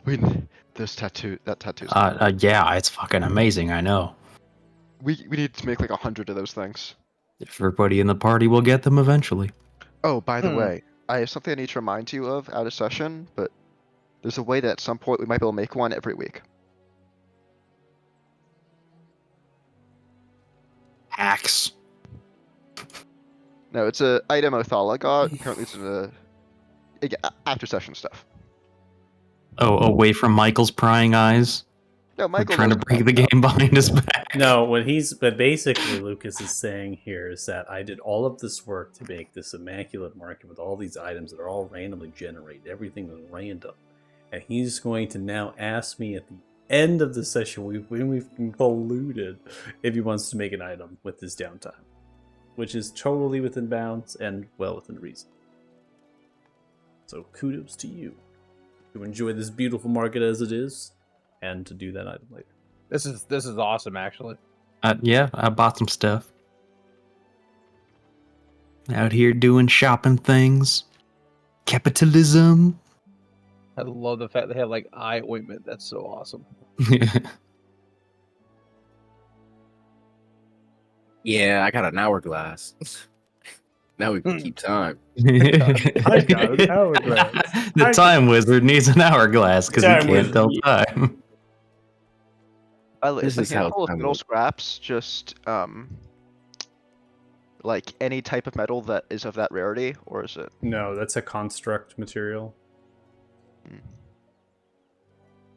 we that tattoo's. Yeah, it's fucking amazing. I know. We need to make like 100 of those things. Everybody in the party will get them eventually. Oh, by the Hmm. way, I have something I need to remind you of out of session, but there's a way that at some point we might be able to make one every week. Hacks. No, it's a item Othala got. Currently, it's in after session stuff. Oh, away from Michael's prying eyes. No, We're Michael trying to knows break the about game behind his back. No, but basically Lucas is saying here is that I did all of this work to make this immaculate market with all these items that are all randomly generated. Everything was random. And he's going to now ask me at the end of the session when we've concluded if he wants to make an item with his downtime. Which is totally within bounds and well within reason. So kudos to you to enjoy this beautiful market as it is, and to do that item later. This is awesome, actually. Yeah, I bought some stuff. Out here doing shopping things. Capitalism. I love the fact they have like eye ointment. That's so awesome. Yeah, I got an hourglass. Now we can keep time. I got an hourglass. The time wizard needs an hourglass because he Time can't wizard, tell yeah. time. By the way, This is is the how handful of time metal works. scraps just like any type of metal that is of that rarity, or is it? No, that's a construct material. Hmm.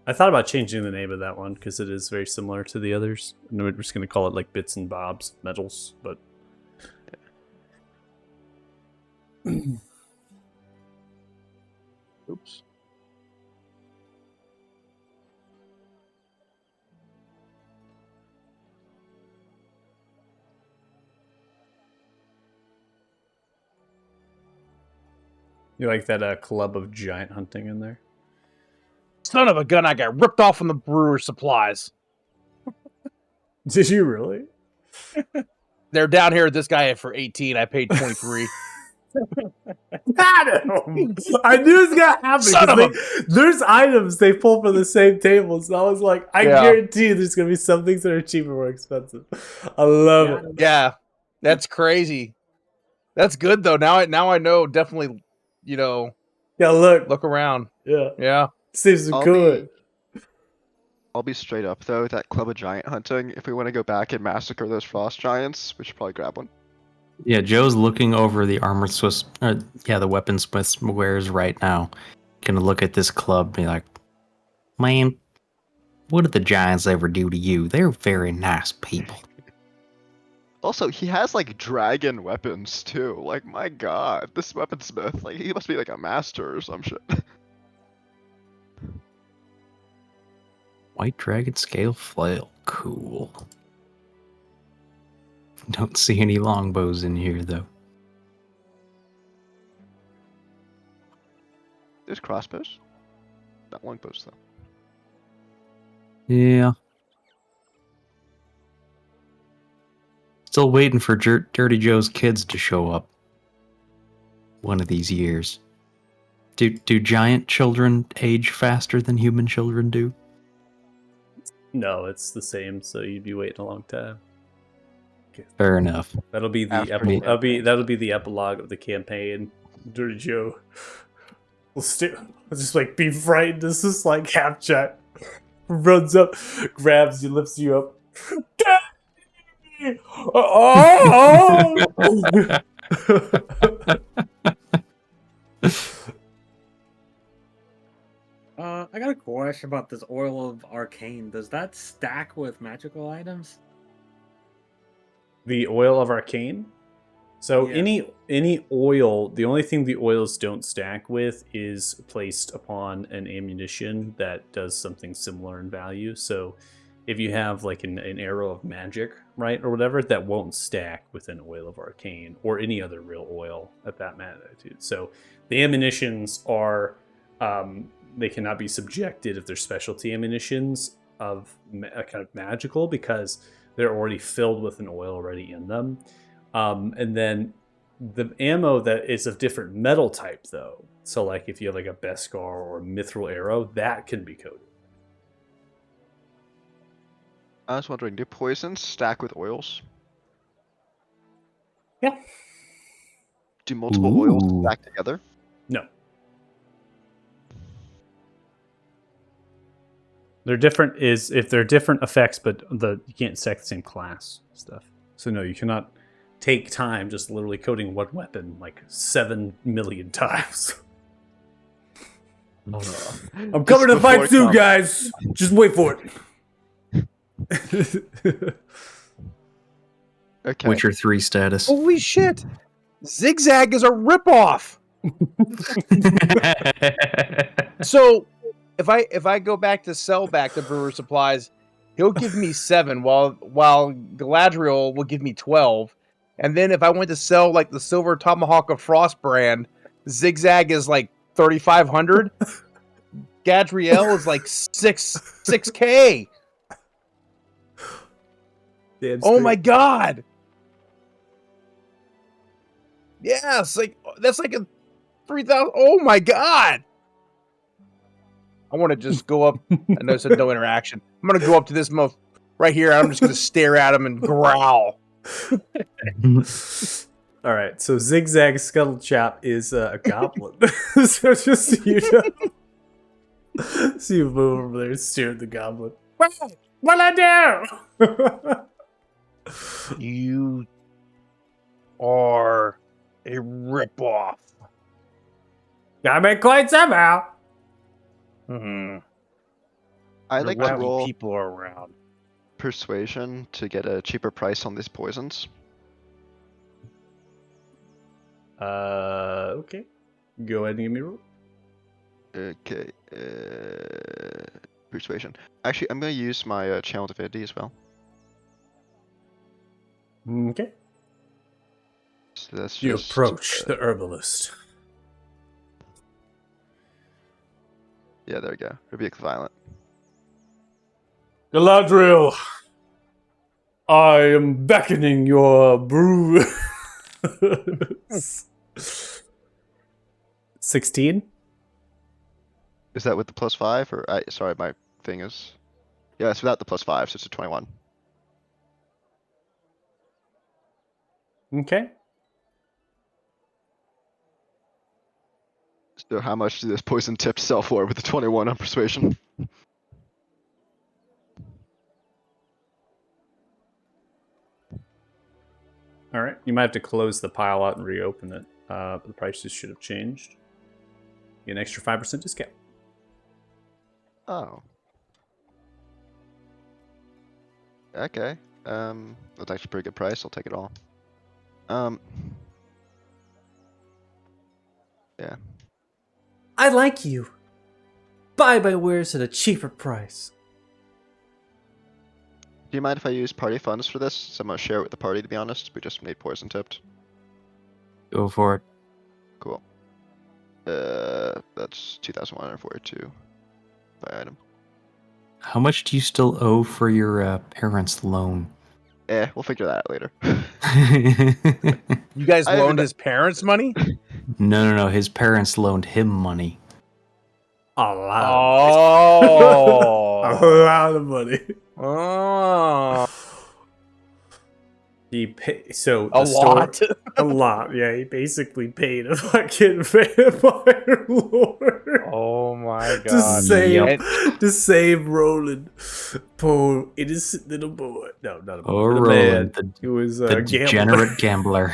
I thought about changing the name of that one because it is very similar to the others. And we're just going to call it like bits and bobs metals, but Oops. you like that club of giant hunting in there? Son of a gun! I got ripped off on the brewer's supplies. Did you really? They're down here. This guy for 18. I paid 23. Got him! I knew it was gonna happen. Son 'Cause of there's items they pull from the same table, so I was like, I Yeah. guarantee you there's gonna be some things that are cheaper, more expensive. I love it. Yeah, that's crazy. That's good though. Now I know. Definitely, Yeah, look. look around. Yeah, Yeah. seems I'll good. I'll be straight up though. That club of giant hunting. If we want to go back and massacre those frost giants, we should probably grab one. Yeah, Joe's looking over the the weaponsmith's wares right now. Gonna look at this club and be like, man, what did the giants ever do to you? They're very nice people. Also, he has like dragon weapons too. Like, my god, this weaponsmith, like, he must be like a master or some shit. White dragon scale flail. Cool. Don't see any longbows in here though. There's crossbows. Not longbows though. Yeah. Still waiting for Dirty Joe's kids to show up. One of these years. Do giant children age faster than human children do? No, it's the same, so you'd be waiting a long time. Fair enough. That'll be the After the that'll be the epilogue of the campaign. Dirty Joe will just like be frightened. This is like half chat runs up, grabs you, lifts you up. Oh! I got a question about this oil of arcane. Does that stack with magical items? The oil of arcane? So Yeah. any oil, the only thing the oils don't stack with is placed upon an ammunition that does something similar in value. So if you have like an arrow of magic, right, or whatever, that won't stack with an oil of arcane or any other real oil at that magnitude. So the ammunitions are they cannot be subjected if they're specialty ammunitions of kind of magical because they're already filled with an oil already in them. And then the ammo that is of different metal type, though. So, like if you have like a Beskar or a Mithril arrow, that can be coated. I was wondering, do poisons stack with oils? Yeah. Do multiple oils Ooh. stack together? No. They're different is if they're different effects, but you can't stack the same class stuff. So no, you cannot take time just literally coating one weapon like 7 million times. I'm coming to fight soon, guys. Just wait for it. Okay. Witcher 3 status. Holy shit! Zigzag is a ripoff. So if I go back to sell back to Brewer Supplies, he'll give me 7, while Galadriel will give me 12. And then if I went to sell like the Silver Tomahawk of Frost brand, Zigzag is like 3,500. Gadriel is like 6K. Damn Oh straight. my god! Yes, like that's like a 3,000. Oh my god! I want to just go up. I know it said no interaction. I'm gonna go up to this right here. I'm just gonna stare at him and growl. All right, so Zigzag Scuttlechap is a goblin. So just so you know. So you move over there and stare at the goblin. What I do? You are a ripoff. Gotta make coin somehow. Mm-hmm. I'd like to roll people around. persuasion to get a cheaper price on these poisons. Okay. Go ahead and give me a roll. Okay. Persuasion. Actually, I'm gonna use my channel divinity as well. Okay. So that's You just, approach the herbalist. Yeah, there we go. Rebuke the violent. Galadriel, I am beckoning your brew. 16? Is that with the +5 or sorry, my thing is. Yeah, it's without the +5, so it's a 21. Okay. So how much does this poison tip sell for with the 21 on persuasion? All right. You might have to close the pile out and reopen it. The prices should have changed. Get an extra 5% discount. Oh. Okay. That's actually a pretty good price. I'll take it all. Yeah. I like you. Buy my wares at a cheaper price. Do you mind if I use party funds for this? So I'm gonna share it with the party, to be honest. We just made poison tipped. Go for it. Cool. That's 2,142 by item. How much do you still owe for your parents' loan? We'll figure that out later. You guys I haven't loaned done- his parents money? No. His parents loaned him money. A lot. Oh. A lot of money. Oh. He paid so A the store- lot. a lot. Yeah, he basically paid a fucking vampire lord Oh my to god. save And- to save Roland, poor innocent little boy. No, not a boy. Or but a Roland, man. He was the a gambler. degenerate gambler.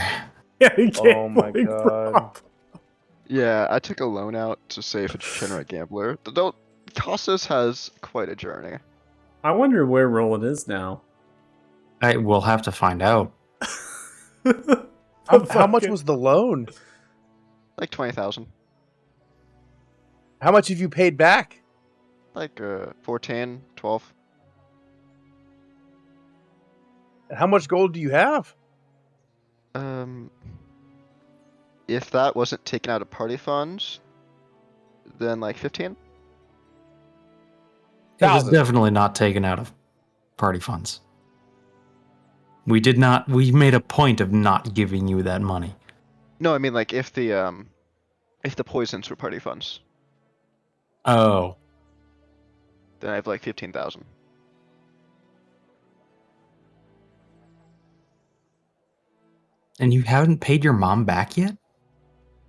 Yeah, he Oh my gambling God. problem. Yeah, I took a loan out to save a degenerate gambler. Costas has quite a journey. I wonder where Roland is now. I will have to find out. How much was the loan? Like 20,000. How much have you paid back? Like 14, 12. And how much gold do you have? If that wasn't taken out of party funds, then like 15. It was 1,000. definitely not taken out of party funds. We did not. We made a point of not giving you that money. No, I mean like if the poisons were party funds, Oh, then I have like 15,000. and you haven't paid your mom back yet?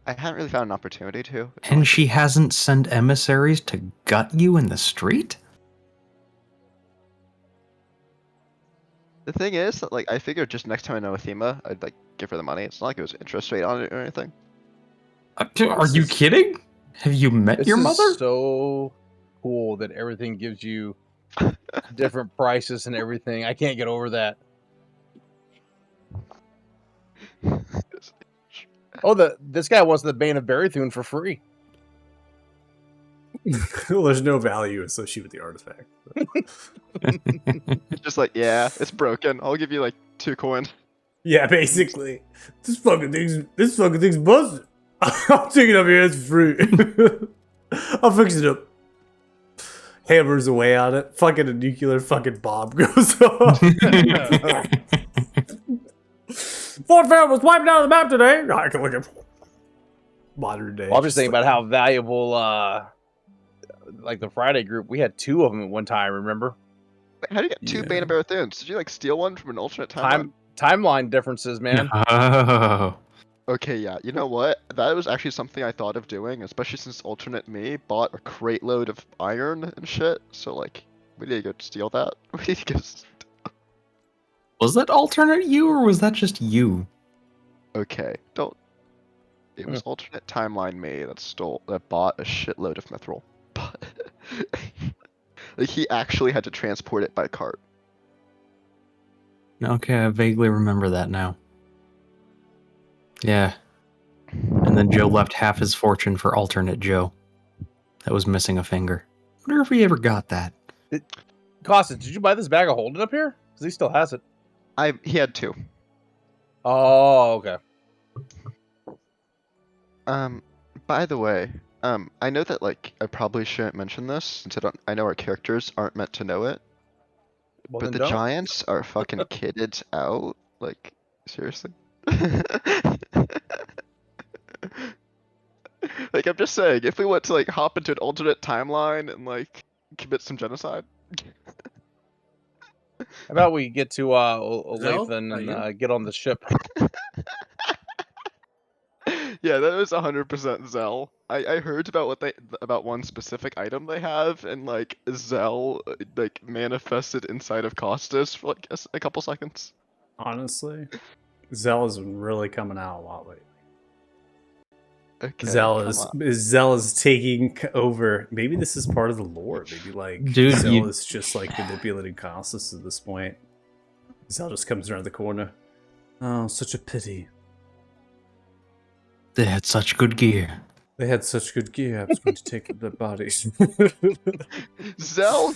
I hadn't really found an opportunity to. And she hasn't sent emissaries to gut you in the street? The thing is that like I figured just next time I know Athema, I'd like give her the money. It's not like it was interest rate on it or anything. Are you kidding? Have you met This your is mother? so cool that everything gives you different prices and everything. I can't get over that. Oh, this guy wants the Bane of Barrythune for free. Well, there's no value associated with the artifact. It's just like, yeah, it's broken. I'll give you like 2 coins. Yeah, basically. This fucking thing's busted. I'll take it up here, it's free. I'll fix it up. Hammers away on it. Fucking a nuclear fucking bomb goes off. Fort Fair was wiped out of the map today. I can look at modern day. Well, I'm just thinking about how valuable, like the Friday group, we had 2 of them at one time, remember? Wait, how do you get 2 Yeah. Bane of Barathunes? Did you like steal one from an alternate timeline? Timeline differences, man. Oh. Okay, yeah. You know what? That was actually something I thought of doing, especially since alternate me bought a crate load of iron and shit. So like, we need to go steal that. We need to go. Was that alternate you, or was that just you? Okay, don't. It was alternate timeline me that bought a shitload of mithril. But like he actually had to transport it by cart. Okay, I vaguely remember that now. Yeah. And then Joe left half his fortune for alternate Joe. That was missing a finger. Wonder if he ever got that. Costa, did you buy this bag of holding up here? Because he still has it. He had 2. Oh, okay. By the way, I know that like I probably shouldn't mention this since I know our characters aren't meant to know it. Well, But then the don't. Giants are fucking kitted out. Like, seriously? Like, I'm just saying, if we want to, like, hop into an alternate timeline and, like, commit some genocide. How about we get to Zell, Olathan are you? and get on the ship? Yeah, that was 100% Zell. I heard about one specific item they have, and, like, Zell, like, manifested inside of Costas for, like, a couple seconds. Honestly, Zell has been really coming out a lot lately. Okay, Zell come is on. Zell is taking over. Maybe this is part of the lore. Maybe like Dude, Zell you- is just like manipulating Costas at this point. Zell just comes around the corner. Oh, such a pity. They had such good gear. They had such good gear. I was going to take their bodies. Zell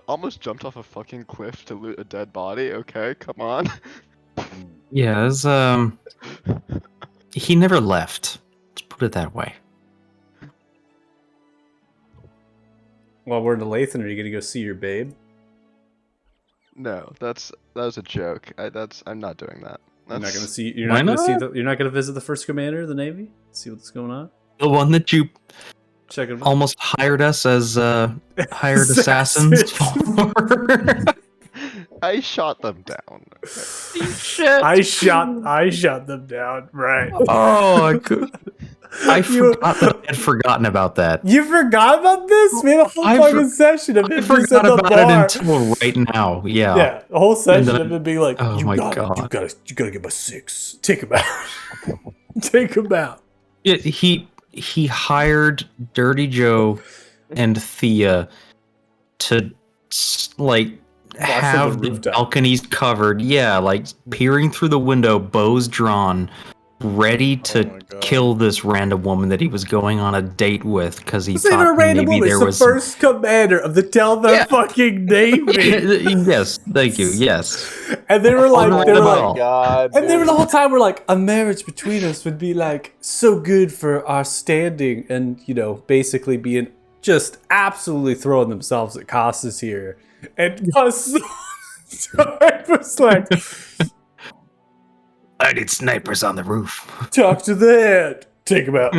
almost jumped off a fucking cliff to loot a dead body. Okay, come on. Yeah, it was, he never left. Let's put it that way. While we're in the Lathan, are you gonna go see your babe? No, that was a joke. I'm not doing that. You're not That's- gonna see. You're Why not gonna see. not? You're not gonna visit the first commander of the Navy. See what's going on. The one that you Check it. almost hired us as hired assassins for. I shot them down. Shit. I shot them down. Right. Oh, I You- forgot that I had forgotten about that. You forgot about this? We had a whole I fucking for- session of I him just at forgot the about bar. it until right now. Yeah. Yeah, a whole session then- of him being like, oh you my gotta get my 6. Take him out. Take him out. He hired Dirty Joe and Thea to like have the rooftop. balconies covered. Yeah, like peering through the window, bows drawn, ready to my God. kill this random woman that he was going on a date with because he It's not even a thought random maybe woman. there It's the was. first commander of the Tell Their Yeah. fucking Navy. Yes, thank you. Yes. And they were like, Oh they were my like, God, and they were dude. the whole time were like, a marriage between us would be like so good for our standing, and you know, basically being just absolutely throwing themselves at Costas here. And Costas was like, I need snipers on the roof. talk to the head, take him out.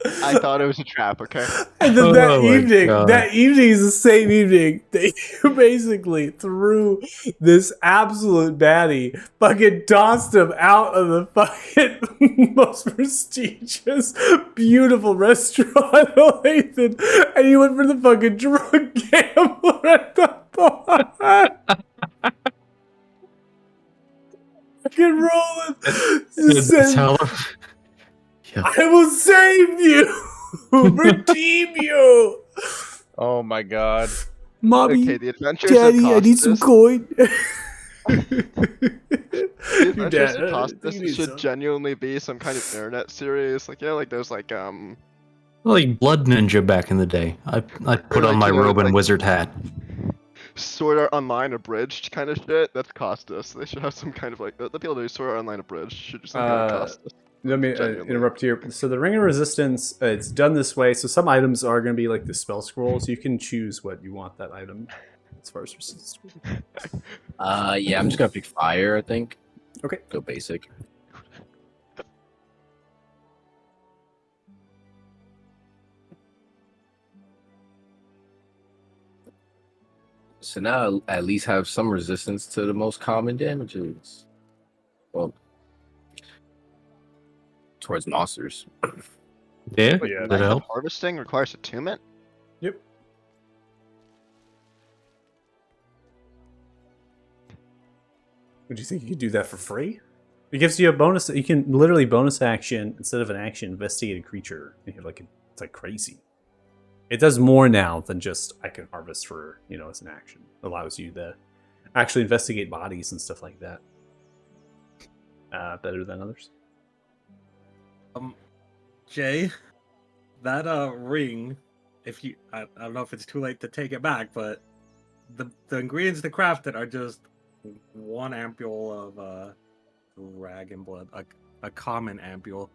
I thought it was a trap, okay? And then Oh my God. that evening is the same evening that you basically threw this absolute baddie, fucking tossed him out of the fucking most prestigious, beautiful restaurant in Lathan, and you went for the fucking drug gambler at the bar. Fucking rolling. Said, Tell him. I will save you, redeem you. Oh my God. Mommy, Okay, the adventures Daddy, of I need some Costas. coin. The adventures Dad, of I think you Costas need should some. genuinely be some kind of internet series, like like those Like Blood Ninja back in the day. I put on Like, my you know, robe and like- wizard hat. Sword Art Online abridged kind of shit. That's Costas. They should have some kind of like the people that do Sword Art Online abridged should do some kind of Costas. Let me Genuinely. interrupt here. So the Ring of Resistance, it's done this way. So some items are going to be like the spell scrolls. You can choose what you want that item as far as resistance. Yeah, I'm just gonna pick fire, I think. Okay. Go basic. So now I at least have some resistance to the most common damages. Well, towards monsters. Yeah, Yeah, that help. Harvesting requires attunement. Yep. Would you think you could do that for free? It gives you a bonus. You can literally bonus action instead of an action investigate a creature. And you're like, it's like crazy. It does more now than just I can harvest for, you know, as an action. It allows you to actually investigate bodies and stuff like that. Better than others. Jay, that ring, if you I don't know if it's too late to take it back, but the ingredients to craft it are just 1 ampule of dragon blood, a common ampule.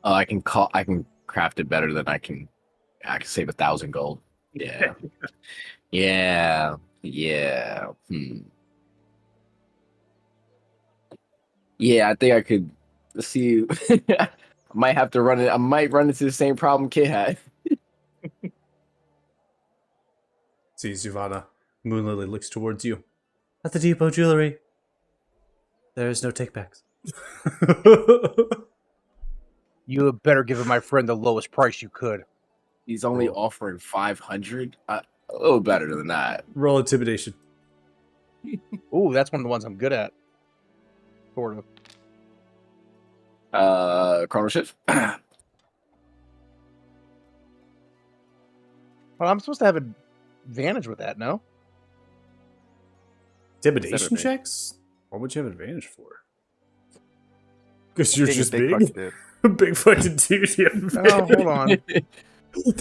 Oh, I can craft it better than I can save 1,000 gold. Yeah. Yeah. Yeah, I think I could see. I might have to run it. I might run into the same problem Kid had. See, Zuvana, Moonlily looks towards you. At the depot jewelry, there is no takebacks. You had better give my friend the lowest price you could. He's only offering 500. A little better than that. Roll intimidation. Ooh, that's one of the ones I'm good at. Sort of. Chrono Shift. Well, I'm supposed to have advantage with that, no? Intimidation me. checks? What would you have advantage for? Because you're Being a just big big? fucking dude. Big fucking dude. You have Oh, hold on.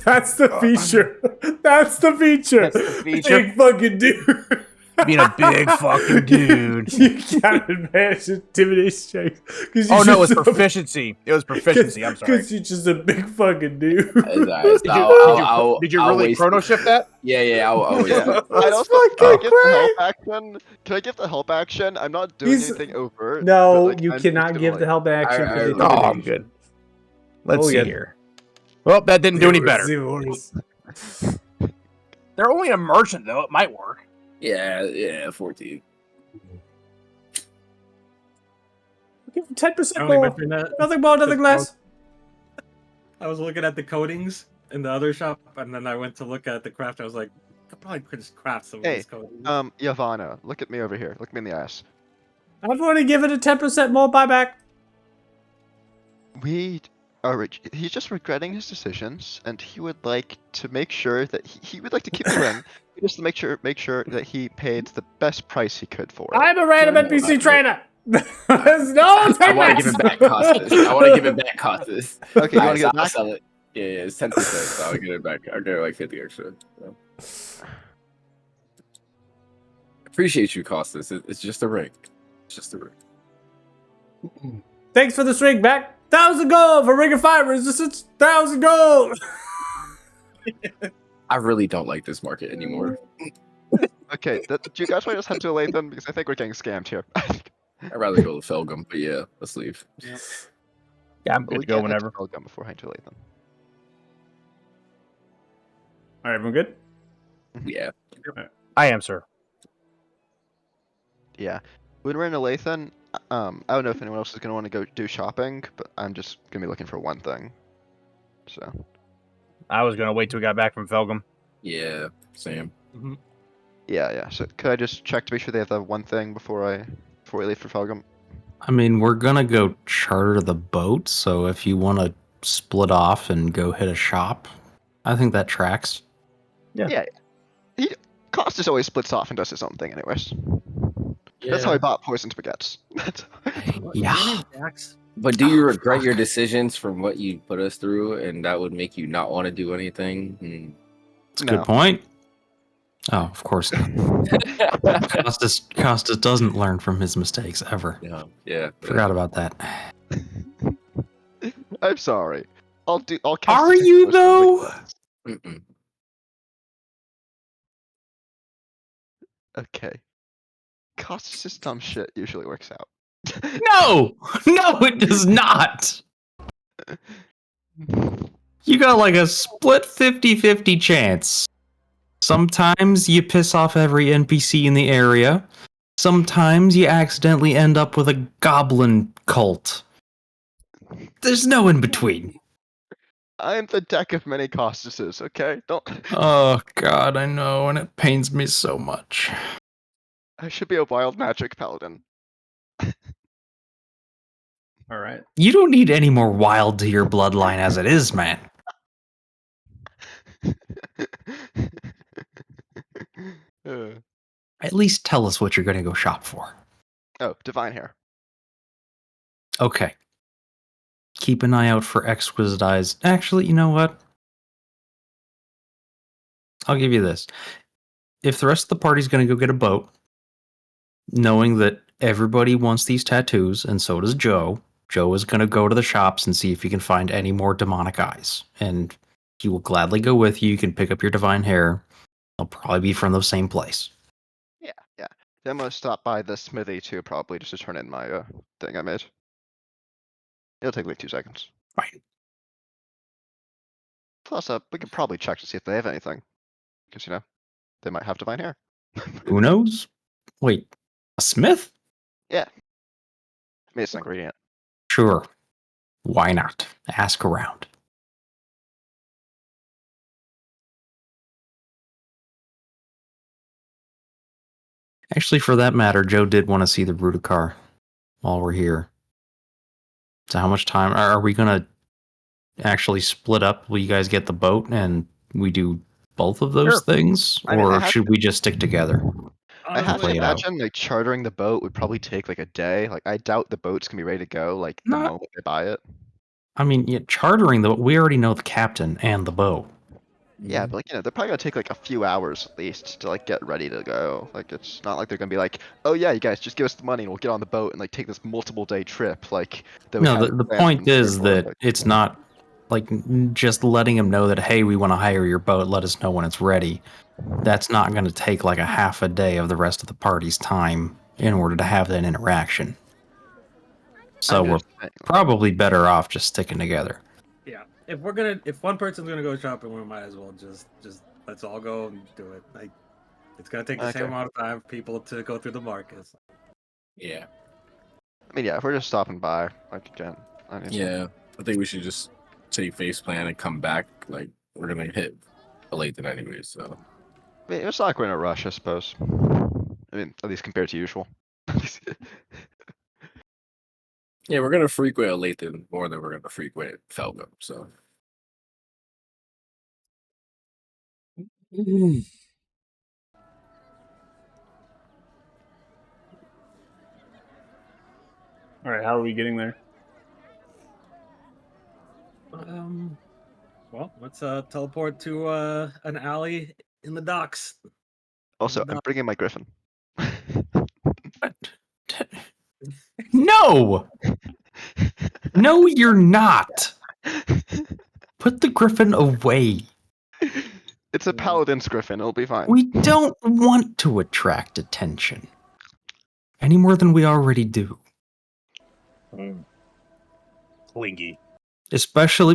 That's the feature. That's the feature. That's the feature? Big fucking dude. Being a big fucking dude. You got advantage intimidation checks. Oh, no, it was proficiency. It was proficiency. I'm sorry. Because you're just a big fucking dude. Did you really chrono shift that? Yeah. I'll Yeah. wait. I'd also, can I give the help action? Can I give the help action? I'm not doing He's- anything overt. No, but, like, you I'm just cannot gonna, give like, the help action. I- for the I- Oh, I'm intimidation. good. Let's Oh, see yeah. here. Well, that didn't do any better. Zeros. They're only a merchant, though. It might work. Yeah, 14. Give him 10% I only more. mentioned that. Nothing more, nothing less. I was looking at the coatings in the other shop, and then I went to look at the craft. I was like, I probably could just craft some of Hey, these coatings. Yavanna, look at me over here. Look me in the ass. I've already given it 10% more buyback. he's just regretting his decisions, and he would like to make sure that he would like to keep the ring, just to make sure that he paid the best price he could for it. I'm a random Yeah, NPC I- trainer. There's no I want to takebacks. give it back, Costas. I want to give it back, Costas. Okay, you want Alright, to so get it I'll back? sell it. Yeah, it's 10%. So I'll get it back. I'll get it like 50 extra. So. Appreciate you, Costas. It's just a ring. It's just a ring. Thanks for this ring back. 1,000 gold for Ring of Fire resistance. 1,000 gold. I really don't like this market anymore. Okay, do you guys want to just head to Lathan? Because I think we're getting scammed here. I'd rather go to Felgum, but yeah, let's leave. Yeah, I'm good to go whenever. I'll go before heading to Lathan. All right, everyone good? Yeah. I am, sir. Yeah. When we're in Lathan, I don't know if anyone else is going to want to go do shopping, but I'm just going to be looking for one thing. So. I was gonna wait till we got back from Felgum. Yeah, same. Yeah. So could I just check to be sure they have the one thing before we leave for Felgum? I mean, we're gonna go charter the boat, so if you want to split off and go hit a shop, I think that tracks. Costas always splits off and does his own thing anyways. Yeah. That's how I bought poisoned baguettes. Yeah. But do you regret your decisions from what you put us through, and that would make you not want to do anything? It's a good point. Oh, of course not. Costas doesn't learn from his mistakes ever. Yeah. Forgot about that. I'm sorry. I'll cast Are a you, poison though? Mm-mm. Okay. Costas' dumb shit usually works out. No, it does not. You got like a split 50-50 chance. Sometimes you piss off every NPC in the area. Sometimes you accidentally end up with a goblin cult. There's no in between. I am the deck of many Costases, okay? Don't. Oh god, I know, and it pains me so much. I should be a wild magic paladin. All right. You don't need any more wild to your bloodline as it is, man. Uh, At least tell us what you're gonna go shop for. oh, divine hair. Okay. Keep an eye out for exquisite eyes. Actually, you know what? I'll give you this. If the rest of the party's gonna go get a boat, knowing that everybody wants these tattoos, and so does Joe, Joe is gonna go to the shops and see if he can find any more demonic eyes. And he will gladly go with you. You can pick up your divine hair. They'll probably be from the same place. Yeah. Then I'm gonna stop by the smithy too, probably, just to turn in my thing I made. It'll take like 2 seconds. Right. Plus, we could probably check to see if they have anything. Because, they might have divine hair. Who knows? Wait, a smith? I mean, it's an ingredient. Sure. Why not? Ask around. Actually, for that matter, Joe did want to see the Brudicar while we're here. So how much time are we going to actually split up? Will you guys get the boat and we do both of those Sure. things? I mean, I Or have should we just stick together? I have to play it out. imagine like chartering the boat would probably take like a day. Like I doubt the boat's gonna be ready to go like the Not- moment they buy it. I mean, chartering the we already know the captain and the boat. Yeah, but they're probably gonna take like a few hours at least to like get ready to go. Like it's not like they're gonna be like, oh yeah, you guys just give us the money and we'll get on the boat and like take this multiple day trip. Like that we No, had the planned point from the is airport, that like- it's not like just letting them know that, hey, we want to hire your boat, let us know when it's ready. That's not going to take like a half a day of the rest of the party's time in order to have that interaction. So I'm we're just saying, probably better off just sticking together. Yeah, if one person's gonna go shopping, we might as well just let's all go and do it. Like, it's gonna take the same Okay. amount of time for people to go through the markets. Yeah. I mean, yeah, if we're just stopping by, like again. I mean, Yeah, I think we should just take face plan and come back. Like we're gonna hit Lathan anyway, so I mean, it's not going to rush, I suppose. I mean, at least compared to usual. Yeah, we're gonna frequent Lathan more than we're gonna frequent Felgum. So All right, how are we getting there? Well, let's teleport to an alley in the docks. Also, I'm bringing my griffin. No! No, you're not. Put the griffin away. It's a paladin's griffin. It'll be fine. We don't want to attract attention. Any more than we already do. Clingy. Especially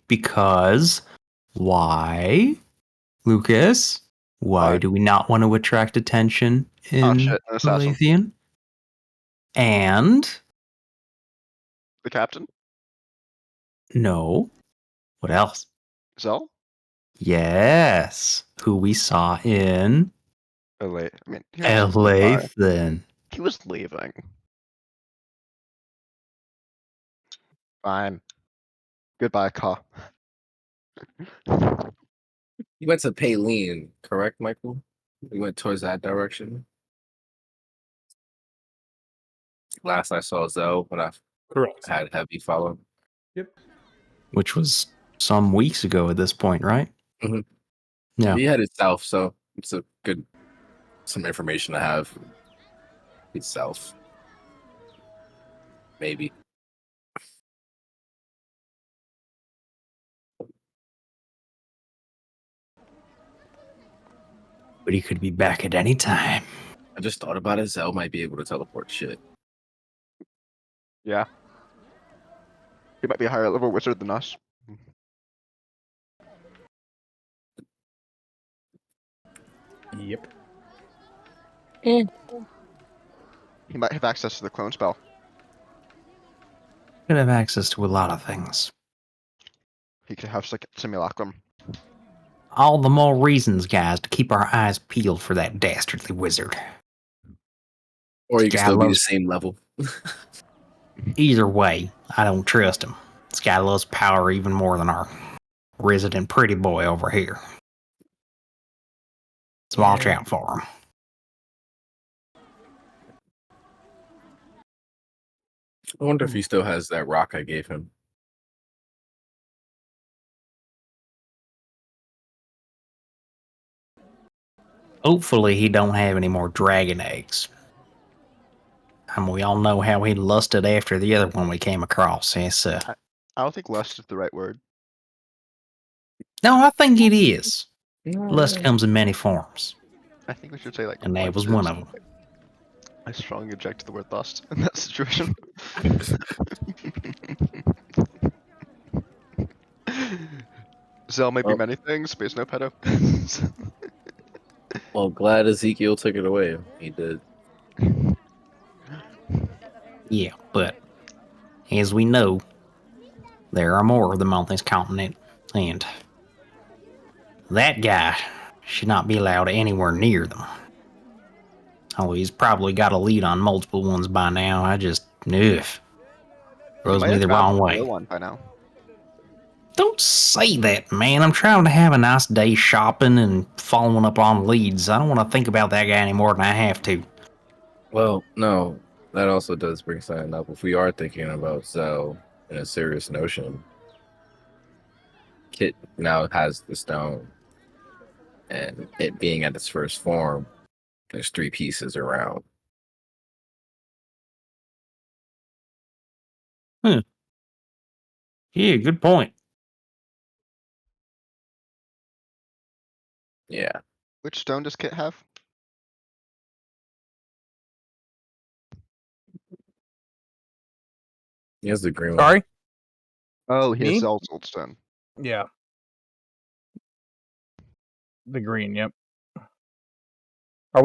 because why? Lucas? Why Why? do we not want to attract attention in shit, an assassin. Lathian? And The captain? no. What else? Zell? Yes. Who we saw in LA. I mean, he was nearby. Lathan. He was leaving. Fine. Goodbye, Ka. you went to Paylene, correct, Michael? We went towards that direction. Last I saw Zoe when I Correct. had heavy follow. Which was some weeks ago at this point, right? Mhm. Yeah. He headed south, so it's a good some information to have. He's south. Maybe. But he could be back at any time. I just thought about it. Zell might be able to teleport shit. Yeah. He might be a higher level wizard than us. Yep. He might have access to the clone spell. Could have access to a lot of things. He could have like simulacrum. All the more reasons, guys, to keep our eyes peeled for that dastardly wizard. Or you can Guy still be the loves- same level. Either way, I don't trust him. This guy loves power even more than our resident pretty boy over here. So watch out for him. I wonder if he still has that rock I gave him. Hopefully he don't have any more dragon eggs. I mean, we all know how he lusted after the other one we came across. It's, I don't think lust is the right word. no, I think it is. Lust comes in many forms, I think we should say like. and that was wants one is. of them. I strongly object to the word lust in that situation. Zell may be Well- many things, but he's no pedo. Well, glad Ezekiel took it away. He did. Yeah, but as we know, there are more of them on this continent, and that guy should not be allowed anywhere near them. Oh, he's probably got a lead on multiple ones by now. I just, ugh. Rubs me the wrong way. One by now. Don't say that, man. I'm trying to have a nice day shopping and following up on leads. I don't want to think about that guy any more than I have to. Well, no, that also does bring something up. If we are thinking about Zell in a serious notion, Kit now has the stone, and it being at its first form, there's 3 pieces around. Yeah, good point. Yeah. Which stone does Kit have? He has the green one. Sorry? Oh, he Me? has Zell's old stone. Yeah. The green, yep. So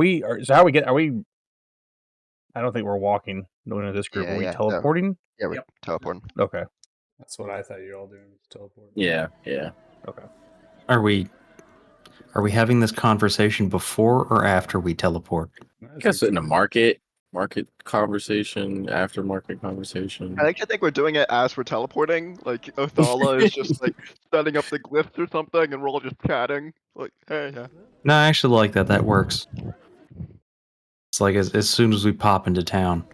how we get, are we, I don't think we're walking going into this group. Yeah, Are we yeah, no. teleporting? Yeah, we're Yep. teleporting. Okay. That's what I thought you were all doing. Teleport. Yeah, yeah. Okay. Are we having this conversation before or after we teleport? I guess in the market, market conversation, aftermarket conversation. I like to think we're doing it as we're teleporting. Like Othala is just like setting up the glyphs or something, and we're all just chatting. Like, hey, yeah. No, I actually like that. That works. It's like as soon as we pop into town.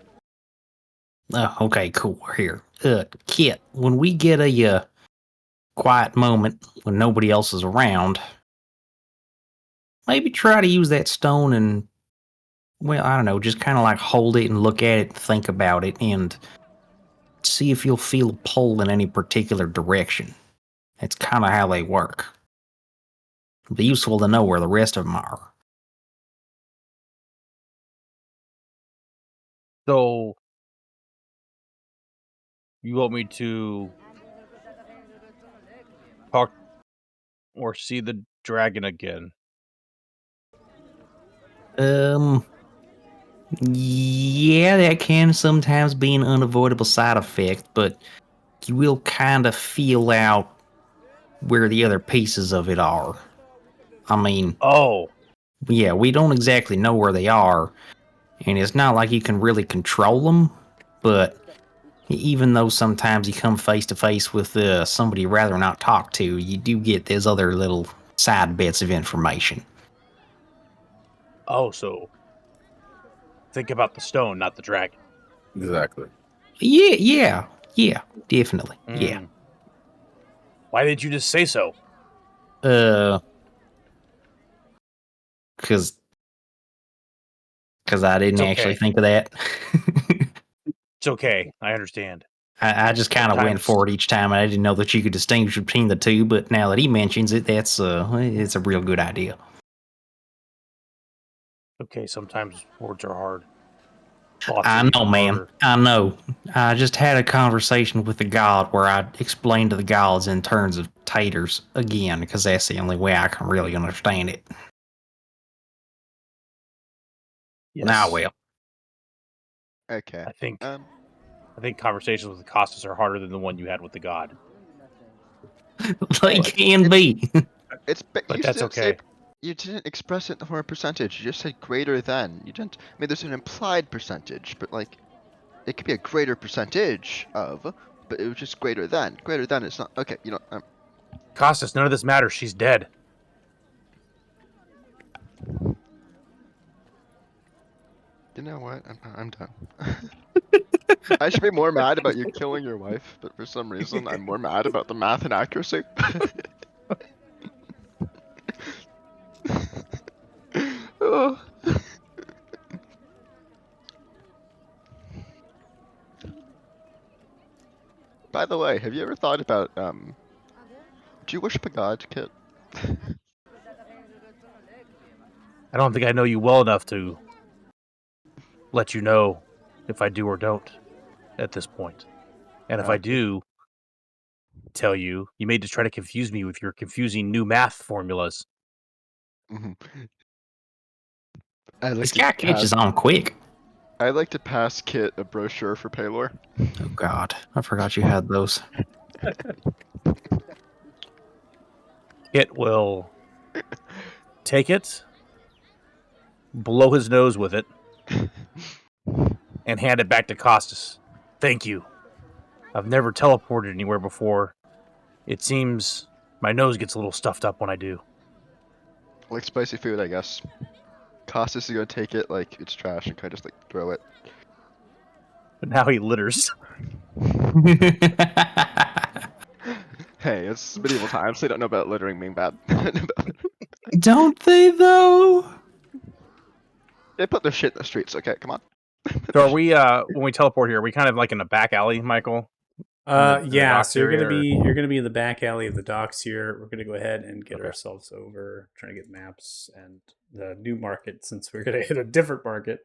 Oh, okay, cool. We're here. Kit, when we get a quiet moment when nobody else is around, maybe try to use that stone and, well, I don't know, just kind of like hold it and look at it and think about it and see if you'll feel a pull in any particular direction. That's kind of how they work. It'd be useful to know where the rest of them are. So you want me to talk or see the dragon again? Yeah, that can sometimes be an unavoidable side effect, but you will kind of feel out where the other pieces of it are. I mean, Oh, yeah, we don't exactly know where they are, and it's not like you can really control them, but even though sometimes you come face to face with somebody you'd rather not talk to, you do get those other little side bits of information. so think about the stone, not the dragon. Exactly. Yeah, definitely. Yeah. Mm. Why didn't you just say so? Because I didn't It's actually okay. think of that. It's okay. I understand. I just kind of went Sometimes- for it each time. I didn't know that you could distinguish between the two, but now that he mentions it, it's a real good idea. Okay, sometimes words are hard. Thoughts I are know, even man. harder. I know. I just had a conversation with the god where I explained to the gods in terms of taters again, because that's the only way I can really understand it. Yes. Now, well, Okay. I think conversations with the Costas are harder than the one you had with the god. they Well, can be. It's But you that's didn't say okay. you didn't express it for a percentage. You just said greater than. You didn't. I mean, there's an implied percentage, but like, it could be a greater percentage of, but it was just greater than. Greater than is not okay. You know, Costas, none of this matters. She's dead. you know what? I'm done. I should be more mad about you killing your wife, but for some reason, I'm more mad about the math and accuracy. Oh. By the way, have you ever thought about do you worship a god, Kit? I don't think I know you well enough to let you know if I do or don't at this point. And if I do tell you, you may just try to confuse me with your confusing new math formulas. Mhm. I'd like This to guy catches pass. on quick. I'd like to pass Kit a brochure for Paylor. Oh, God. I forgot you had those. It will take it, blow his nose with it, and hand it back to Costas. Thank you. I've never teleported anywhere before. It seems my nose gets a little stuffed up when I do. Like spicy food, I guess. Costas is gonna take it like it's trash and kind of just like throw it. But now he litters. Hey, it's medieval times. They don't know about littering being bad. Don't they, though? They put their shit in the streets. Okay, come on. So are we when we teleport here, are we kind of like in a back alley, Michael? In the Yeah. dock So you're area, gonna be in the back alley of the docks here. We're gonna go ahead and get ourselves over, trying to get maps and the new market since we're gonna hit a different market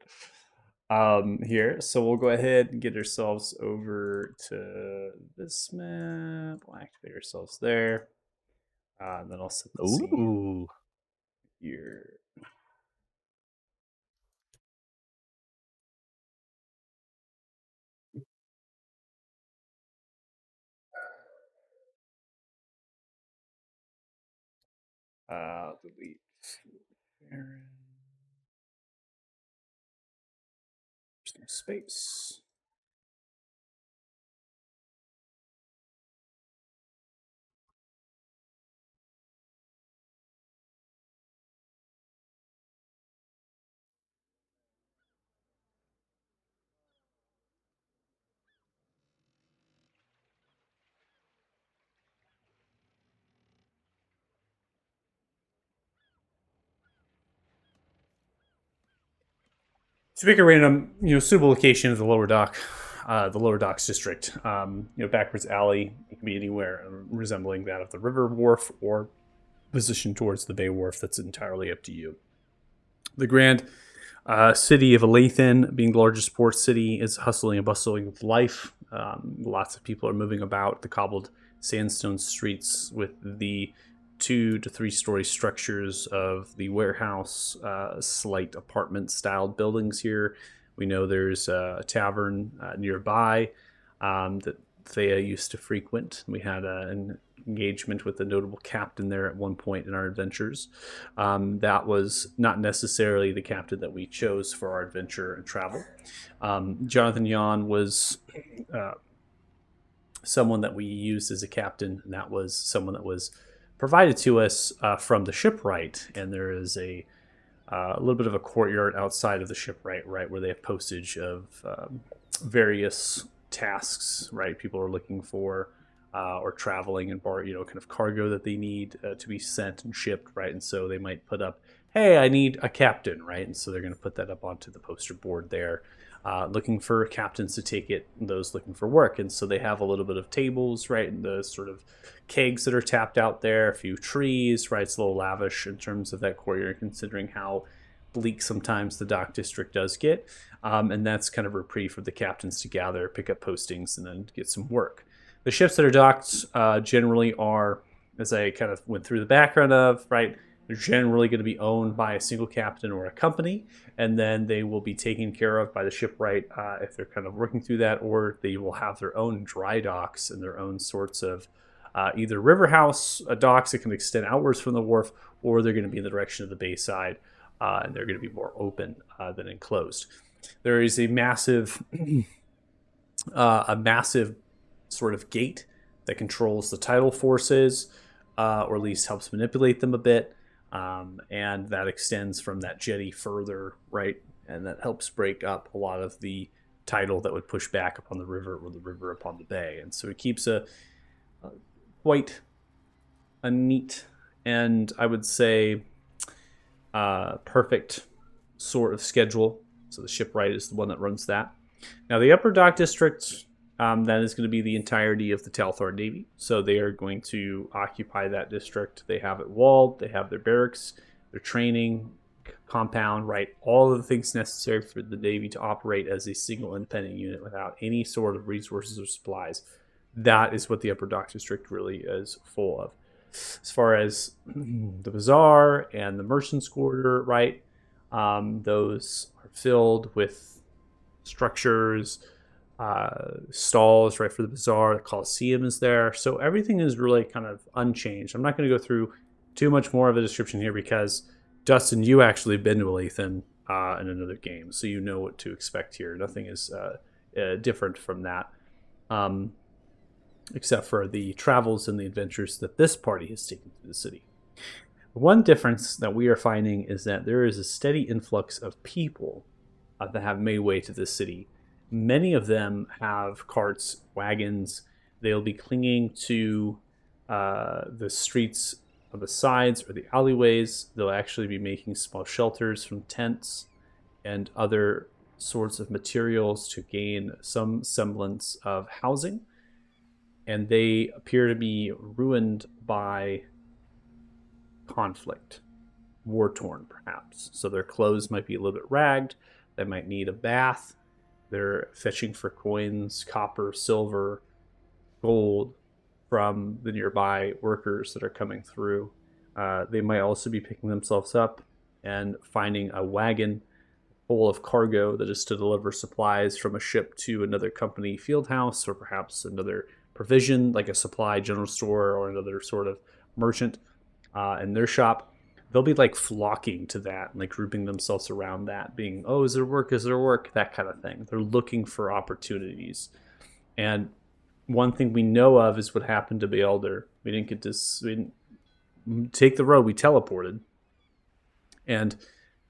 here. So we'll go ahead and get ourselves over to this map. We'll activate ourselves there. And then I'll set the scene Ooh. here. Delete. space. To pick a random, suitable location of the lower dock, the lower docks district. Backwards alley. It can be anywhere resembling that of the river wharf or positioned towards the bay wharf. That's entirely up to you. The grand city of Alathan, being the largest port city, is hustling and bustling with life. Lots of people are moving about the cobbled sandstone streets with the 2 to 3 story structures of the warehouse, slight apartment styled buildings here. We know there's a tavern nearby that Thea used to frequent. We had an engagement with a notable captain there at one point in our adventures. That was not necessarily the captain that we chose for our adventure and travel. Jonathan Yon was someone that we used as a captain, and that was someone that was provided to us from the shipwright. And there is a little bit of a courtyard outside of the shipwright, right, where they have postage of various tasks, right? People are looking for or traveling and kind of cargo that they need to be sent and shipped, right? And so they might put up, hey, I need a captain, right? And so they're going to put that up onto the poster board there, looking for captains to take it, and those looking for work. And so they have a little bit of tables, right? And the sort of kegs that are tapped out there, a few trees, right? It's a little lavish in terms of that courtyard, considering how bleak sometimes the dock district does get. And that's kind of a reprieve for the captains to gather, pick up postings, and then get some work. The ships that are docked generally are, as I kind of went through the background of, right, they're generally going to be owned by a single captain or a company, and then they will be taken care of by the shipwright if they're kind of working through that, or they will have their own dry docks and their own sorts of either river house docks that can extend outwards from the wharf, or they're going to be in the direction of the bay side, and they're going to be more open than enclosed. There is a massive sort of gate that controls the tidal forces, or at least helps manipulate them a bit, and that extends from that jetty further, right? And that helps break up a lot of the tidal that would push back upon the river or the river upon the bay. And so it keeps quite a neat and, I would say, perfect sort of schedule. So the shipwright is the one that runs that. Now the upper dock district, that is going to be the entirety of the Talthar Navy. So they are going to occupy that district. They have it walled. They have their barracks, their training compound, right? All of the things necessary for the Navy to operate as a single independent unit without any sort of resources or supplies. That is what the upper dock district really is full of. As far as the bazaar and the merchant's quarter, right? Those are filled with structures, stalls, right, for the bazaar. The Colosseum is there. So everything is really kind of unchanged. I'm not going to go through too much more of a description here because, Dustin, you actually been to Alathan in another game, so you know what to expect here. Nothing is different from that, except for the travels and the adventures that this party has taken to the city. One difference that we are finding is that there is a steady influx of people that have made way to the city. Many of them have carts, wagons. They'll be clinging to the streets of the sides or the alleyways. They'll actually be making small shelters from tents and other sorts of materials to gain some semblance of housing. And they appear to be ruined by conflict, war-torn perhaps. So their clothes might be a little bit ragged. They might need a bath. They're fetching for coins, copper, silver, gold from the nearby workers that are coming through. They might also be picking themselves up and finding a wagon full of cargo that is to deliver supplies from a ship to another company field house, or perhaps another provision like a supply general store or another sort of merchant in their shop. they'll be like flocking to that and like grouping themselves around that, being, oh, is there work? Is there work? That kind of thing. They're looking for opportunities. And one thing we know of is what happened to Beelder. We didn't take the road, we teleported. And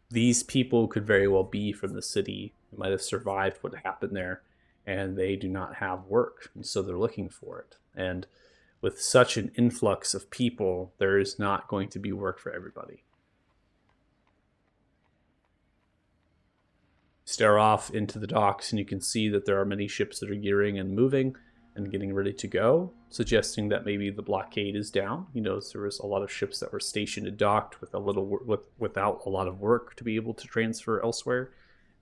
these people could very well be from the city. They might have survived what happened there, and they do not have work, and so they're looking for it. And with such an influx of people, there is not going to be work for everybody. Stare off into the docks, and you can see that there are many ships that are gearing and moving and getting ready to go, suggesting that maybe the blockade is down. You notice there was a lot of ships that were stationed and docked without a lot of work to be able to transfer elsewhere.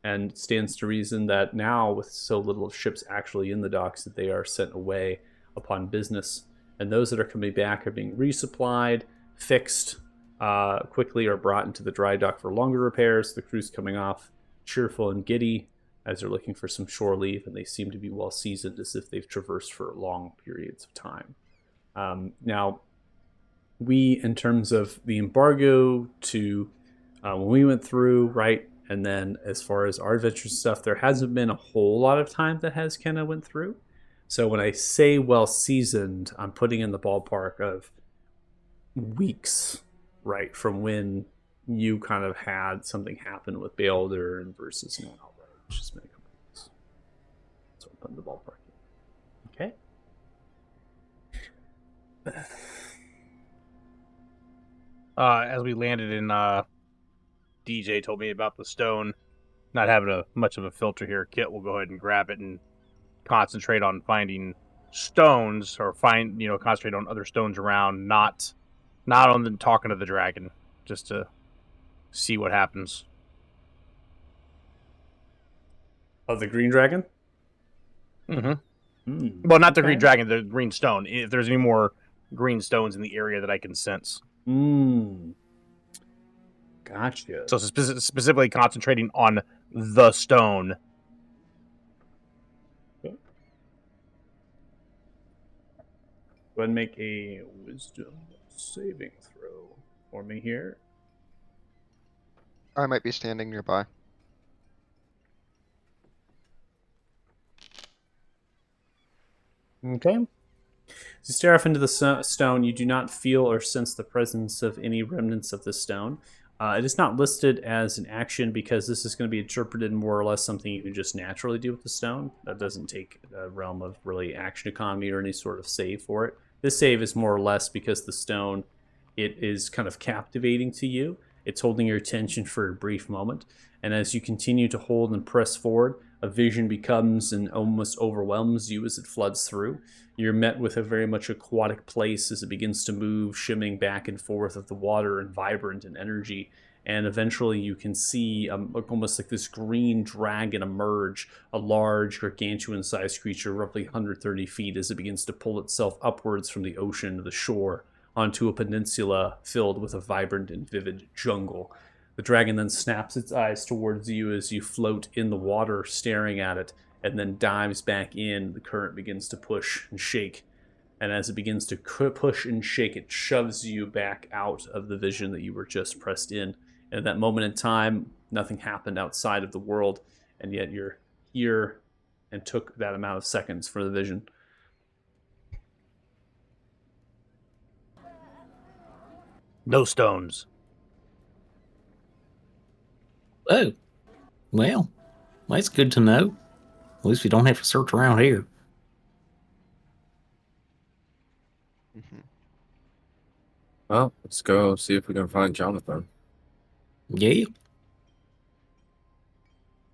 And it stands to reason that now, with so little ships actually in the docks, that they are sent away upon business. And those that are coming back are being resupplied, fixed quickly, or brought into the dry dock for longer repairs. The crew's coming off cheerful and giddy as they're looking for some shore leave, and they seem to be well seasoned, as if they've traversed for long periods of time. Now, we, in terms of the embargo to when we went through, right, and then as far as our adventure stuff, there hasn't been a whole lot of time that has kind of went through. So when I say well seasoned, I'm putting in the ballpark of weeks, right, from when you kind of had something happen with Beelder and versus now. Right? Just been a couple weeks. So I'm putting the ballpark in. Okay. As we landed in, DJ told me about the stone not having much of a filter here. Kit will go ahead and grab it and concentrate on finding stones, or concentrate on other stones around, not on the talking to the dragon, just to see what happens. Oh, the green dragon? Mm-hmm. Well, not the green dragon, the green stone. If there's any more green stones in the area that I can sense. Gotcha. So specifically concentrating on the stone. Okay. Go ahead and make a wisdom saving throw for me here. I might be standing nearby. Okay. As you stare off into the stone, you do not feel or sense the presence of any remnants of the stone. It is not listed as an action because this is going to be interpreted more or less something you can just naturally do with the stone. That doesn't take a realm of really action economy or any sort of save for it. This save is more or less because the stone, it is kind of captivating to you. It's holding your attention for a brief moment. And as you continue to hold and press forward, a vision becomes and almost overwhelms you as it floods through. You're met with a very much aquatic place as it begins to move, shimming back and forth of the water and vibrant in energy. And eventually you can see almost like this green dragon emerge, a large, gargantuan-sized creature, roughly 130 feet, as it begins to pull itself upwards from the ocean to the shore onto a peninsula filled with a vibrant and vivid jungle. The dragon then snaps its eyes towards you as you float in the water, staring at it, and then dives back in. The current begins to push and shake. And as it begins to push and shake, it shoves you back out of the vision that you were just pressed in. And at that moment in time, nothing happened outside of the world, and yet you're here and took that amount of seconds for the vision. No stones. Oh, well, that's good to know. At least we don't have to search around here. Well, let's go see if we can find Jonathan. Yeah.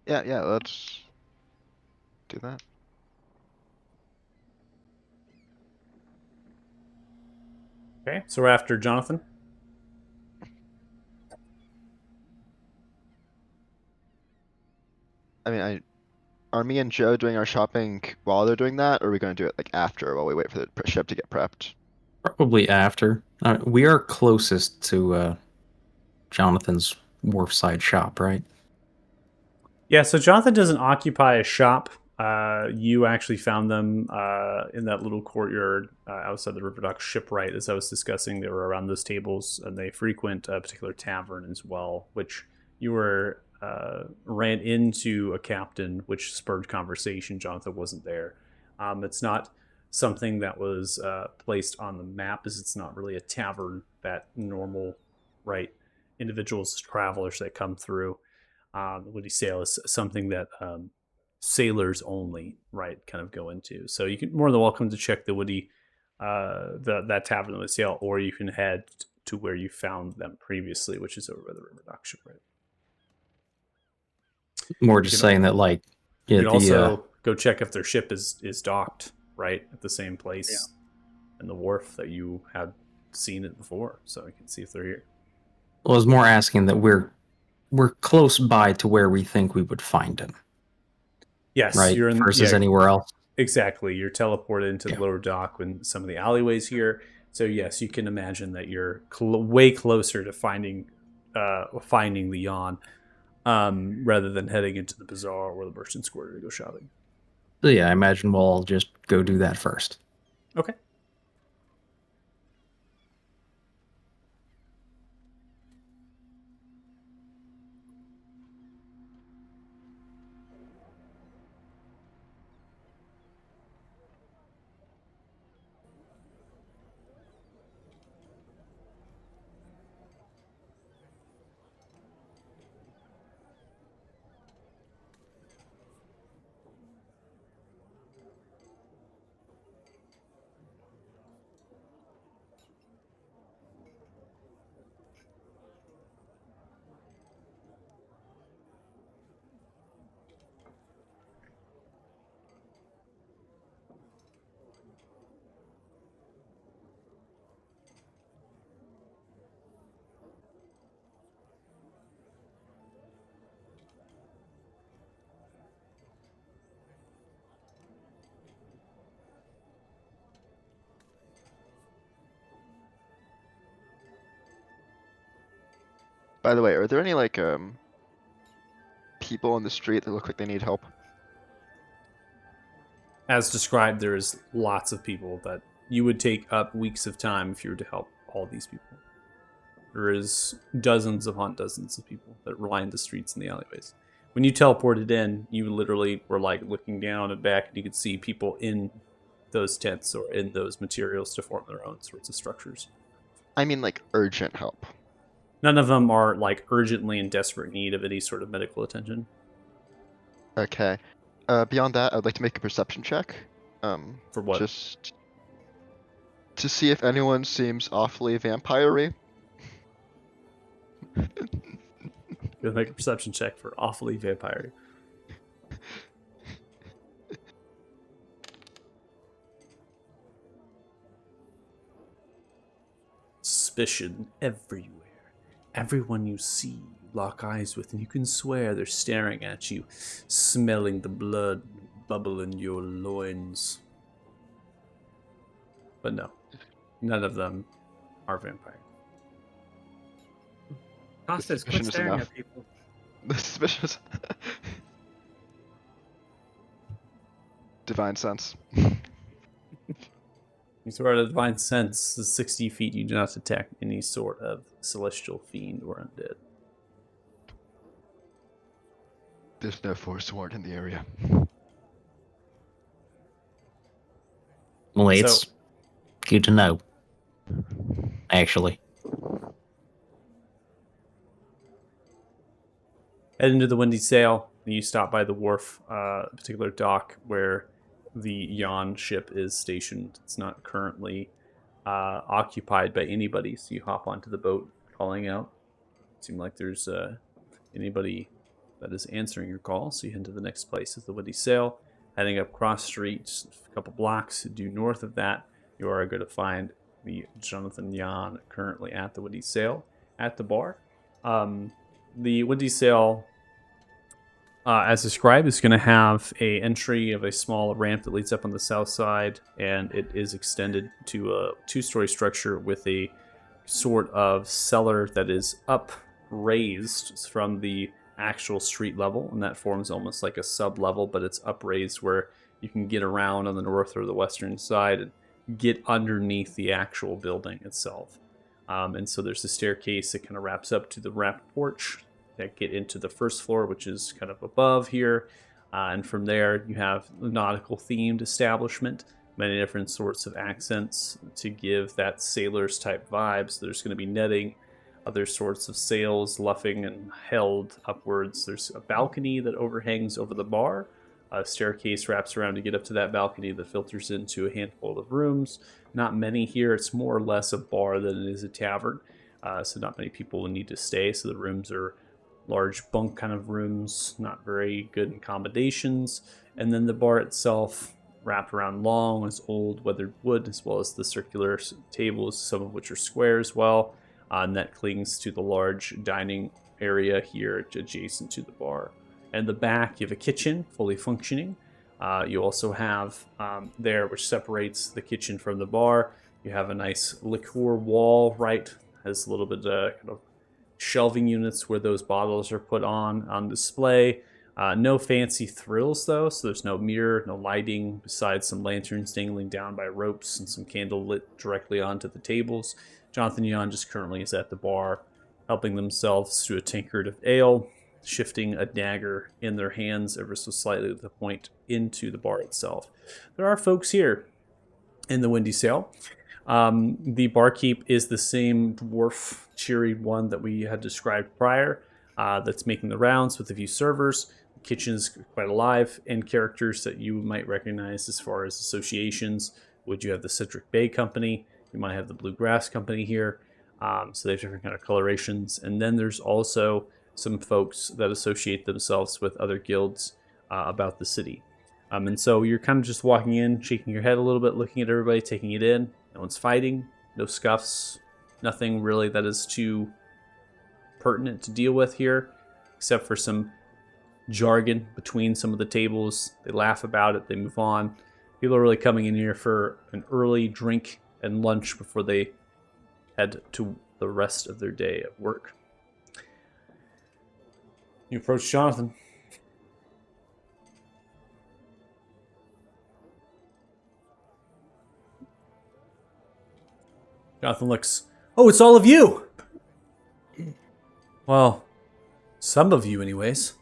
Yeah, let's do that. Okay, so we're after Jonathan. I mean, are me and Joe doing our shopping while they're doing that, or are we going to do it like after, while we wait for the ship to get prepped? Probably after. We are closest to Jonathan's wharfside shop, right? Yeah, so Jonathan doesn't occupy a shop. You actually found them in that little courtyard outside the River Dock shipwright. As I was discussing, they were around those tables, and they frequent a particular tavern as well, which you were ran into a captain, which spurred conversation. Jonathan wasn't there. It's not something that was placed on the map, as it's not really a tavern that normal, right, individuals, travelers that come through. The Woody Sail is something that sailors only, right, kind of go into. So you can more than welcome to check the Woody, that tavern of the Sail, or you can head to where you found them previously, which is over by the River Dock shipwright. More just saying that, like, yeah, you can also go check if their ship is docked right at the same place in the wharf that you had seen it before, so you can see if they're here. Well, I was more asking that we're close by to where we think we would find him. Yes, right. You're in versus anywhere else. Exactly, you're teleported into the lower dock when some of the alleyways here. So yes, you can imagine that you're way closer to finding the Yawn, rather than heading into the bazaar or the merchant's quarter to go shopping. So yeah, I imagine we'll all just go do that first. Okay. By the way, are there any like people on the street that look like they need help? As described, there is lots of people that you would take up weeks of time if you were to help all these people. There is dozens upon dozens of people that line the streets and the alleyways. When you teleported in, you literally were like looking down and back, and you could see people in those tents or in those materials to form their own sorts of structures. I mean, like urgent help. None of them are like urgently in desperate need of any sort of medical attention. Okay. Beyond that, I'd like to make a perception check. For what? Just to see if anyone seems awfully vampire-y. Go make a perception check for awfully vampire. Suspicion everywhere. Everyone you see, you lock eyes with, and you can swear they're staring at you, smelling the blood bubble in your loins. But no, none of them are vampire. Costas, quit Suspicion is staring enough. at people. Suspicious. Divine sense. You swear to divine sense, the 60 feet you do not detect any sort of celestial fiend or undead. There's no force warrant in the area. Well, it's So- good to know. Actually, Head into the Windy Sail, and you stop by the wharf, particular dock where the Yawn ship is stationed. It's not currently occupied by anybody, so you hop onto the boat, calling out. Seem like there's anybody that is answering your call, so you head to the next place. Is the Windy Sail. Heading up cross street, a couple blocks due north of that, you are going to find the Jonathan Yan currently at the Windy Sail at the bar. The Windy Sail, as described, is going to have a entry of a small ramp that leads up on the south side, and it is extended to a two-story structure with a sort of cellar that is upraised from the actual street level, and that forms almost like a sub-level, but it's upraised where you can get around on the north or the western side and get underneath the actual building itself. And so there's a staircase that kind of wraps up to the wrap porch that get into the first floor, which is kind of above here. And from there, you have a nautical-themed establishment, many different sorts of accents to give that sailors type vibes. There's going to be netting, other sorts of sails luffing and held upwards. There's a balcony that overhangs over the bar. A staircase wraps around to get up to that balcony that filters into a handful of rooms. Not many here. It's more or less a bar than it is a tavern. So not many people will need to stay. So the rooms are large bunk kind of rooms, not very good accommodations. And then the bar itself, wrapped around long, is old weathered wood, as well as the circular tables, some of which are square as well. And that clings to the large dining area here adjacent to the bar. And the back, you have a kitchen, fully functioning. You also have there, which separates the kitchen from the bar. You have a nice liqueur wall, right? Has a little bit kind of shelving units where those bottles are put on display. No fancy thrills, though, so there's no mirror, no lighting, besides some lanterns dangling down by ropes and some candle lit directly onto the tables. Jonathan Yon just currently is at the bar, helping themselves to a tankard of ale, shifting a dagger in their hands ever so slightly to the point into the bar itself. There are folks here in the Windy Sail. The barkeep is the same dwarf, cheery one that we had described prior, that's making the rounds with a few servers. The kitchen is quite alive, and characters that you might recognize as far as associations. Would you have the Citric Bay Company? You might have the Bluegrass Company here. So they have different kind of colorations. And then there's also some folks that associate themselves with other guilds about the city. And so you're kind of just walking in, shaking your head a little bit, looking at everybody, taking it in. No one's fighting, no scuffs, nothing really that is too pertinent to deal with here, except for some jargon between some of the tables. They laugh about it, they move on. People are really coming in here for an early drink and lunch before they head to the rest of their day at work. You approach Jonathan. Jonathan looks, oh, it's all of you! Well, some of you anyways.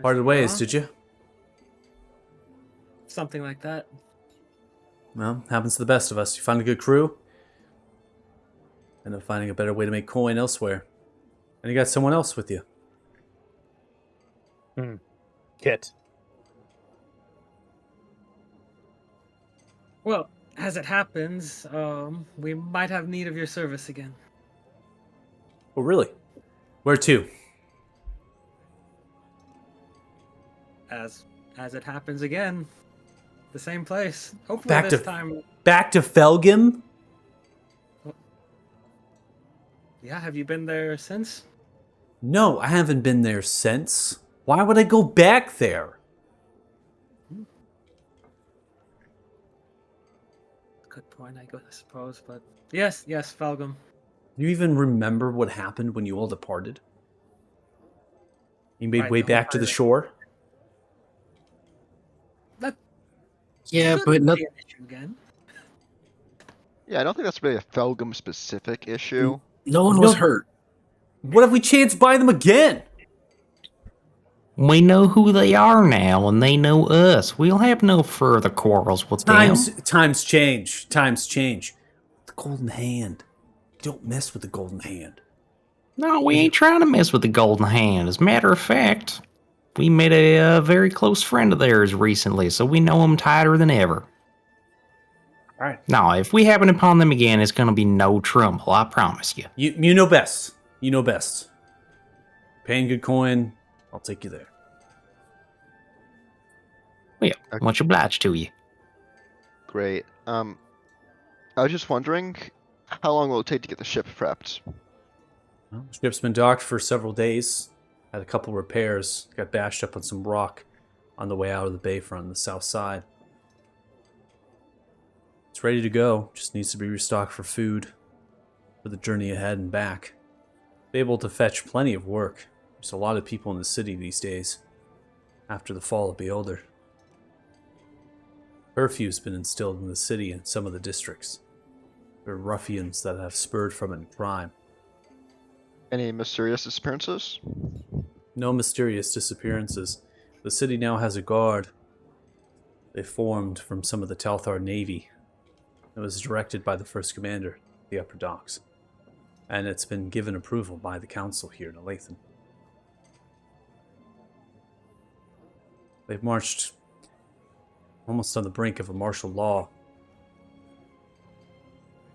Parted ways, did you? Something like that. Well, happens to the best of us. You find a good crew, end up finding a better way to make coin elsewhere. And you got someone else with you. Kit. Well, as it happens, we might have need of your service again. Oh, really? Where to? As it happens again, the same place. Hopefully Back this to- time. Back to Felgim? Yeah, have you been there since? No, I haven't been there since. Why would I go back there? Good point, I suppose, but yes, Falgum. Do you even remember what happened when you all departed? You made Right, way the whole back to the pirate- shore? That Yeah, shouldn't but not. be an issue again. Yeah, I don't think that's really a Felgum specific issue. No one No. was hurt. What if we chance by them again? We know who they are now, and they know us. We'll have no further quarrels with them. Times change. Times change. The Golden Hand. Don't mess with the Golden Hand. No, we ain't trying to mess with the Golden Hand. As a matter of fact, we met a very close friend of theirs recently, so we know them tighter than ever. All right. No, if we happen upon them again, it's going to be no trouble, I promise you. You know best. You know best. Paying good coin, I'll take you there. Well, much obliged to you. Great. I was just wondering, how long will it take to get the ship prepped? Well, the ship's been docked for several days. Had a couple repairs. Got bashed up on some rock on the way out of the bayfront on the south side. It's ready to go. Just needs to be restocked for food for the journey ahead and back. be able to fetch plenty of work. There's a lot of people in the city these days after the fall of Beholder. Curfew's been instilled in the city and some of the districts. There are ruffians that have spurred from it in crime. Any mysterious disappearances? No mysterious disappearances. The city now has a guard. They formed from some of the Telthar Navy. It was directed by the first commander, the Upper Docks. And it's been given approval by the council here in Alathan. They've marched almost on the brink of a martial law,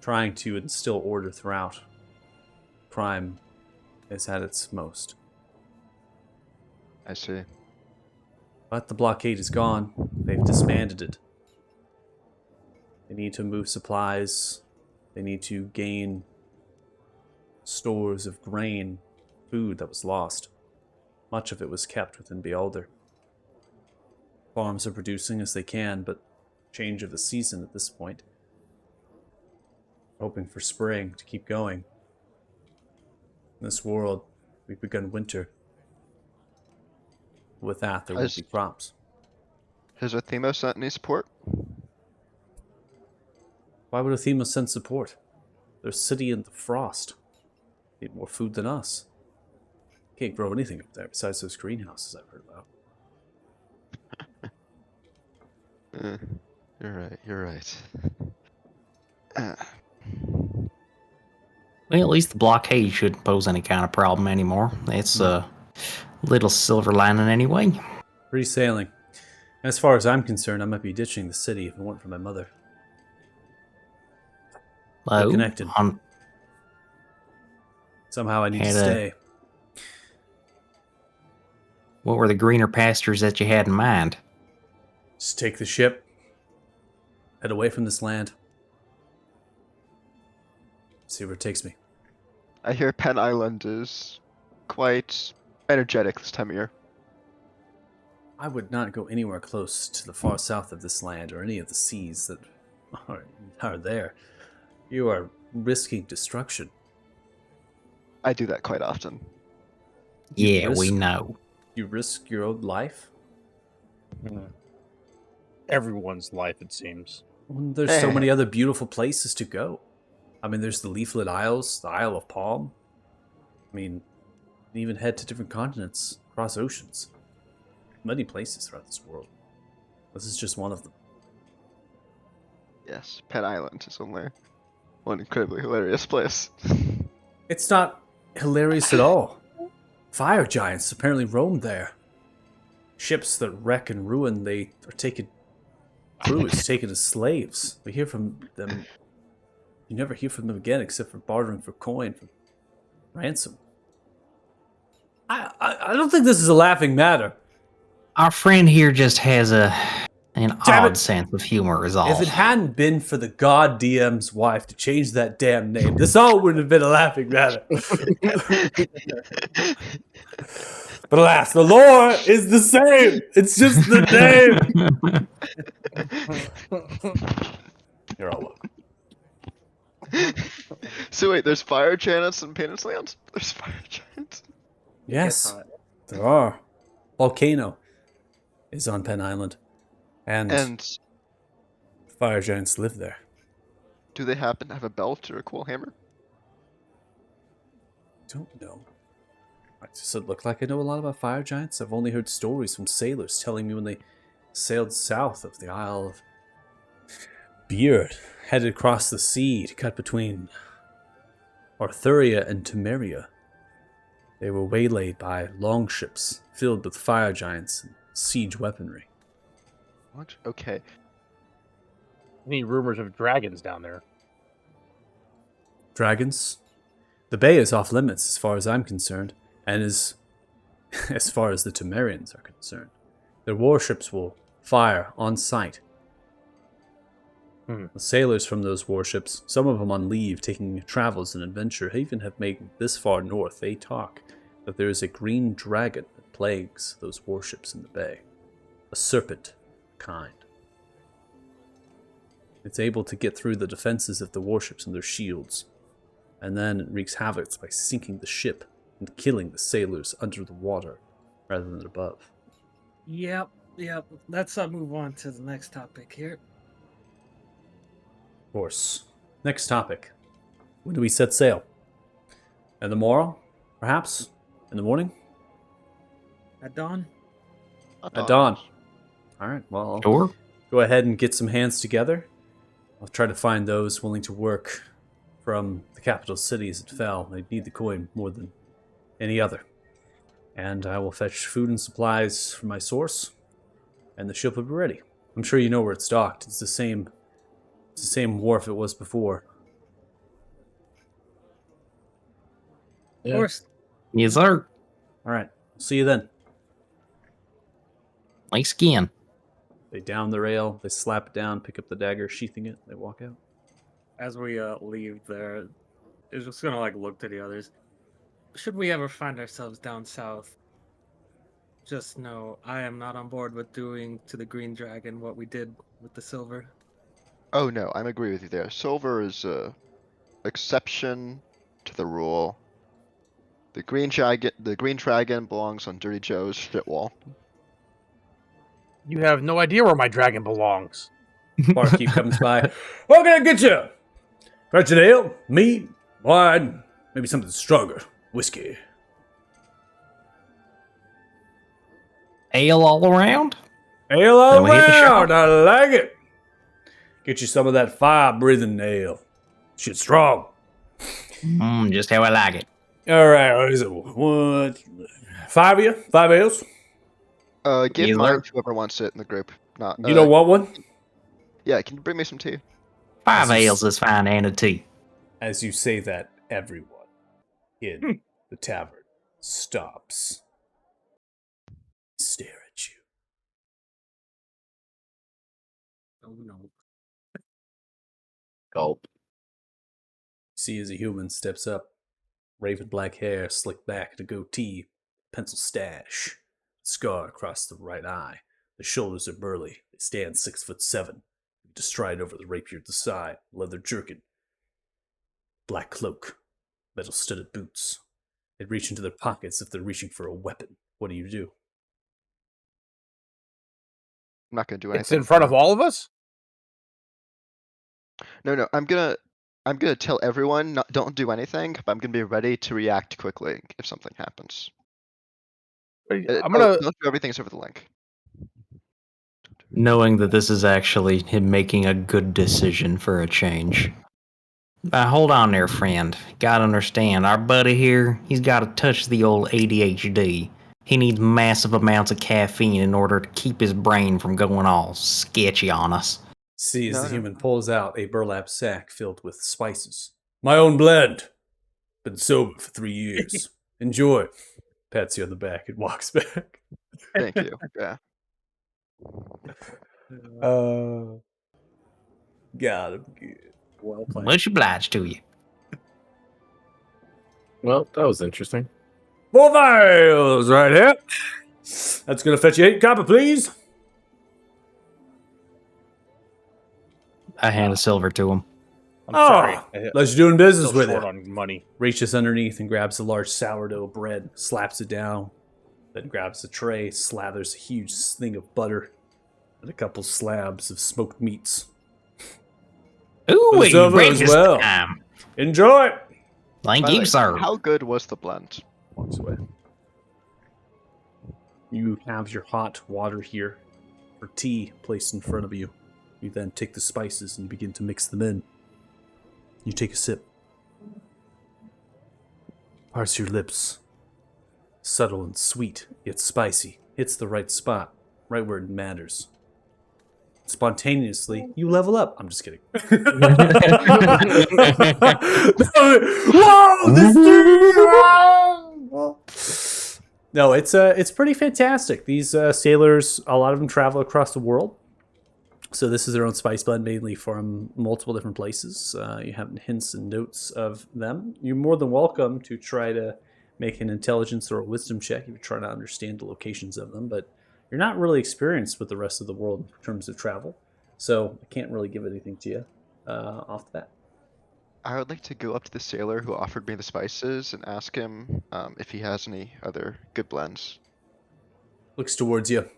trying to instill order throughout. Crime is at its most. I see. But the blockade is gone. They've disbanded it. They need to move supplies. They need to gain stores of grain, food that was lost. Much of it was kept within Beholder. Farms are producing as they can, but change of the season at this point. Hoping for spring to keep going. In this world, we've begun winter. With that, there won't be crops. Has Athemo sent any support? Why would Athema send support? Their city in the frost. They need more food than us. Can't grow anything up there besides those greenhouses I've heard about. You're right. Well, at least the blockade shouldn't pose any kind of problem anymore. It's a little silver lining anyway. Free sailing. As far as I'm concerned, I might be ditching the city if it weren't for my mother. We're connected. Somehow I need to stay. What were the greener pastures that you had in mind? Just take the ship. Head away from this land. See where it takes me. I hear Penn Island is quite energetic this time of year. I would not go anywhere close to the far south of this land or any of the seas that are there. You are risking destruction. I do that quite often. Yeah, we know. You risk your own life? Everyone's life, it seems. Well, there's so many other beautiful places to go. I mean, there's the Leaflet Isles, the Isle of Palm. I mean, you can even head to different continents, across oceans. Many places throughout this world. This is just one of them. Yes, Penn Island is only one incredibly hilarious place. It's not hilarious at all. Fire giants apparently roam there. Ships that wreck and ruin, they are taken. Crew is taken as slaves. We hear from them. You never hear from them again except for bartering for coin, for ransom. I don't think this is a laughing matter. Our friend here just has an odd sense of humor is all. If it hadn't been for the god DM's wife to change that damn name, this all wouldn't have been a laughing matter. But alas, the lore is the same. It's just the name. You're all welcome. So wait, there's fire giants in Penis Land? There's fire giants? Yes, there are. Volcano is on Penn Island. And fire giants live there. Do they happen to have a belt or a cool hammer? Don't know. Does it look like I know a lot about fire giants? I've only heard stories from sailors telling me when they sailed south of the Isle of Beard, headed across the sea to cut between Arthuria and Temeria. They were waylaid by longships filled with fire giants and siege weaponry. What? Okay. Any rumors of dragons down there? Dragons? The bay is off limits as far as I'm concerned, and as far as the Temerians are concerned. Their warships will fire on sight. The sailors from those warships, some of them on leave, taking travels and adventure, even have made this far north. They talk that there is a green dragon that plagues those warships in the bay. A serpent kind. It's able to get through the defenses of the warships and their shields. and then it wreaks havoc by sinking the ship and killing the sailors under the water rather than above. Yep. Let's move on to the next topic here. Of course. Next topic. When do we set sail? In the morrow? Perhaps? In the morning? At dawn? At dawn. All right, well, Sure. go ahead and get some hands together. I'll try to find those willing to work from the capital city as it fell. They need the coin more than any other. And I will fetch food and supplies from my source, and the ship will be ready. I'm sure you know where it's docked. It's the same wharf it was before. Of course. Yes, sir. All right, see you then. Thanks again. They down the rail, they slap it down, pick up the dagger, sheathing it, they walk out. As we leave there, it's just gonna like look to the others. Should we ever find ourselves down south, just know I am not on board with doing to the Green Dragon what we did with the Silver. Oh no, I agree with you there. Silver is a exception to the rule. The green dragon belongs on Dirty Joe's shit wall. You have no idea where my dragon belongs. Barkeep comes by. What can I get you? Fetch an ale, meat, wine, maybe something stronger. Whiskey. Ale all around? Ale all Then we hit the shop. around. I like it. Get you some of that fire-breathing ale. Shit strong. Just how I like it. All right, what is it? What? 5 of you? 5 ales? Give Yes, mine sir. to whoever wants it in the group. Not. You don't want one? Yeah, can you bring me some tea? 5 This is- ales is fine and a tea. As you say that, everyone in the tavern stops. Stare at you. Oh no. Gulp. See as a human steps up. Raven black hair, slicked back, and a goatee. Pencil stash. Scar across the right eye. The shoulders are burly. They stand 6'7". To stride over the rapier at the side. Leather jerkin. Black cloak. Metal studded boots. They reach into their pockets if they're reaching for a weapon. What do you do? I'm not gonna do anything. It's in front of all of us? No, I'm gonna tell everyone don't do anything, but I'm gonna be ready to react quickly if something happens. I'm gonna. Don't do everything except for the link. Knowing that this is actually him making a good decision for a change. Hold on there, friend. Gotta understand, our buddy here, he's gotta touch the old ADHD. He needs massive amounts of caffeine in order to keep his brain from going all sketchy on us. See as No, the no. human pulls out a burlap sack filled with spices. My own blend. Been sober for 3 years. Enjoy. Pats you on the back and walks back. Thank you. Yeah. Got him good. Well played. Much obliged to you. Well, that was interesting. 4 vials right here. That's gonna fetch you 8 copper, please. I hand a silver to him. I'm sorry. Unless you're doing business Still with short it. on money. Reaches underneath and grabs a large sourdough bread, slaps it down, then grabs a tray, slathers a huge thing of butter, and a couple slabs of smoked meats. Ooh, For the silver as breakfast well. time. Enjoy! Thank By the you, way, sir. How good was the blend? Walks away. You have your hot water here for tea placed in front of you. You then take the spices and you begin to mix them in. You take a sip. Parts your lips. Subtle and sweet, yet spicy. Hits the right spot, right where it matters. Spontaneously, you level up. I'm just kidding. Whoa! This dude! No, it's pretty fantastic. These sailors, a lot of them travel across the world. So this is their own spice blend, mainly from multiple different places. You have hints and notes of them. You're more than welcome to try to make an intelligence or a wisdom check if you're trying to understand the locations of them, but you're not really experienced with the rest of the world in terms of travel. So I can't really give anything to you off the bat. I would like to go up to the sailor who offered me the spices and ask him if he has any other good blends. Looks towards you.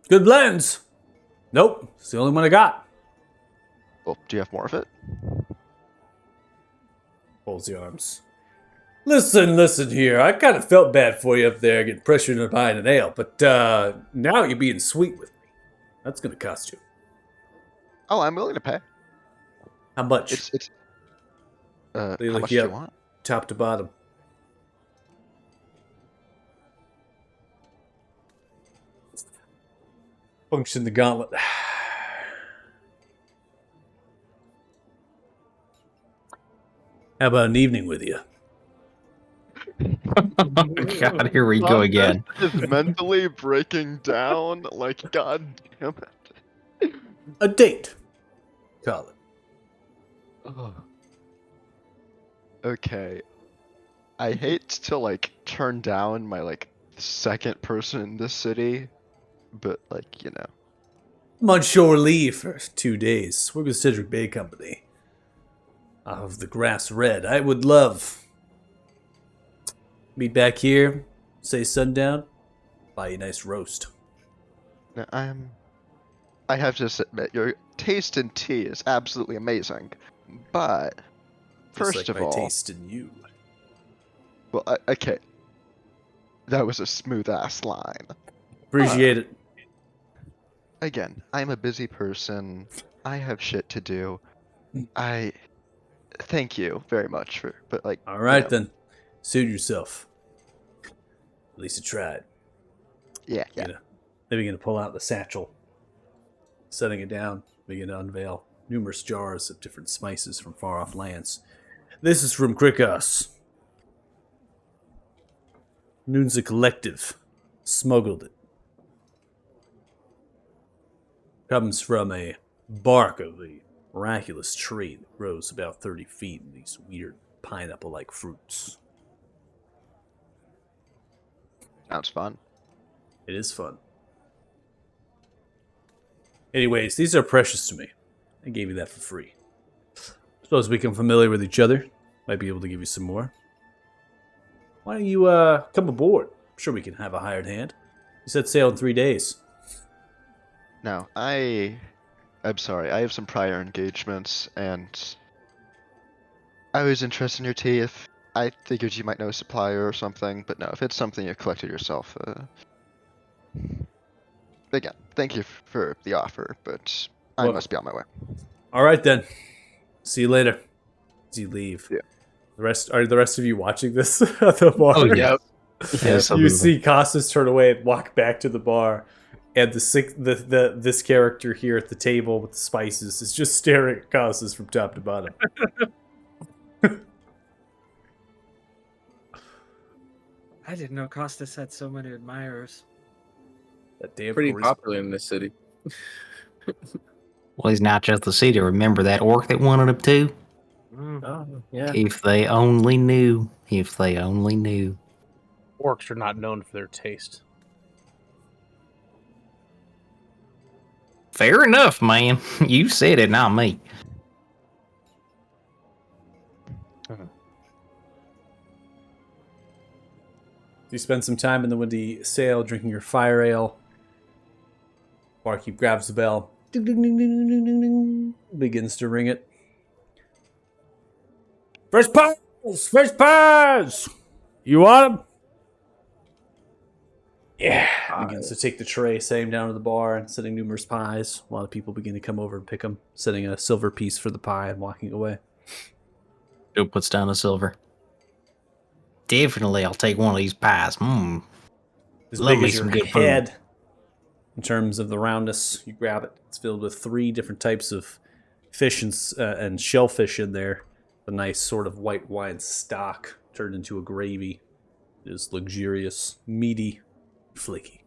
Good blends. Nope, it's the only one I got. Well, do you have more of it? Folds the arms. Listen here. I kind of felt bad for you up there getting pressured into buying an ale, but now you're being sweet with me. That's gonna cost you. Oh, I'm willing to pay. How much? It's They how look much do you you up, want? top to bottom. Function the gauntlet. How about an evening with you? God, here we go again. Is mentally breaking down. Like, god damn it. A date. Call it. Ugh. Okay. I hate to like turn down my like second person in this city, but like, you know. I'm on shore leave for 2 days. We're with Cedric Bay Company. Of the Grass Red. I would love meet back here, say sundown, buy you a nice roast. Now, I have to admit, your taste in tea is absolutely amazing. But Just first like of my all, taste in you. well, okay, that was a smooth ass line. Appreciate it. Again, I'm a busy person. I have shit to do. I thank you very much for, but like, All right you know, then. Suit yourself. At least you tried. yeah. You know, they begin to pull out the satchel, setting it down, begin to unveil numerous jars of different spices from far off lands. This is from Krikos. Noonza Collective smuggled it. Comes from a bark of a miraculous tree that grows about 30 feet in these weird pineapple-like fruits. Sounds fun. It is fun. Anyways, these are precious to me. I gave you that for free. Suppose we become familiar with each other. Might be able to give you some more. Why don't you come aboard? I'm sure we can have a hired hand. You said sail in 3 days. Now, I'm sorry, I have some prior engagements, and I was interested in your tea if I figured you might know a supplier or something, but no, if it's something you've collected yourself, again, thank you for the offer, but I Well- must be on my way. All right then. See you later. As you leave. Yeah. Are the rest of you watching this at the bar? Oh, yeah. Yep. Yes, You see Costas turn away and walk back to the bar, and this character here at the table with the spices is just staring at Costas from top to bottom. I didn't know Costas had so many admirers. That damn Pretty charisma. popular in this city. Well, he's not just the city. Remember that orc that wanted him too? Oh, yeah. If they only knew. If they only knew. Orcs are not known for their taste. Fair enough, man. You said it, not me. You spend some time in the windy sail drinking your fire ale. Barkeep grabs the bell. Ding, ding, ding, ding, ding, ding, ding. Begins to ring it. Fresh pies! Fresh pies! You want them? Yeah. Begins to take the tray, setting down to the bar and setting numerous pies. A lot of people begin to come over and pick them, setting a silver piece for the pie and walking away. Joe puts down a silver. Definitely, I'll take one of these pies. As Love big me as your some good food. head, in terms of the roundness, you grab it. It's filled with 3 different types of fish and shellfish in there. A nice sort of white wine stock turned into a gravy. It is luxurious, meaty, flaky.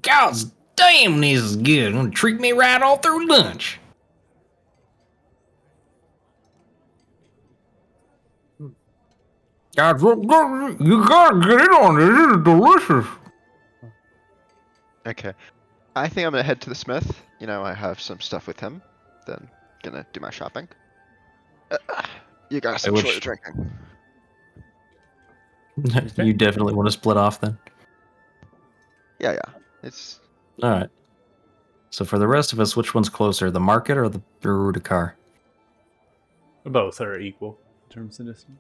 God damn, this is good. Gonna treat me right all through lunch. God, you gotta get in on this. This is delicious. Okay. I think I'm gonna head to the smith. You know, I have some stuff with him. Then gonna do my shopping. You guys I enjoy wish- your drinking. You definitely want to split off then. Yeah, yeah. It's All right. So for the rest of us, which one's closer, the market or the Rudikar? Both are equal in terms of distance.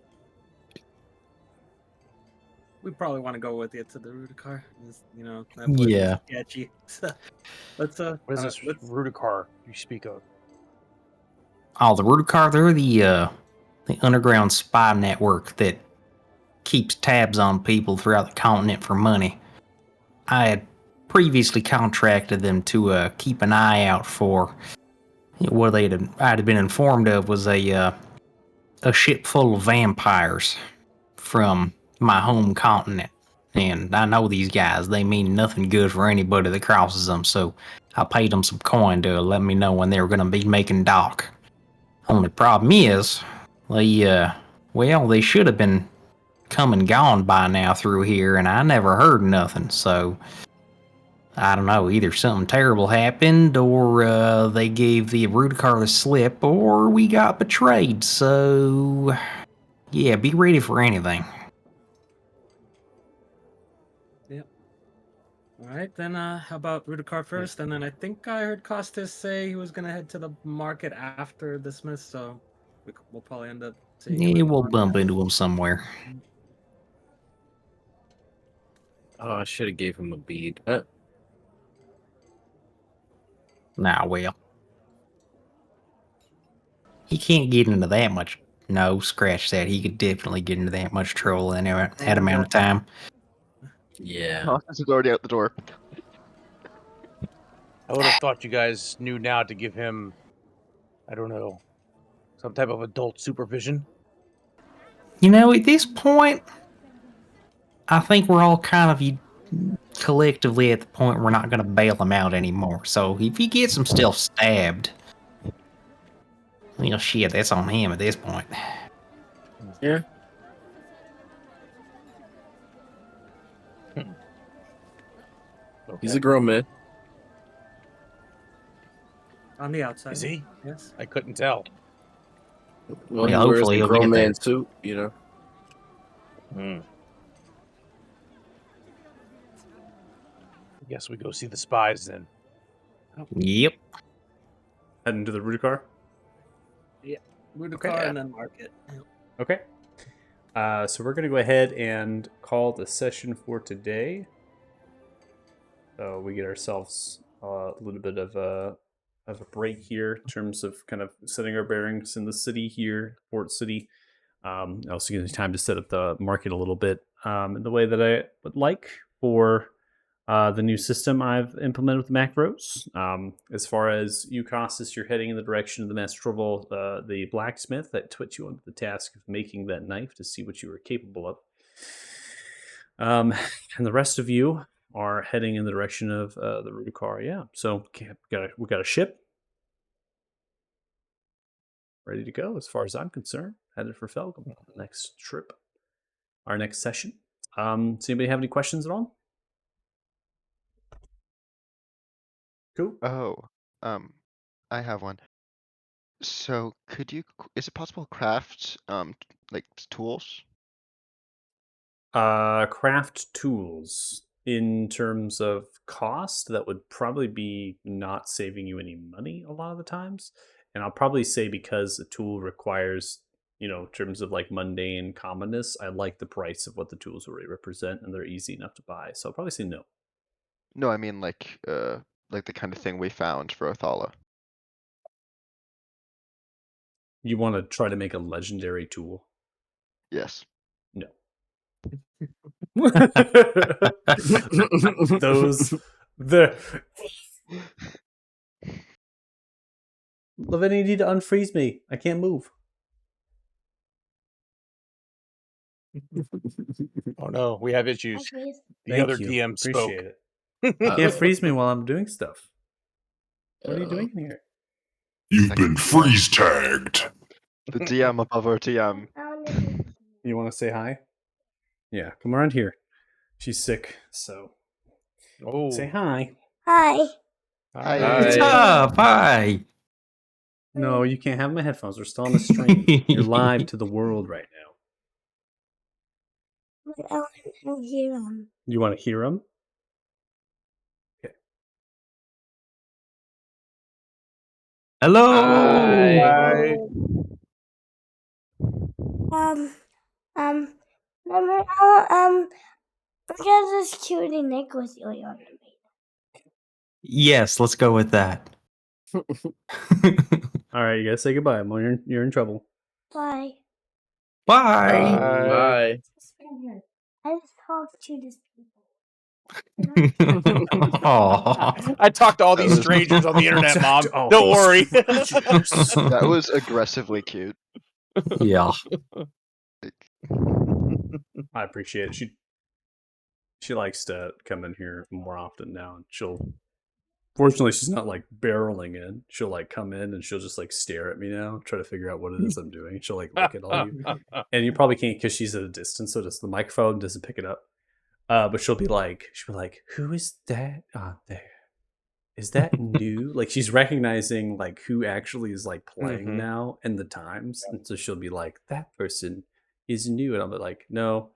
We probably want to go with it to the Rudikar. You know, that place Yeah. is sketchy. So let's What is this let's Rudikar you speak of? Oh, the Rudikar, they're the underground spy network that keeps tabs on people throughout the continent for money. I had previously contracted them to keep an eye out for what I'd been informed of was a ship full of vampires from my home continent. And I know these guys, they mean nothing good for anybody that crosses them, so I paid them some coin to let me know when they were going to be making dock. Only problem is, they should have been come and gone by now through here, and I never heard nothing, so I don't know, either something terrible happened, or they gave the Rudikar the slip, or we got betrayed, so yeah, be ready for anything. All right, then how about Rudikar first, and then I think I heard Costas say he was gonna head to the market after the Smith, so we'll probably end up seeing him Yeah, at the we'll market bump after. into him somewhere. Oh, I should have gave him a bead. Nah, well. He can't get into that much. No, scratch that. He could definitely get into that much trouble in that amount of time. Yeah. Costas is already out the door. I would have thought you guys knew now to give him, I don't know, some type of adult supervision. You know, at this point, I think we're all kind of collectively at the point we're not going to bail him out anymore. So if he gets himself stabbed, well, shit, that's on him at this point. Yeah. He's a grown man. On the outside. Is he? Yes. I couldn't tell. Well, Yeah, he wears hopefully a he'll grown get there. man suit, you know. I guess we go see the spies then. Yep. Heading to the Rudikar. Rudikar and then market. Okay. So we're going to go ahead and call the session for today. So we get ourselves a little bit of a break here in terms of kind of setting our bearings in the city here, Port City. Also gives me time to set up the market a little bit in the way that I would like for the new system I've implemented with the macros. As far as you, Costas, you're heading in the direction of the Master Troll, the blacksmith that put you onto the task of making that knife to see what you were capable of. And the rest of you are heading in the direction of the Rudikar. Yeah, so we got a ship ready to go as far as I'm concerned. Headed for Felgum next trip, our next session. Does anybody have any questions at all? Cool. Oh, I have one. So, is it possible to craft, like tools? Craft tools in terms of cost, that would probably be not saving you any money a lot of the times. And I'll probably say because a tool requires, in terms of like mundane commonness, I like the price of what the tools already represent and they're easy enough to buy. So I'll probably say no. No, I mean like the kind of thing we found for Othala. You want to try to make a legendary tool? Yes. No. Lavinia, you need to unfreeze me. I can't move. Oh no, we have issues. The other DM spoke. Appreciate it. You can't freeze me while I'm doing stuff. What are you doing here? You've been freeze tagged. The DM above our TM. You want to say hi? Yeah, come around here. She's sick, so say hi. Hi. Hi. What's up? Hi. No, you can't have my headphones. We're still on the stream. You're live to the world right now. But I want to hear them. You want to hear them? Okay. Hello. Hi. Because this cutie Nick was really on me. Yes, let's go with that. All right, you gotta say goodbye. Well, you're in trouble. Bye. Bye. Bye. I just talked to this people. Aw. I talked to all That these was- strangers on the internet, Mom. Oh. Don't worry. That was aggressively cute. Yeah. I appreciate it. She likes to come in here more often now, and fortunately she's not like barreling in. She'll like come in and she'll just like stare at me now, try to figure out what it is I'm doing. She'll like look at all you, and you probably can't because she's at a distance, so the microphone doesn't pick it up. But she'll be like, "Who is that on there? Is that new?" Like she's recognizing like who actually is like playing now and the times, and so she'll be like, "That person is new," and I'll be like, "No,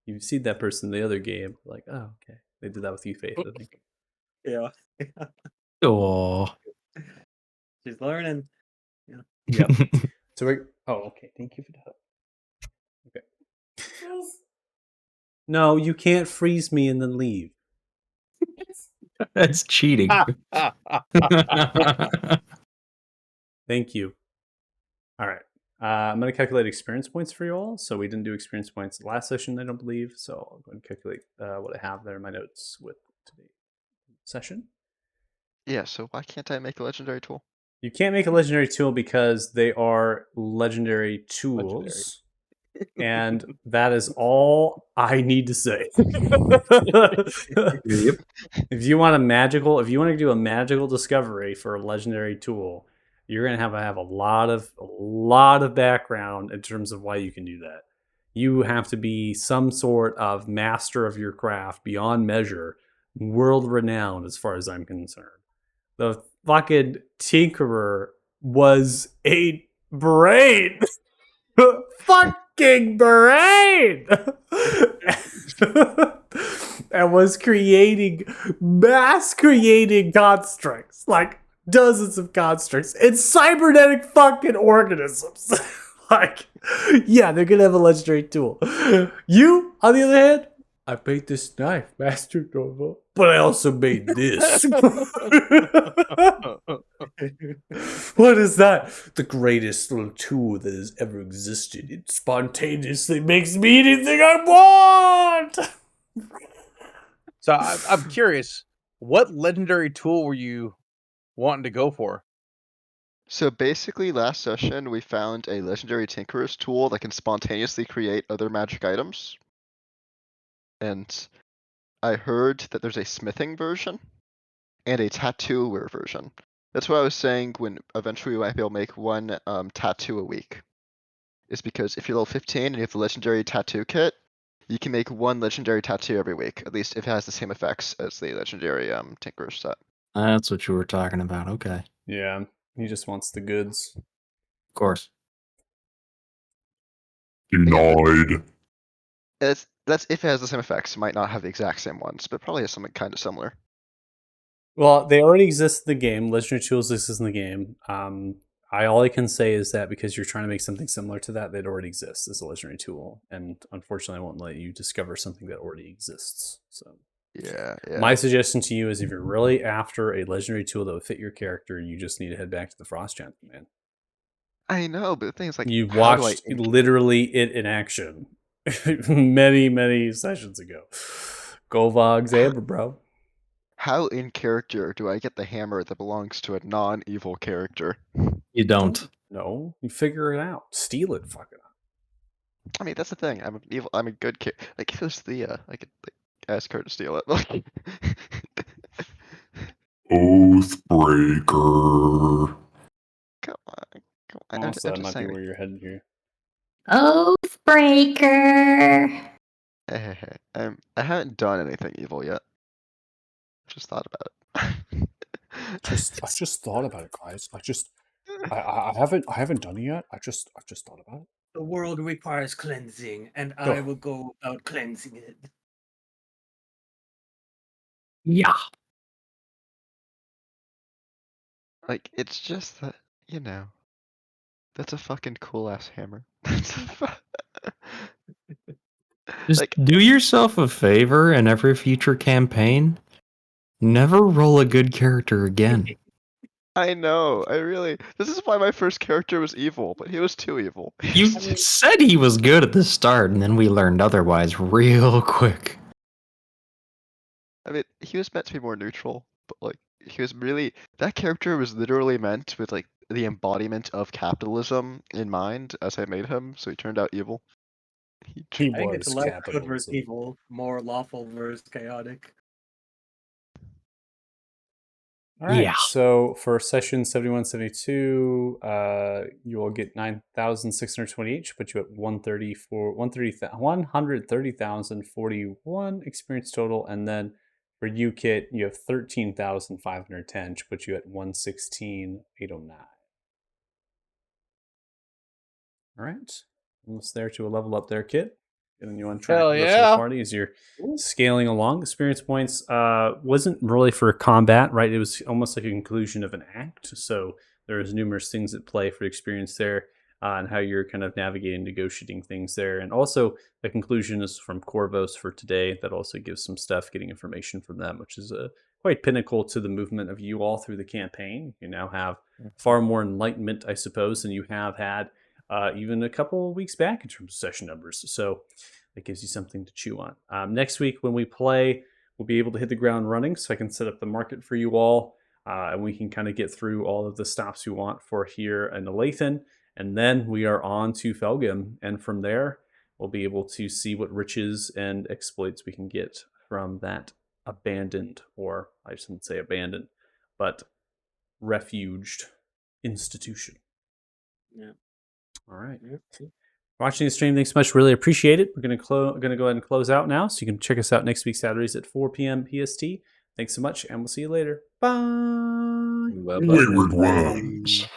you've seen that person in the other game." Like, "Oh, okay, they did that with you, Faith." I think. Yeah. Aw. She's learning. Yeah. So we're. Oh, okay. Thank you for that. Okay. No, you can't freeze me and then leave. That's cheating. Thank you. All right. I'm going to calculate experience points for you all. So we didn't do experience points last session, I don't believe. So I'll go and calculate what I have there in my notes with today's session. Yeah, so why can't I make a legendary tool? You can't make a legendary tool because they are legendary tools. And that is all I need to say. Yep. If you want to do a magical discovery for a legendary tool, you're gonna have a lot of background in terms of why you can do that. You have to be some sort of master of your craft beyond measure, world renowned as far as I'm concerned. The fucking tinkerer was a brain. Fucking brain. And was mass creating constructs, like dozens of constructs and cybernetic fucking organisms. Like, yeah, they're gonna have a legendary tool. You, on the other hand, I made this knife, Master Normal, but I also made this. What is that? The greatest little tool that has ever existed. It spontaneously makes me anything I want. So I'm curious, what legendary tool were you wanting to go for? So basically, last session we found a legendary tinkerer's tool that can spontaneously create other magic items. And I heard that there's a smithing version and a tattooer version. That's what I was saying when eventually we might be able to make one tattoo a week. Is because if you're level 15 and you have the legendary tattoo kit, you can make one legendary tattoo every week, at least if it has the same effects as the legendary tinkerer's set. That's what you were talking about. Okay. Yeah, he just wants the goods. Of course. Denied. That's if it has the same effects. It might not have the exact same ones, but probably has something kind of similar. Well, they already exist in the game. Legendary tools exist in the game. All I can say is that because you're trying to make something similar to that already exists as a legendary tool, and unfortunately, I won't let you discover something that already exists. So, Yeah. my suggestion to you is, if you're really after a legendary tool that would fit your character, you just need to head back to the Frost Champion, man. I know, but the thing is, like, You how do I watched literally it in action many sessions ago. Govog's Amber, bro. How in character do I get the hammer that belongs to a non-evil character? You don't. No, you figure it out. Steal it, fuck it up. I mean, that's the thing. I'm a good kid. Like, if it was Thea, I could like ask her to steal it. Like, Oathbreaker. come on. Also, that just might be saying. where you're headed here. Oathbreaker. I haven't done anything evil yet. Just thought about it. I just thought about it, guys. I haven't done it yet. I've just thought about it. The world requires cleansing, and Go. I will go about cleansing it. Yeah. Like, it's just that, you know, that's a fucking cool ass hammer. That's a Just like, do yourself a favor in every future campaign. Never roll a good character again. I know, this is why my first character was evil, but he was too evil. You said he was good at the start, and then we learned otherwise real quick. I mean, he was meant to be more neutral, but like, that character was literally meant with like the embodiment of capitalism in mind as I made him, so he turned out evil. He I think it's was less good versus capitalism. evil, more lawful versus chaotic. All right. Yeah. So for session 7172, you will get 9,620 each, put you at 130,041 experience total, and then for you, Kit, you have 13,510, which puts you at 116,809. All right. Almost there to a level up there, Kit. Getting you on track Hell with the rest of yeah. the party as you're scaling along. Experience points wasn't really for combat, right? It was almost like a conclusion of an act. So there's numerous things at play for experience there, and how you're kind of navigating, negotiating things there. And also the conclusion is from Corvos for today. That also gives some stuff, getting information from them, which is quite pinnacle to the movement of you all through the campaign. You now have far more enlightenment, I suppose, than you have had even a couple of weeks back in terms of session numbers. So that gives you something to chew on. Next week when we play, we'll be able to hit the ground running, so I can set up the market for you all, and we can kind of get through all of the stops we want for here in Lathan, and then we are on to Felgum, and from there we'll be able to see what riches and exploits we can get from that abandoned, or I shouldn't say abandoned, but refuged institution. Yeah. All right. Watching the stream, thanks so much. Really appreciate it. We're going to go ahead and close out now. So you can check us out next week, Saturdays at 4 p.m. PST. Thanks so much, and we'll see you later. Bye. Bye-bye. Wayward Worms.